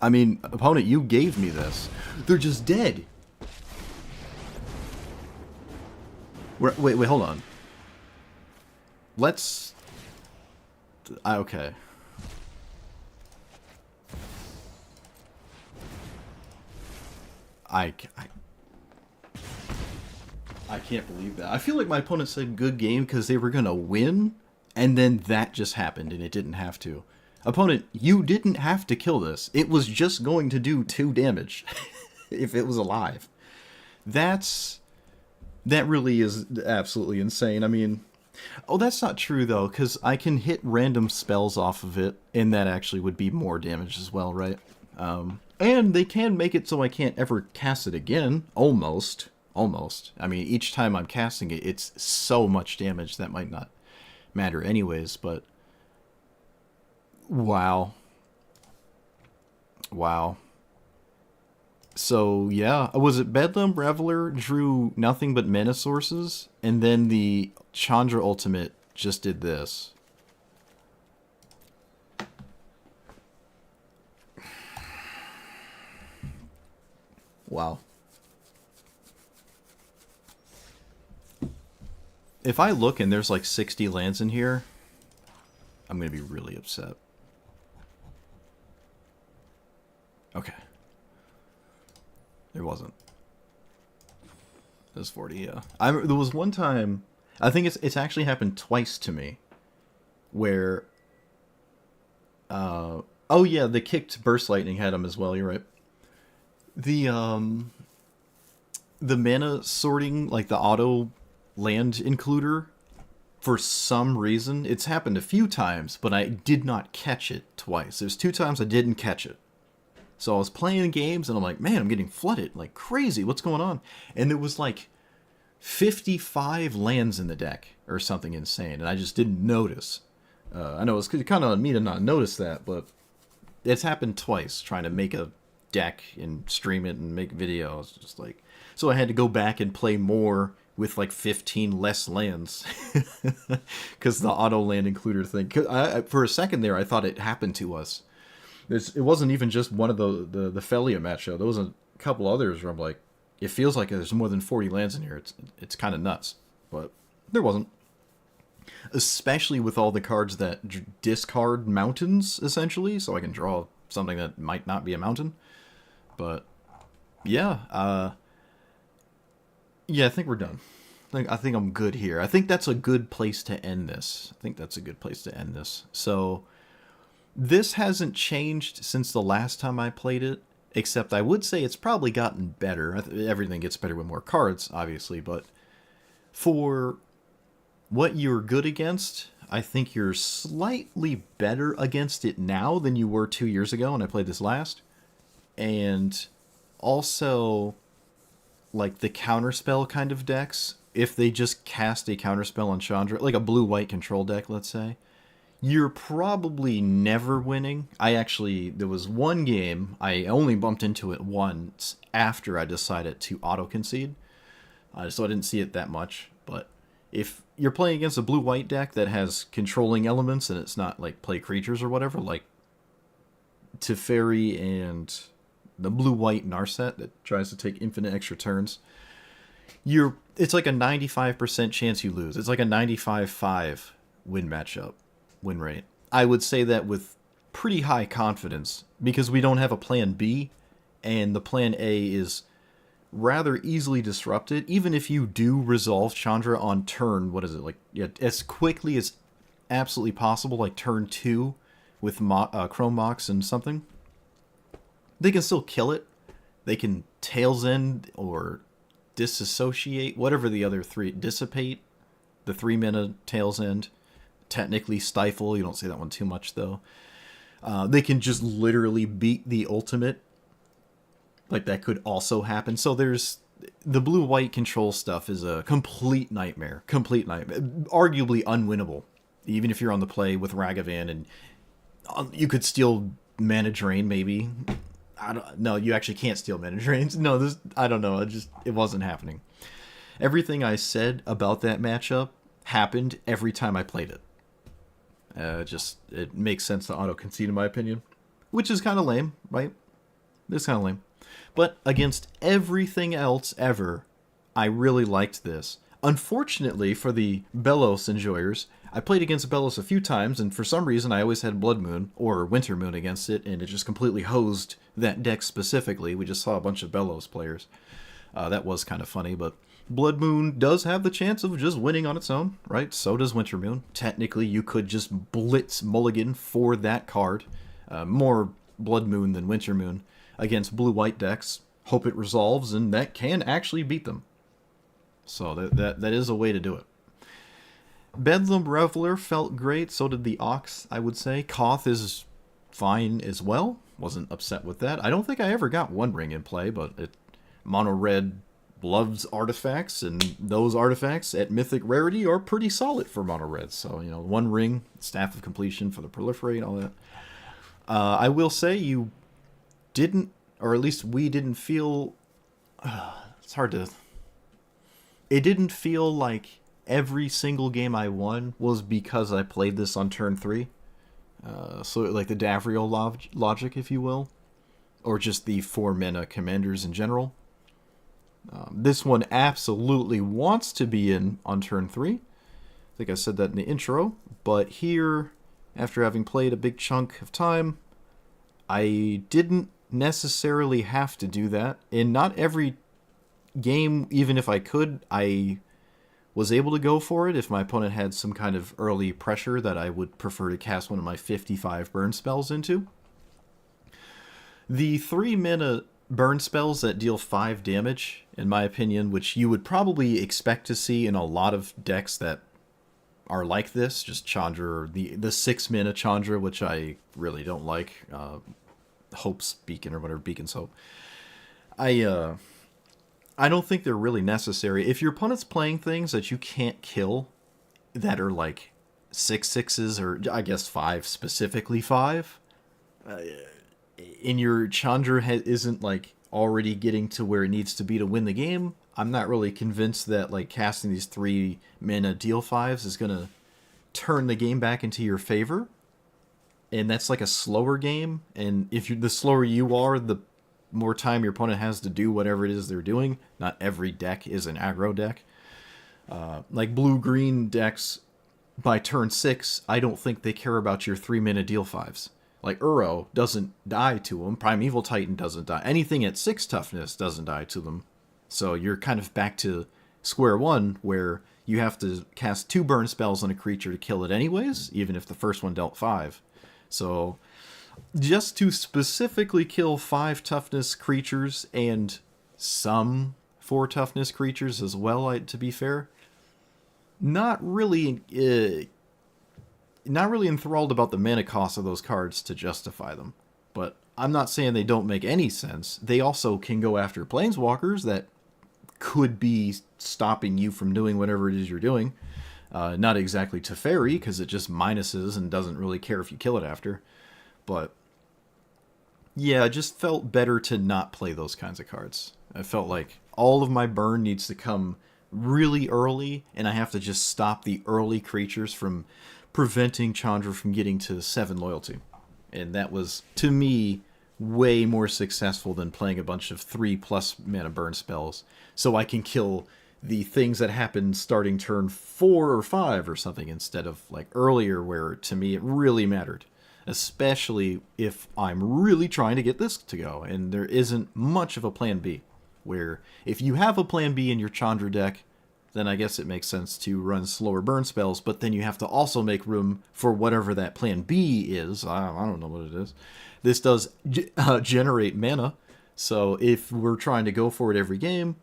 I mean, opponent, you gave me this. They're just dead. Wait, hold on. Let's... okay. I can't believe that. I feel like my opponent said good game because they were going to win, and then that just happened, and it didn't have to. Opponent, you didn't have to kill this. It was just going to do 2 damage if it was alive. That really is absolutely insane. I mean... Oh, that's not true, though, because I can hit random spells off of it, and that actually would be more damage as well, right? And they can make it so I can't ever cast it again. Almost. Almost. I mean, each time I'm casting it, it's so much damage that might not matter anyways, but... Wow. Wow. So, yeah. Was it Bedlam Reveler drew nothing but mana sources? And then the Chandra Ultimate just did this. Wow. If I look and there's like 60 lands in here, I'm going to be really upset. Okay. There wasn't. There's 40, yeah. There was one time, I think it's actually happened twice to me, where, oh yeah, the kicked Burst Lightning had him as well, you're right. The mana sorting, like the auto land includer, for some reason, it's happened a few times, but I did not catch it twice. There's 2 times I didn't catch it. So I was playing games, and I'm like, man, I'm getting flooded like crazy. What's going on? And there was like 55 lands in the deck, or something insane, and I just didn't notice. I know it's kind of on me to not notice that, but it's happened twice, trying to make a deck and stream it and make videos. Just like, so I had to go back and play more with like 15 less lands, because the auto land includer thing. For a second there, I thought it happened to us. It wasn't even just one of the Felia matchup. There was a couple others where I'm like, it feels like there's more than 40 lands in here. It's kind of nuts, but there wasn't. Especially with all the cards that discard mountains, essentially, so I can draw something that might not be a mountain. But yeah, yeah, I think we're done. I think I'm good here. I think that's a good place to end this. So this hasn't changed since the last time I played it, except I would say it's probably gotten better. Everything gets better with more cards, obviously, but for what you're good against, I think you're slightly better against it now than you were 2 years ago when I played this last. And also, like the counterspell kind of decks, if they just cast a counterspell on Chandra, like a blue-white control deck, let's say, you're probably never winning. There was one game, I only bumped into it once after I decided to auto-concede, so I didn't see it that much. But if you're playing against a blue-white deck that has controlling elements and it's not like play creatures or whatever, like Teferi and the blue-white Narset that tries to take infinite extra turns, it's like a 95% chance you lose. It's like a 95-5 win rate. I would say that with pretty high confidence, because we don't have a plan B, and the plan A is rather easily disrupted. Even if you do resolve Chandra on turn, as quickly as absolutely possible, like turn 2 with Chrome Mox and something, they can still kill it. They can Tails End or Disassociate, whatever the other three, Dissipate, the 3-mana Tails End. Technically Stifle, you don't say that one too much though. They can just literally beat the ultimate. Like that could also happen. So there's the blue-white control stuff is a complete nightmare. Arguably unwinnable. Even if you're on the play with Ragavan and you could steal mana drain maybe. No, you actually can't steal mana drains. No, I don't know. It wasn't happening. Everything I said about that matchup happened every time I played it. It makes sense to auto-concede in my opinion. Which is kind of lame, right? It's kind of lame. But against everything else ever, I really liked this. Unfortunately for the Belos enjoyers, I played against Belos a few times, and for some reason I always had Blood Moon or Winter Moon against it, and it just completely hosed that deck specifically. We just saw a bunch of Belos players. That was kind of funny, but Blood Moon does have the chance of just winning on its own, right? So does Winter Moon. Technically, you could just blitz Mulligan for that card. More Blood Moon than Winter Moon against blue-white decks. Hope it resolves, and that can actually beat them. So that is a way to do it. Bedlam Reveler felt great. So did the Ox, I would say. Koth is fine as well. wasn't upset with that. I don't think I ever got One Ring in play, but mono red loves artifacts, and those artifacts at mythic rarity are pretty solid for mono red. So, One Ring, Staff of Completion for the proliferate, all that. I will say you didn't, or at least we didn't feel. It's hard to. It didn't feel like every single game I won was because I played this on turn 3. So like the Davriel logic, if you will, or just the 4 mana commanders in general. This one absolutely wants to be in on turn 3. I think I said that in the intro, but here, after having played a big chunk of time, I didn't necessarily have to do that. In not every game, even if I could, I was able to go for it if my opponent had some kind of early pressure that I would prefer to cast one of my 55 burn spells into. The 3 mana burn spells that deal 5 damage, in my opinion, which you would probably expect to see in a lot of decks that are like this, just Chandra, or the 6 mana Chandra, which I really don't like, Hope's Beacon or whatever, Beacon's Hope. I don't think they're really necessary. If your opponent's playing things that you can't kill that are like 6/6s, or I guess 5, specifically 5, and your Chandra isn't like already getting to where it needs to be to win the game, I'm not really convinced that like casting these 3 mana deal 5s is going to turn the game back into your favor. And that's like a slower game, and the slower you are, the more time your opponent has to do whatever it is they're doing. Not every deck is an aggro deck. Like blue-green decks, by turn 6, I don't think they care about your 3 mana deal 5s. Like Uro doesn't die to them. Primeval Titan doesn't die. Anything at 6 toughness doesn't die to them. So you're kind of back to square one, where you have to cast 2 burn spells on a creature to kill it anyways, even if the first one dealt 5. So just to specifically kill 5 toughness creatures and some 4 toughness creatures as well, to be fair, not really enthralled about the mana cost of those cards to justify them. But I'm not saying they don't make any sense. They also can go after planeswalkers that could be stopping you from doing whatever it is you're doing. Not exactly Teferi, because it just minuses and doesn't really care if you kill it after. But yeah, it just felt better to not play those kinds of cards. I felt like all of my burn needs to come really early, and I have to just stop the early creatures from preventing Chandra from getting to 7 loyalty. And that was, to me, way more successful than playing a bunch of 3+ mana burn spells, so I can kill the things that happen starting turn 4 or 5 or something, instead of like earlier, where to me it really mattered. Especially if I'm really trying to get this to go, and there isn't much of a plan B. Where if you have a plan B in your Chandra deck, then I guess it makes sense to run slower burn spells, but then you have to also make room for whatever that plan B is. I don't know what it is. This does generate mana, so if we're trying to go for it every game,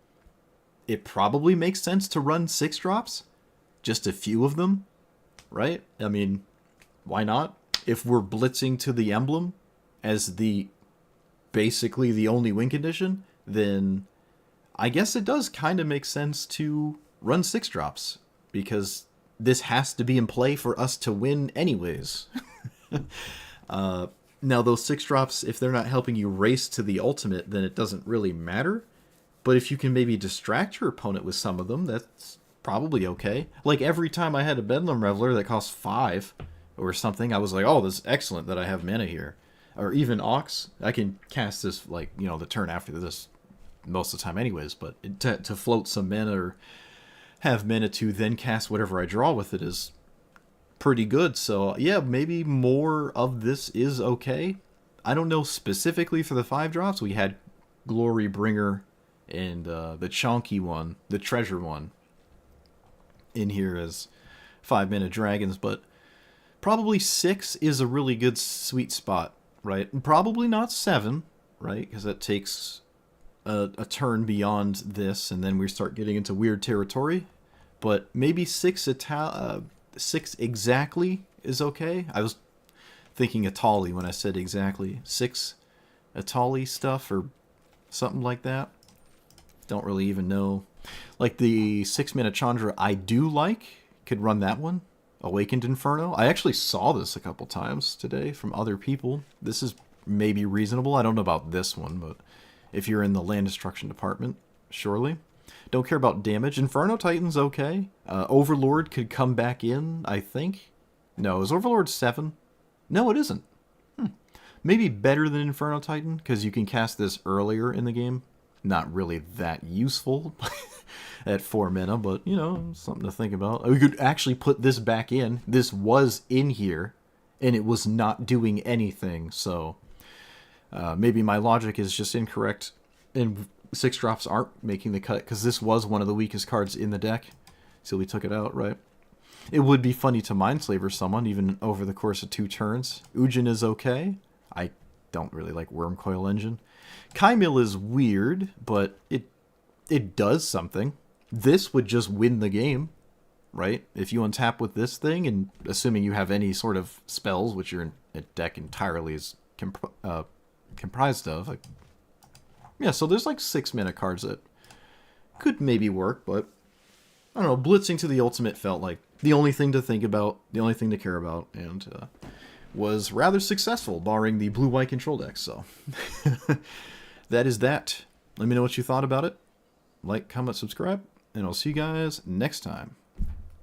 it probably makes sense to run 6 drops. Just a few of them, right? I mean, why not? If we're blitzing to the emblem as basically the only win condition, then I guess it does kind of make sense to run 6 drops, because this has to be in play for us to win anyways. Now, those 6 drops, if they're not helping you race to the ultimate, then it doesn't really matter. But if you can maybe distract your opponent with some of them, that's probably okay. Like every time I had a Bedlam Reveler that cost 5 or something, I was like, oh, this is excellent that I have mana here. Or even Ox, I can cast this, like, the turn after this most of the time anyways, but to float some mana or have mana to then cast whatever I draw with it is pretty good. So yeah, maybe more of this is okay. I don't know specifically for the 5 drops. We had Glory Bringer and the chonky one, the treasure one, in here as 5 mana dragons, but probably 6 is a really good sweet spot, right? Probably not 7, right? Because that takes a turn beyond this, and then we start getting into weird territory. But maybe 6 exactly is okay. I was thinking Atali when I said exactly. 6 Atali stuff or something like that. Don't really even know. Like the 6-mana Chandra I do like. Could run that one. Awakened Inferno. I actually saw this a couple times today from other people. This is maybe reasonable. I don't know about this one, but if you're in the land destruction department, surely. Don't care about damage. Inferno Titan's okay. Overlord could come back in, I think. No, is Overlord 7? No, it isn't. Maybe better than Inferno Titan, because you can cast this earlier in the game. Not really that useful at 4 mana, but, you know, something to think about. We could actually put this back in. This was in here, and it was not doing anything, so maybe my logic is just incorrect, and 6-drops aren't making the cut, because this was one of the weakest cards in the deck, so we took it out, right? It would be funny to Mindslaver someone, even over the course of 2 turns. Ujin is okay. I don't really like Wormcoil Engine. Kaimil is weird, but it does something. This would just win the game, right? If you untap with this thing, and assuming you have any sort of spells, which your deck entirely is comprised of. Like, yeah, so there's like 6-mana cards that could maybe work, but I don't know. Blitzing to the ultimate felt like the only thing to think about, the only thing to care about, and was rather successful, barring the blue-white control deck, so that is that. Let me know what you thought about it. Like, comment, subscribe, and I'll see you guys next time.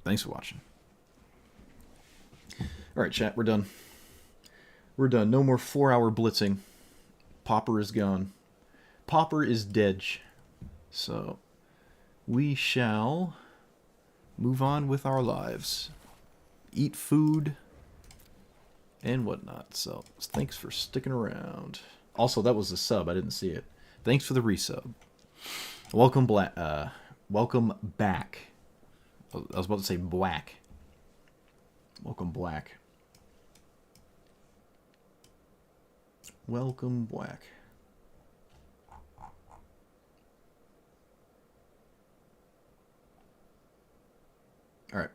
Thanks for watching. Alright, chat, we're done. We're done. No more 4-hour blitzing. Pauper is gone. Pauper is dead. So, we shall move on with our lives. Eat food and whatnot. So, thanks for sticking around. Also, that was a sub. I didn't see it. Thanks for the resub. Welcome back. I was about to say black. Welcome black. Welcome black. All right.